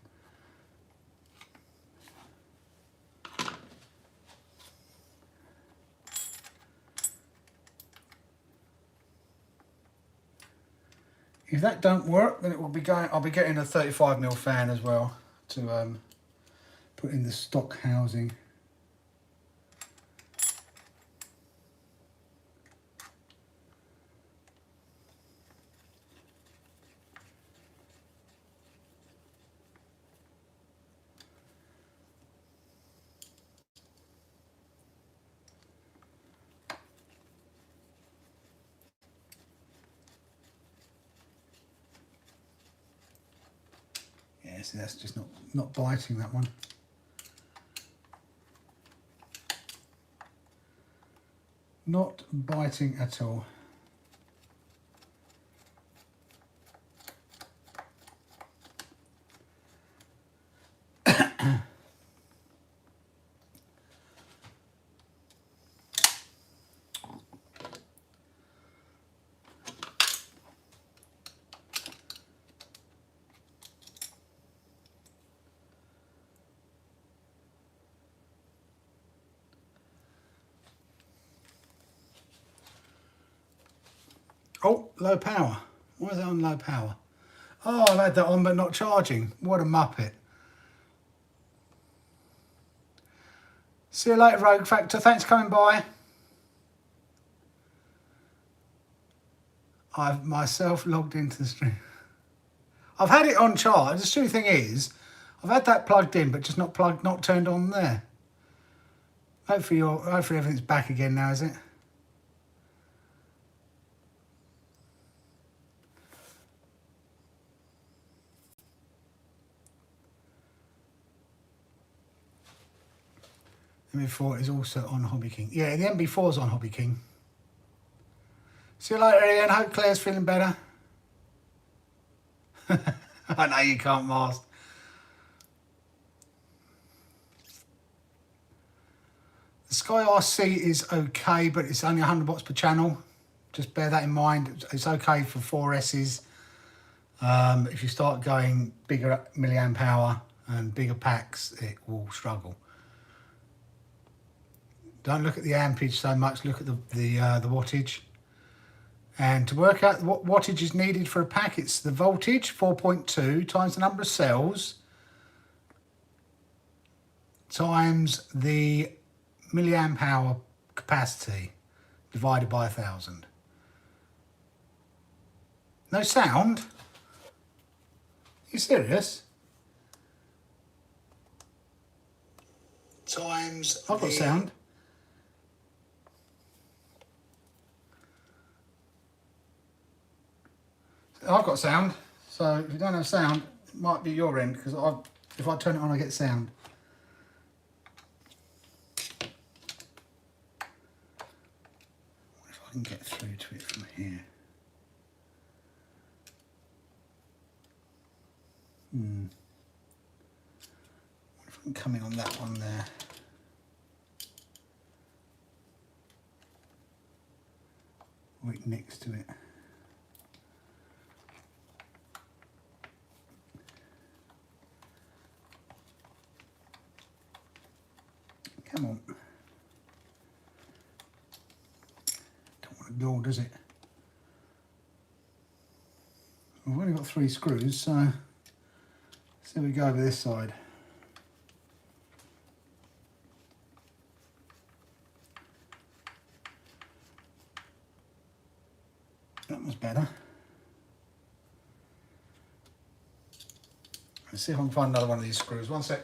If that don't work, then it will be going. I'll be getting a 35mm fan as well to put in the stock housing. See, that's just not biting, that one. Not biting at all. Oh, low power. Why is that on low power? Oh, I've had that on but not charging. What a muppet. See you later, Rogue Factor. Thanks for coming by. I've myself logged into the stream. I've had it on charge. The stupid thing is, I've had that plugged in, but just not turned on there. Hopefully everything's back again now, is it? NB4 is also on Hobby King. Yeah, the NB4 is on Hobby King. See you later, Ian. Hope Claire's feeling better. I know you can't mask. The Sky RC is okay, but it's only 100 watts per channel. Just bear that in mind. It's okay for 4S's. If you start going bigger milliamp hour and bigger packs, it will struggle. Don't look at the ampage so much, look at the wattage. And to work out what wattage is needed for a pack, it's the voltage, 4.2, times the number of cells, times the milliamp hour capacity, divided by 1,000. No sound? Are you serious? Times I've got sound. I've got sound, so if you don't have sound, it might be your end, because if I turn it on, I get sound. What if I can get through to it from here? What if I can come in on that one there? Right next to it. Come on. Don't want to go, does it? We've only got 3 screws, so see if we go over this side. That was better. Let's see if I can find another one of these screws. One sec.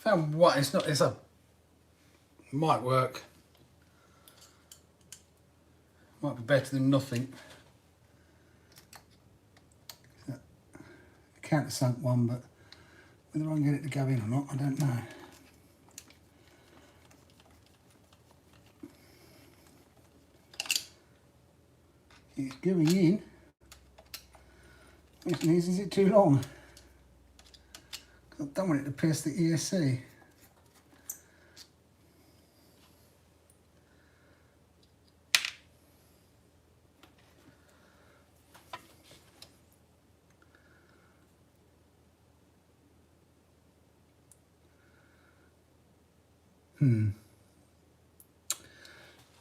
Found what it's not. It's a might work. Might be better than nothing. Countersunk one, but whether I can get it to go in or not, I don't know. It's going in. Which means, is it too long? I don't want it to pierce the ESC.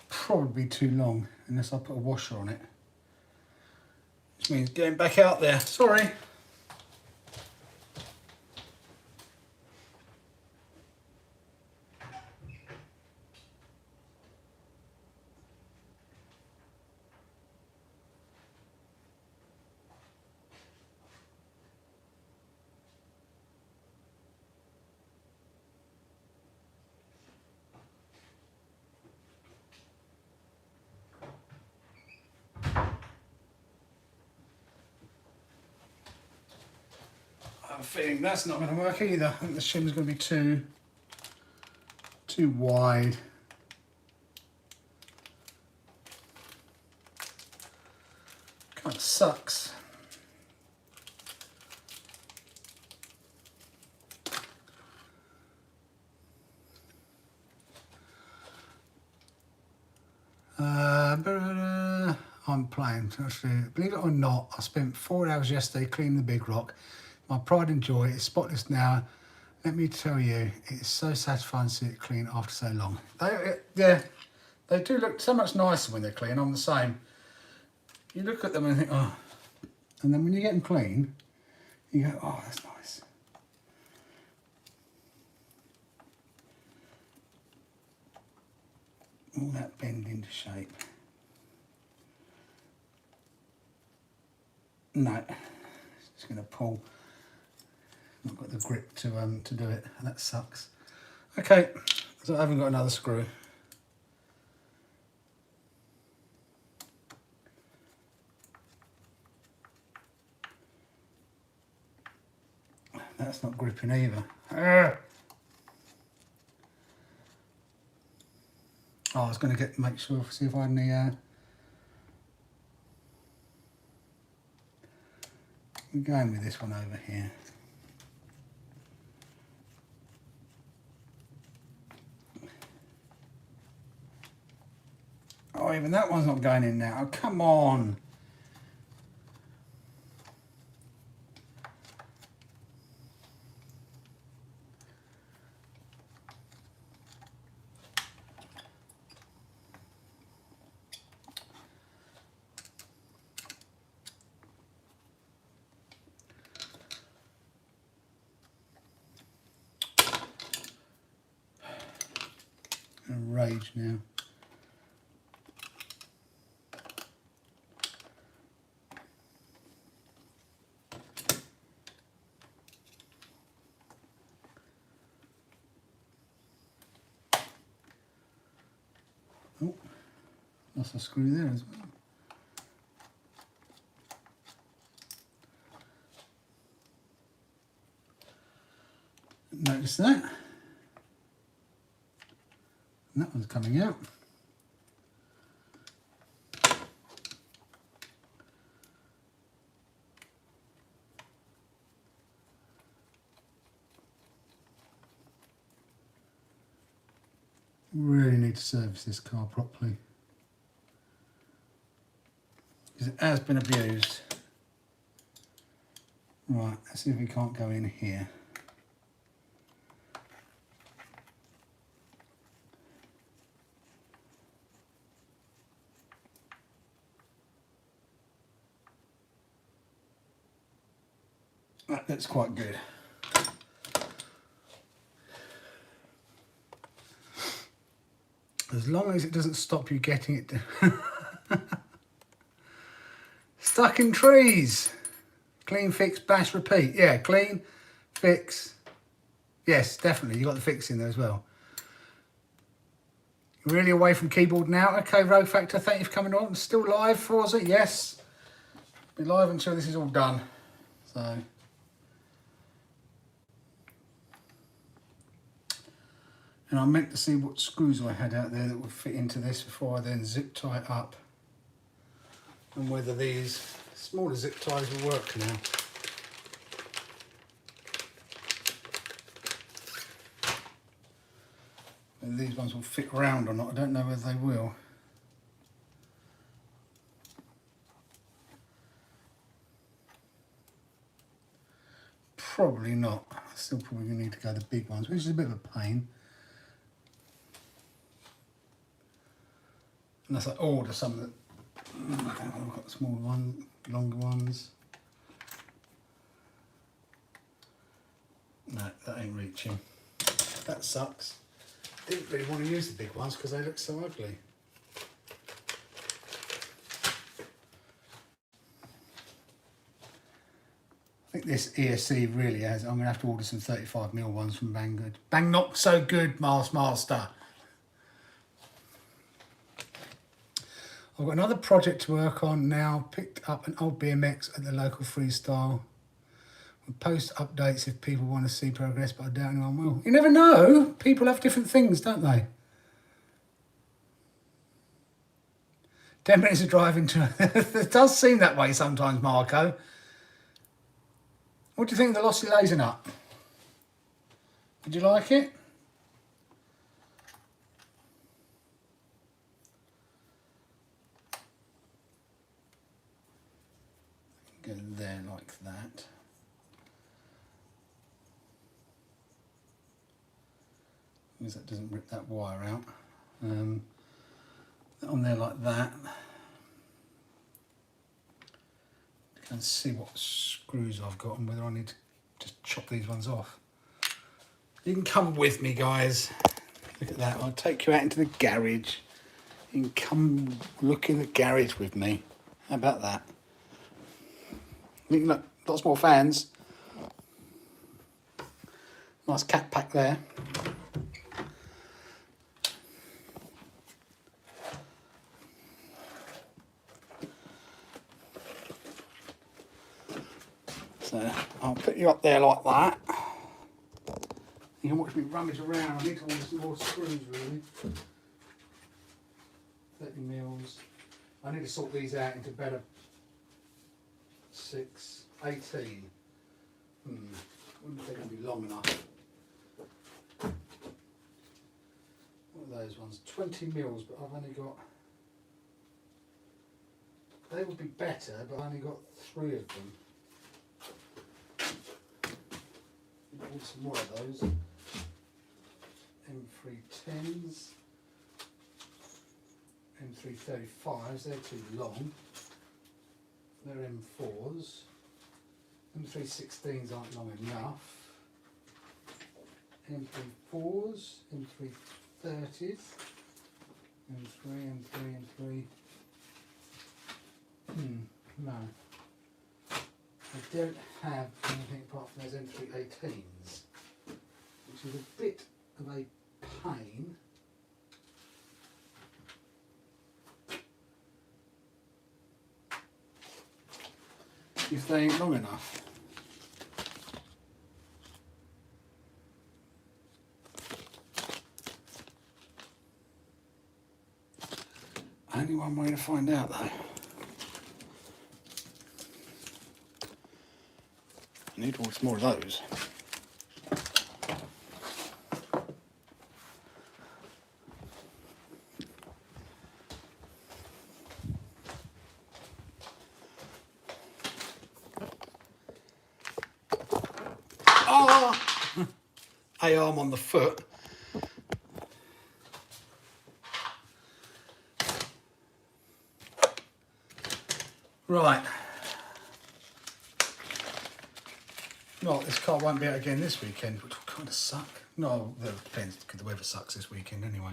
Probably too long, unless I put a washer on it. Which means getting back out there. Sorry. I have a feeling that's not going to work either. I think the shim's going to be too wide. Kind of sucks. I'm playing. Actually, believe it or not, I spent 4 hours yesterday cleaning the big rock. My pride and joy is spotless now. Let me tell you, it's so satisfying to see it clean after so long. They do look so much nicer when they're clean. I'm the same. You look at them and think, oh. And then when you get them clean, you go, oh, that's nice. All that bend into shape. No, it's just going to pull. Not got the grip to do it, and that sucks. Okay, so I haven't got another screw. That's not gripping either. Oh, I was going to make sure, see if I had any. I'm going with this one over here. Oh, even that one's not going in now. Oh, come on. I'm in a rage now. Oh, lost a screw there as well. Notice that. And that one's coming out. Really need to service this car properly, because it has been abused. Right, let's see if we can't go in here. That looks quite good. As long as it doesn't stop you getting it stuck in trees. Clean, fix, bash, repeat. Yeah, clean, fix. Yes, definitely. You got the fix in there as well. Really away from keyboard now. Okay, Rogue Factor, thank you for coming on. Still live, Forza? Yes. Be live until this is all done. So. And I meant to see what screws I had out there that would fit into this before I then zip tie it up. And whether these smaller zip ties will work now. Whether these ones will fit round or not, I don't know whether they will. Probably not. I still probably need to go the big ones, which is a bit of a pain. Unless I order some that I've got smaller ones, longer ones. No, that ain't reaching. That sucks. Didn't really want to use the big ones because they look so ugly. I think this ESC really has. I'm going to have to order some 35mm ones from Banggood. Bang not so good, Master. I've got another project to work on now. Picked up an old BMX at the local freestyle. We'll post updates if people want to see progress, but I doubt anyone will. You never know. People have different things, don't they? 10 minutes of driving to... It does seem that way sometimes, Marco. What do you think of the Lossy Laser Nut? Did you like it? Go there like that. Because that doesn't rip that wire out. On there like that. You can see what screws I've got and whether I need to just chop these ones off. You can come with me, guys. Look at that. I'll take you out into the garage. You can come look in the garage with me. How about that? Look, lots more fans. Nice cat pack there. So I'll put you up there like that. You can watch me rummage around. I need to order some more screws really. 30mm. I need to sort these out into better 6, 18. Wonder if they're going to be long enough. What are those ones? 20mm, but I've only got They would be better, but I only got 3 of them. Bought some more of those. M310s, M335s, they're too long. They're M4s. M316s aren't long enough. M34s, M330s, M3. No. I don't have anything apart from those M318s, which is a bit of a pain. If they ain't long enough. Only one way to find out though. I need more of those. Oh! A arm on the foot. Right. Well, this car won't be out again this weekend, which will kind of suck. No, well, it depends, because the weather sucks this weekend anyway.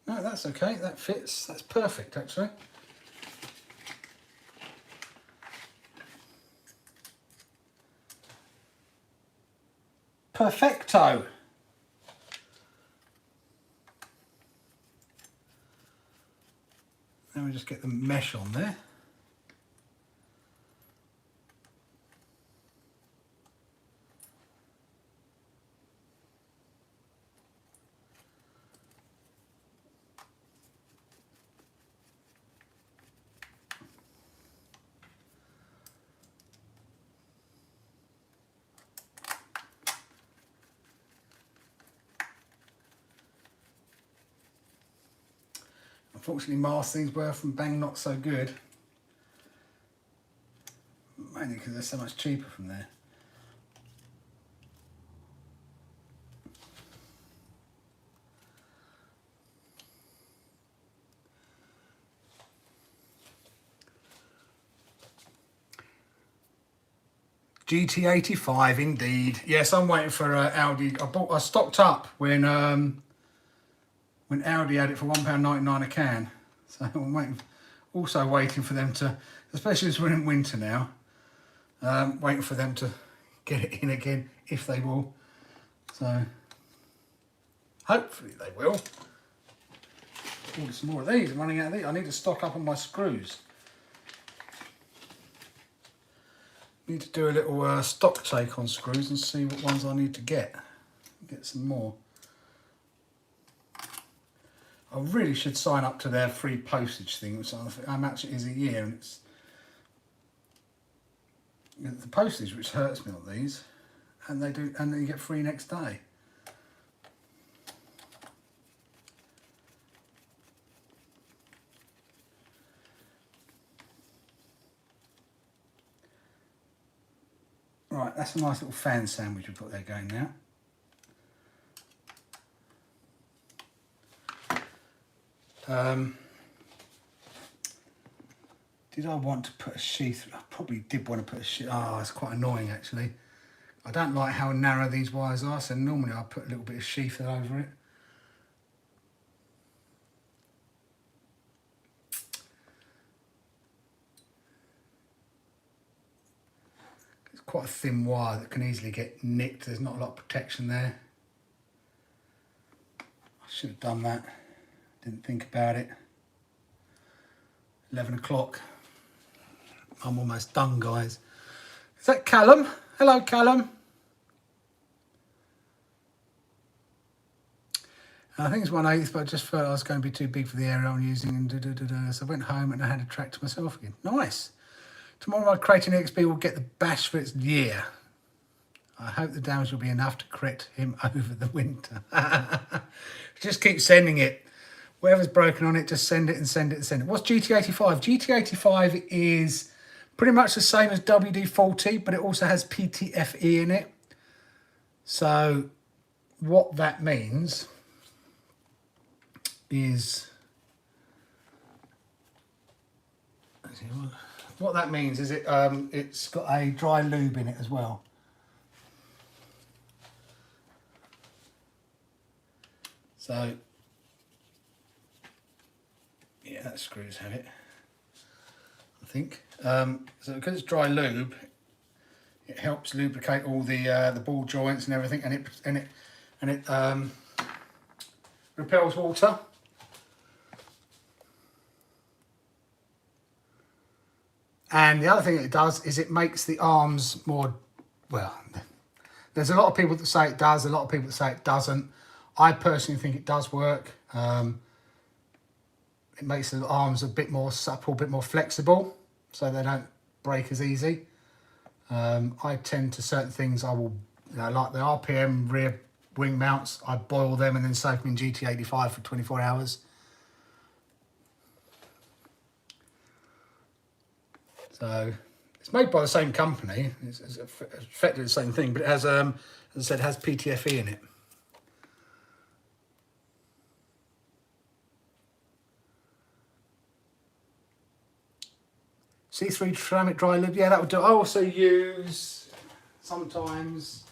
No, that's okay, that fits, that's perfect actually. Perfecto! Now we just get the mesh on there. Unfortunately, Marstings were from Bang not so good. Mainly because they're so much cheaper from there. GT85 indeed. Yes, I'm waiting for Audi. I stocked up when Audi had it for £1.99 a can. So I'm waiting, also waiting for them to, especially as we're in winter now, waiting for them to get it in again, if they will. So hopefully they will. Order some more of these. I'm running out of these. I need to stock up on my screws. Need to do a little stock take on screws and see what ones I need to get. Get some more. I really should sign up to their free postage thing, which how much it is a year, and it's the postage which hurts me on these, and they do, and then you get free next day. Right, that's a nice little fan sandwich we've got there going now. Did I want to put a sheath? I probably did want to put a sheath. Oh, it's quite annoying actually. I don't like how narrow these wires are, so normally I put a little bit of sheath over it. It's quite a thin wire that can easily get nicked. There's not a lot of protection there. I should have done that. Didn't think about it. 11 o'clock. I'm almost done, guys. Is that Callum? Hello, Callum. And I think it's 1/8, but I just felt I was going to be too big for the area I'm using, and so I went home and I had a track to myself again. Nice. Tomorrow my Kraton EXP will get the bash for its year. I hope the damage will be enough to correct him over the winter. Just keep sending it. Whatever's broken on it, just send it and send it and send it. What's GT85? GT85 is pretty much the same as WD-40, but it also has PTFE in it. So what that means is... What that means is it's got a dry lube in it as well. So, yeah, that screws have it, I think. So because it's dry lube, it helps lubricate all the ball joints and everything, and it repels water. And the other thing it does is it makes the arms more, well, there's a lot of people that say it does, a lot of people that say it doesn't. I personally think it does work. It makes the arms a bit more supple, a bit more flexible, so they don't break as easy. I tend to certain things, I will, like the RPM rear wing mounts, I boil them and then soak them in GT85 for 24 hours. So it's made by the same company. It's effectively the same thing, but it has, as I said, it has PTFE in it. C3 ceramic dry lube, yeah, that would do. I also use sometimes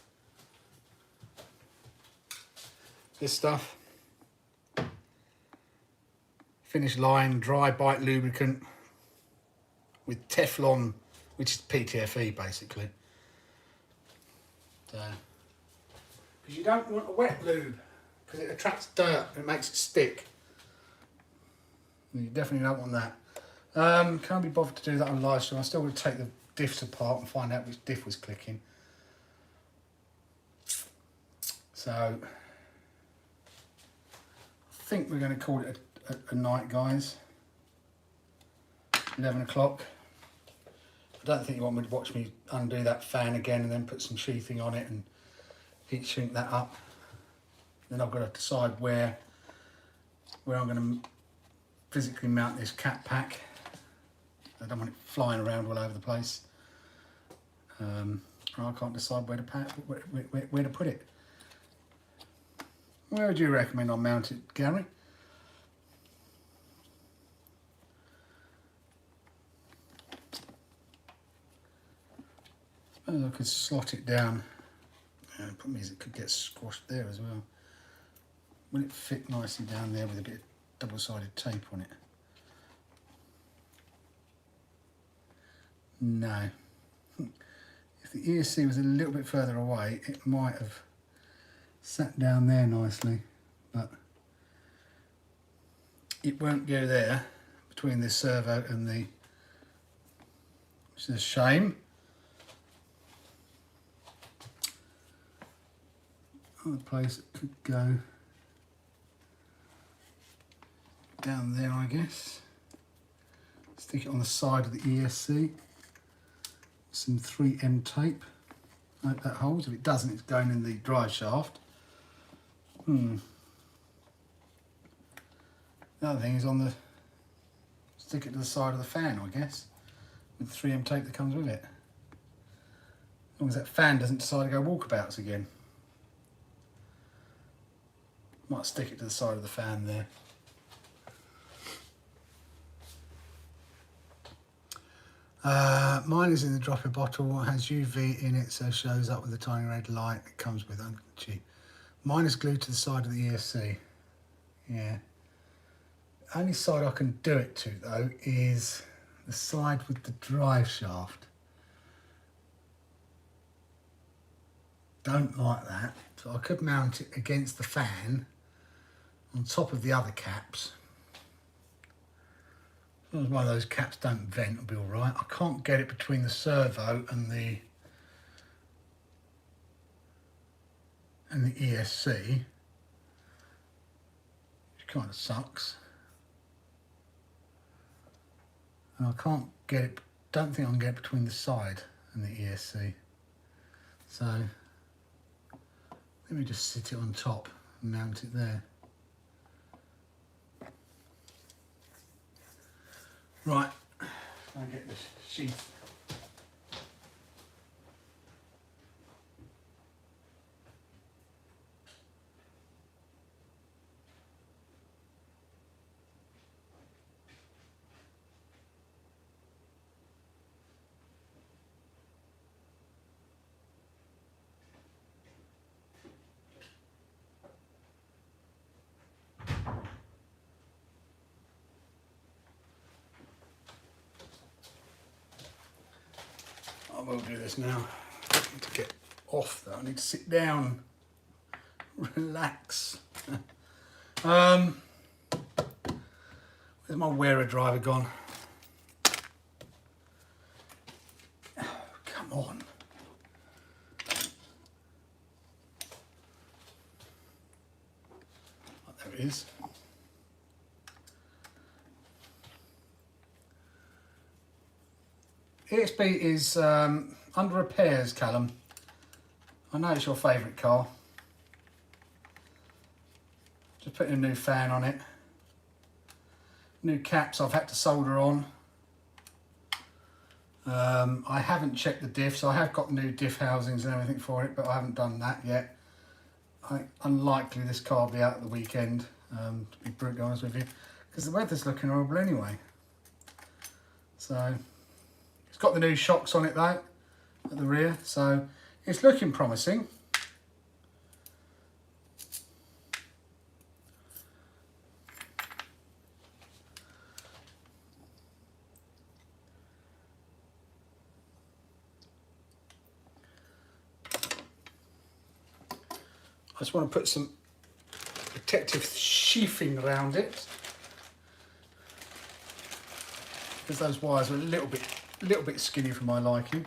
this stuff. Finish line dry bite lubricant with Teflon, which is PTFE basically. So, because you don't want a wet lube, because it attracts dirt and it makes it stick. You definitely don't want that. Can't be bothered to do that on live stream. I'm still going to take the diffs apart and find out which diff was clicking. So I think we're going to call it a night, guys. 11 o'clock. I don't think you want me to watch me undo that fan again and then put some sheathing on it and heat shrink that up. Then I've got to decide where I'm going to physically mount this cat pack. I don't want it flying around all over the place. I can't decide where to put it. Where would you recommend I mount it, Gary? I suppose I could slot it down. The problem is it could get squashed there as well. Will it fit nicely down there with a bit of double-sided tape on it? No. If the ESC was a little bit further away, it might have sat down there nicely, but it won't go there between this servo and the, which is a shame. Other place it could go down there, I guess. Stick it on the side of the ESC. Some 3M tape. I hope that holds. If it doesn't, it's going in the drive shaft. The other thing is on the, stick it to the side of the fan, I guess, with 3M tape that comes with it. As long as that fan doesn't decide to go walkabouts again. Might stick it to the side of the fan there. Mine is in the dropper bottle, has UV in it, so shows up with a tiny red light it comes with. Cheap. Mine is glued to the side of the ESC. Yeah. Only side I can do it to though is the side with the drive shaft. Don't like that. So I could mount it against the fan on top of the other caps. As long as one of those caps don't vent, it'll be all right. I can't get it between the servo and the ESC. kind of sucks. And I can't get it, don't think I can get it between the side and the ESC. So let me just sit it on top and mount it there. Right, I'll get the sheath. I will do this now. I need to get off though. I need to sit down, relax. Where's my wearer driver gone? Oh, come on. Oh, there it is. EXB is under repairs, Callum. I know it's your favourite car. Just putting a new fan on it. New caps I've had to solder on. I haven't checked the diffs. I have got new diff housings and everything for it, but I haven't done that yet. Unlikely this car will be out at the weekend, to be brutally honest with you, because the weather's looking horrible anyway. So it's got the new shocks on it though, at the rear, so it's looking promising. I just want to put some protective sheathing around it, because those wires are a little bit skinny for my liking.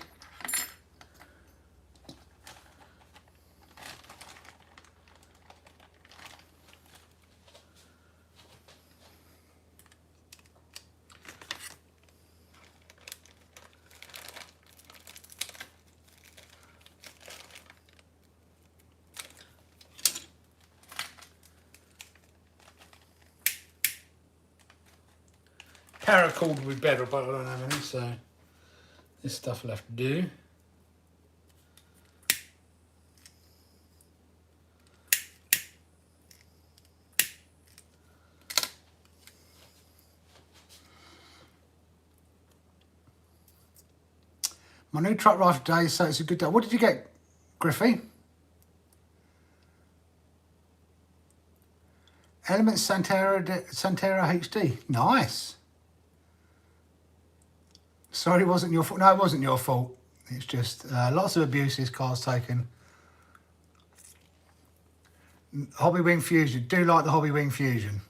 Paracord would be better, but I don't have any, so this stuff will have to do. My new truck rifle today, so it's a good day. What did you get, Griffey? Element Santera HD. Nice. Sorry, it wasn't your fault. No, it wasn't your fault. It's just lots of abuse this car's taken. Hobby Wing Fusion. Do like the Hobby Wing Fusion.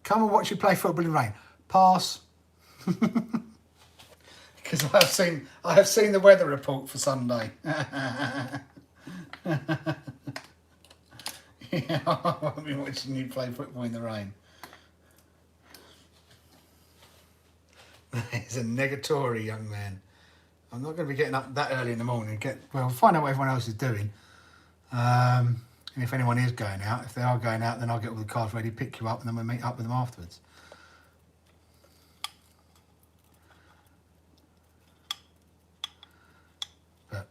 Come and watch you play football in rain. Pass. Because I have seen the weather report for Sunday. Yeah, I won't be watching you play football in the rain. He's a negatory young man. I'm not going to be getting up that early in the morning. Find out what everyone else is doing. And if anyone is going out, if they are going out, then I'll get all the cars ready, pick you up, and then we'll meet up with them afterwards. But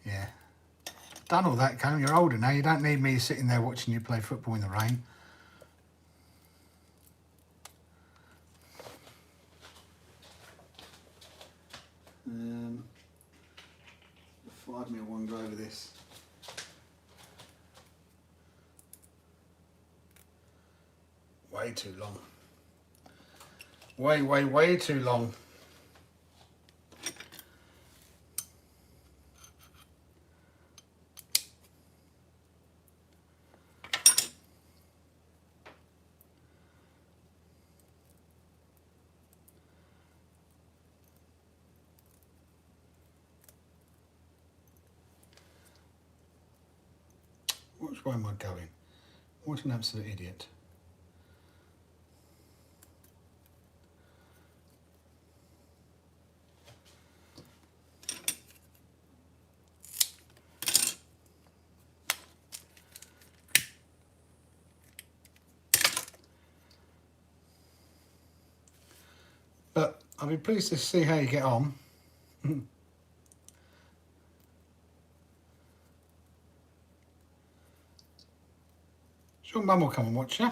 yeah. Done all that, Callum. You're older now. You don't need me sitting there watching you play football in the rain. The 5mm one go over this. Way too long. Way too long. Which way am I going? What an absolute idiot. But I'll be pleased to see how you get on. Sure, Mum will come and watch you.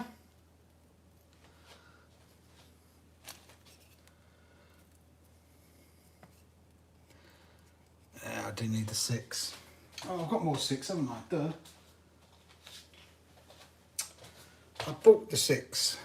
Yeah, I do need the 6. Oh, I've got more 6, haven't I? Duh. I bought the 6.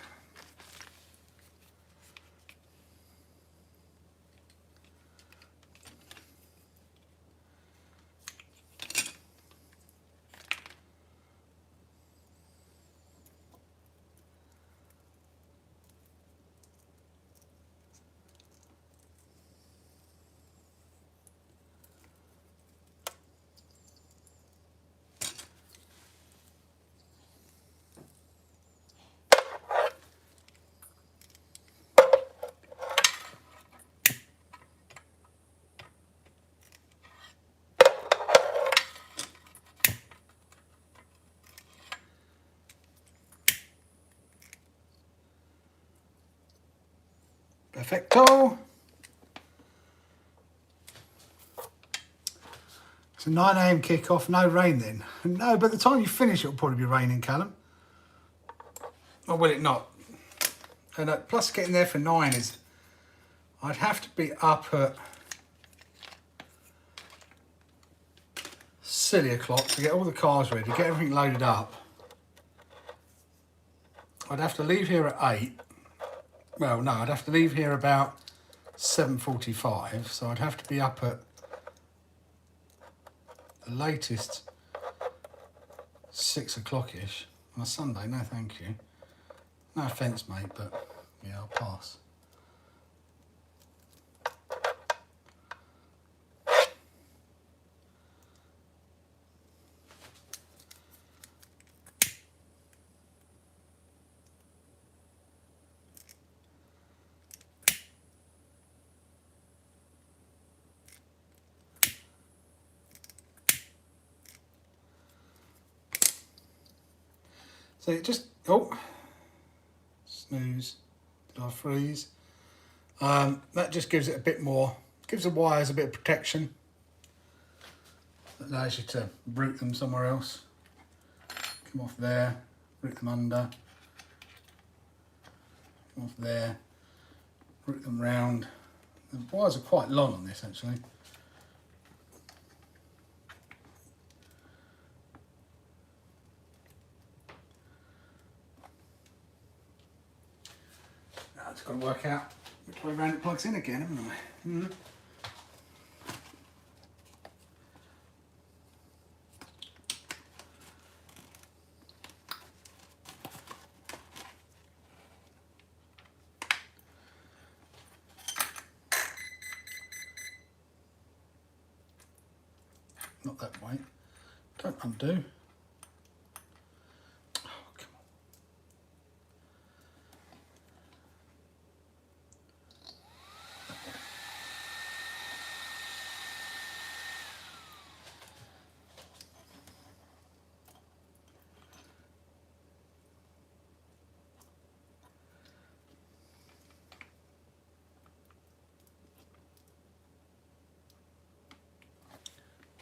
Perfecto. It's a 9 AM kickoff, no rain then. No, by the time you finish it'll probably be raining, Callum. Or will it not? And plus getting there for 9 is... I'd have to be up at silly o'clock to get all the cars ready, get everything loaded up. I'd have to leave here at 8. Well, no, I'd have to leave here about 7:45, so I'd have to be up at the latest 6 o'clock-ish on a Sunday. No, thank you. No offence, mate, but yeah, I'll pass. So it just, oh, snooze, did I freeze? That just gives it a bit more, gives the wires a bit of protection. That allows you to route them somewhere else. Come off there, route them under. Come off there, route them round. The wires are quite long on this actually. Now it's got to work out which way round it plugs in again, haven't I? Mm-hmm. Not that way. Don't undo. Oh, come on.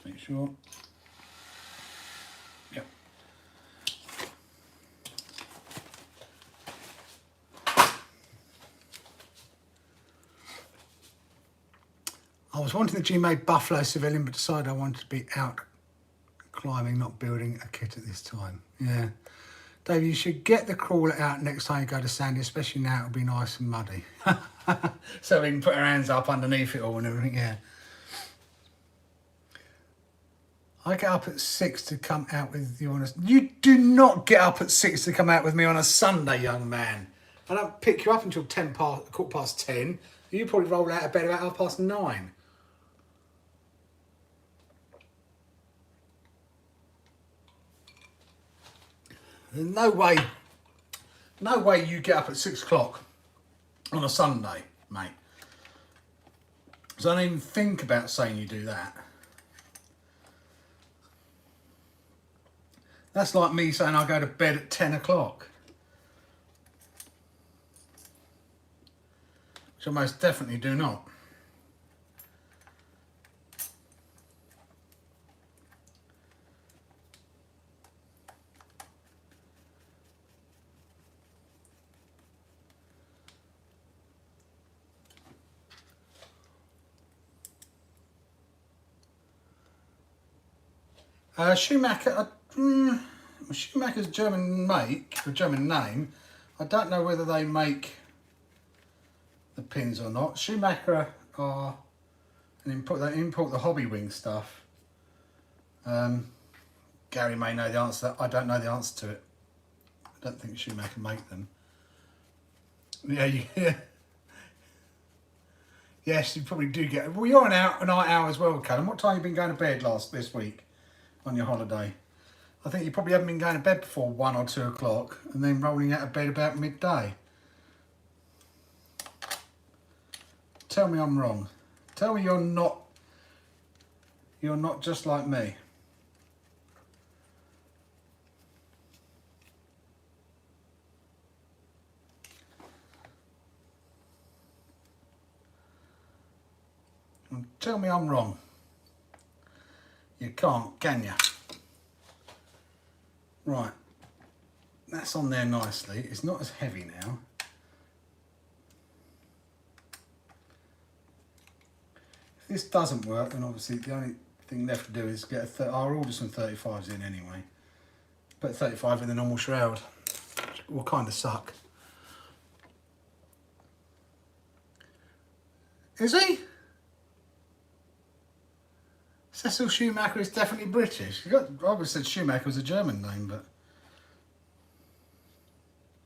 Make sure. Yep. I was wanting the G-Made Buffalo Civilian, but decided I wanted to be out climbing, not building a kit at this time. Yeah. Dave, you should get the crawler out next time you go to Sandy, especially now it'll be nice and muddy. So we can put our hands up underneath it all and everything, yeah. I get up at 6 to come out with you on a... You do not get up at 6 to come out with me on a Sunday, young man. I don't pick you up until 10:10. You probably roll out of bed about 9:30. There's no way you get up at 6 o'clock on a Sunday, mate. So I don't even think about saying you do that. That's like me saying I go to bed at 10 o'clock. Which I most definitely do not. Schumacher, Schumacher's German make, or German name. I don't know whether they make the pins or not. Schumacher are an import. They import the hobby wing stuff. Gary may know the answer to that. I don't know the answer to it. I don't think Schumacher make them. Yeah. Yes, you probably do get. Well, you're an night owl as well, Callum. What time have you been going to bed this week on your holiday? I think you probably haven't been going to bed before 1 or 2 o'clock and then rolling out of bed about midday. Tell me I'm wrong. Tell me you're not just like me. Tell me I'm wrong. You can't, can you? Right, that's on there nicely. It's not as heavy now. If this doesn't work, then obviously the only thing left to do is get I'll order some 35s in anyway. Put 35 in the normal shroud, which will kind of suck. Is he? Cecil Schumacher is definitely British. I always said Schumacher was a German name, but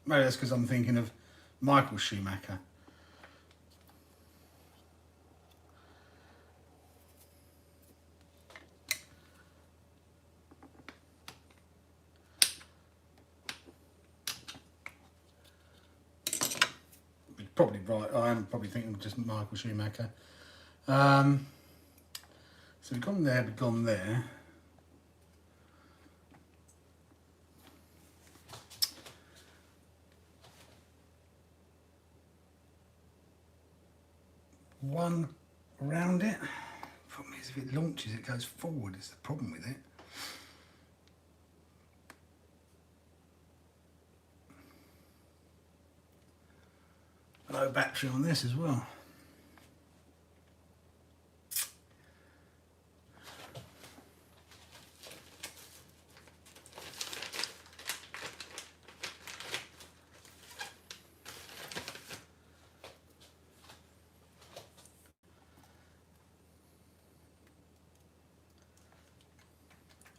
maybe that's because I'm thinking of Michael Schumacher. You're probably right. I am probably thinking of just Michael Schumacher. So we've gone there, we've gone there. One around it. Problem is, if it launches, it goes forward. Is the problem with it. Low battery on this as well.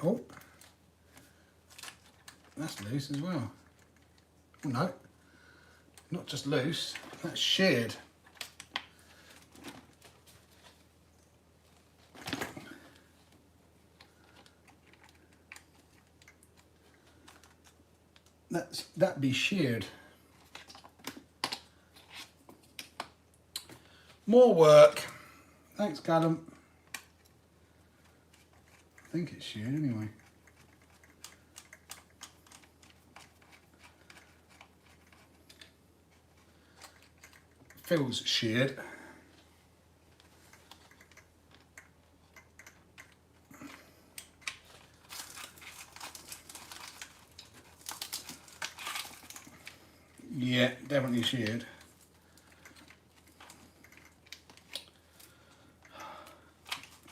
Oh, that's loose as well. Oh, no, not just loose, that's sheared. That'd be sheared. More work. Thanks, Callum. I think it's sheared anyway. Feels sheared. Yeah, definitely sheared.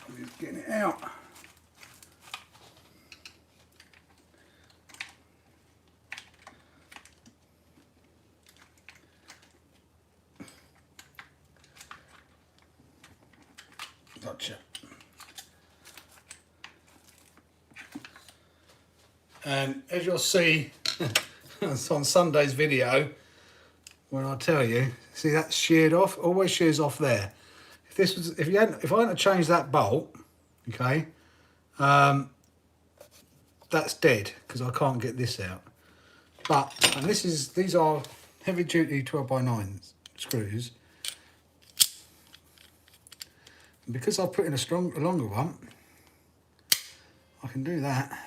I'm just getting it out. Gotcha. And as you'll see on Sunday's video, when I tell you, see that's sheared off, always shears off there. If I hadn't changed that bolt, okay, that's dead because I can't get this out. But, and these are heavy duty 12x9 screws. And because I've put in a longer one, I can do that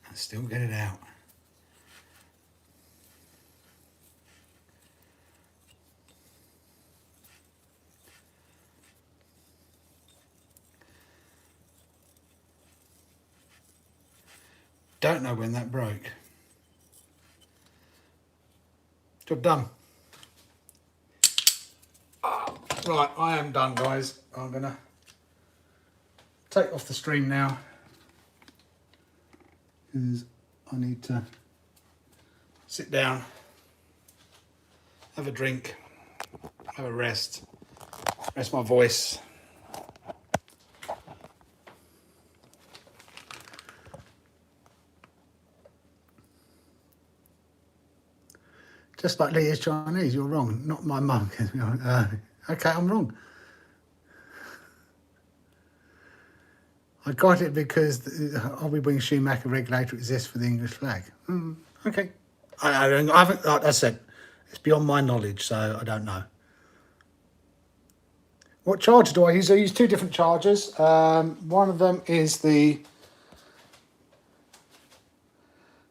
and still get it out. Don't know when that broke. Job done. Right, I am done, guys. I'm gonna take off the stream now because I need to sit down, have a drink, have a rest my voice. Just like Lee is Chinese, you're wrong. Not my mum. Okay, I'm wrong. I got it because the Hobby Wing Schumacher regulator exists for the English flag. Okay. I haven't, like I said, it's beyond my knowledge, so I don't know. What charger do I use? I use two different chargers. One of them is this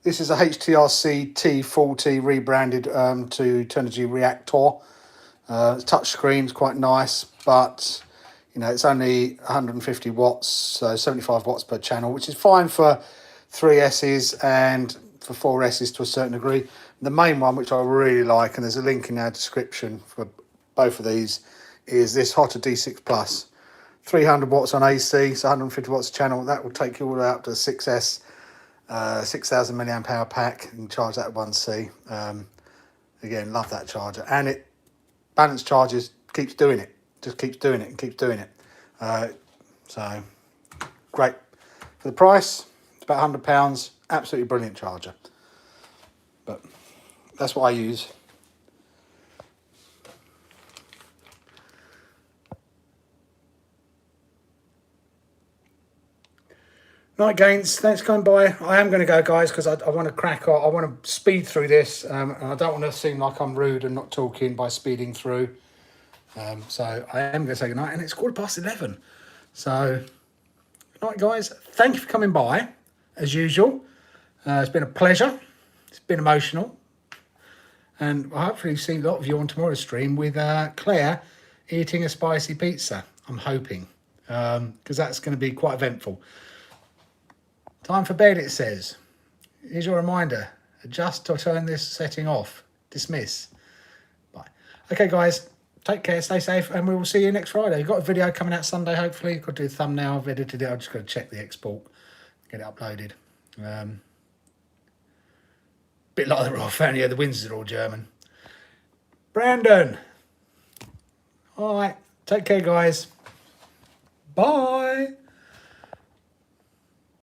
is a HTRC T40 rebranded to Turnigy Reactor. Touch screen's quite nice, but you know, it's only 150 watts, so 75 watts per channel, which is fine for 3Ss and for 4Ss to a certain degree. The main one, which I really like, and there's a link in our description for both of these, is this Hotter D6 Plus. 300 watts on AC, so 150 watts a channel. That will take you all the way up to the 6S, 6,000 milliamp hour pack. You can charge that at 1C. Again, love that charger. And it balance charges, keeps doing it. Just keeps doing it and keeps doing it. So, great. For the price, it's about £100. Absolutely brilliant charger. But that's what I use. Night Gains, thanks for coming by. I am going to go, guys, because I want to crack on. I want to speed through this, and I don't want to seem like I'm rude and not talking by speeding through. So I am going to say goodnight, and it's 11:15. So, good night, guys. Thank you for coming by, as usual. It's been a pleasure. It's been emotional. And I'll hopefully see a lot of you on tomorrow's stream with Claire eating a spicy pizza. I'm hoping, because that's going to be quite eventful. Time for bed, it says. Here's your reminder. Adjust to turn this setting off. Dismiss. Bye. Okay, guys. Take care. Stay safe. And we will see you next Friday. You've got a video coming out Sunday, hopefully. Got to do the thumbnail. I've edited it. I've just got to check the export. Get it uploaded. Bit like the Royal Family. Yeah, the Windsors are all German. Brandon. All right. Take care, guys. Bye.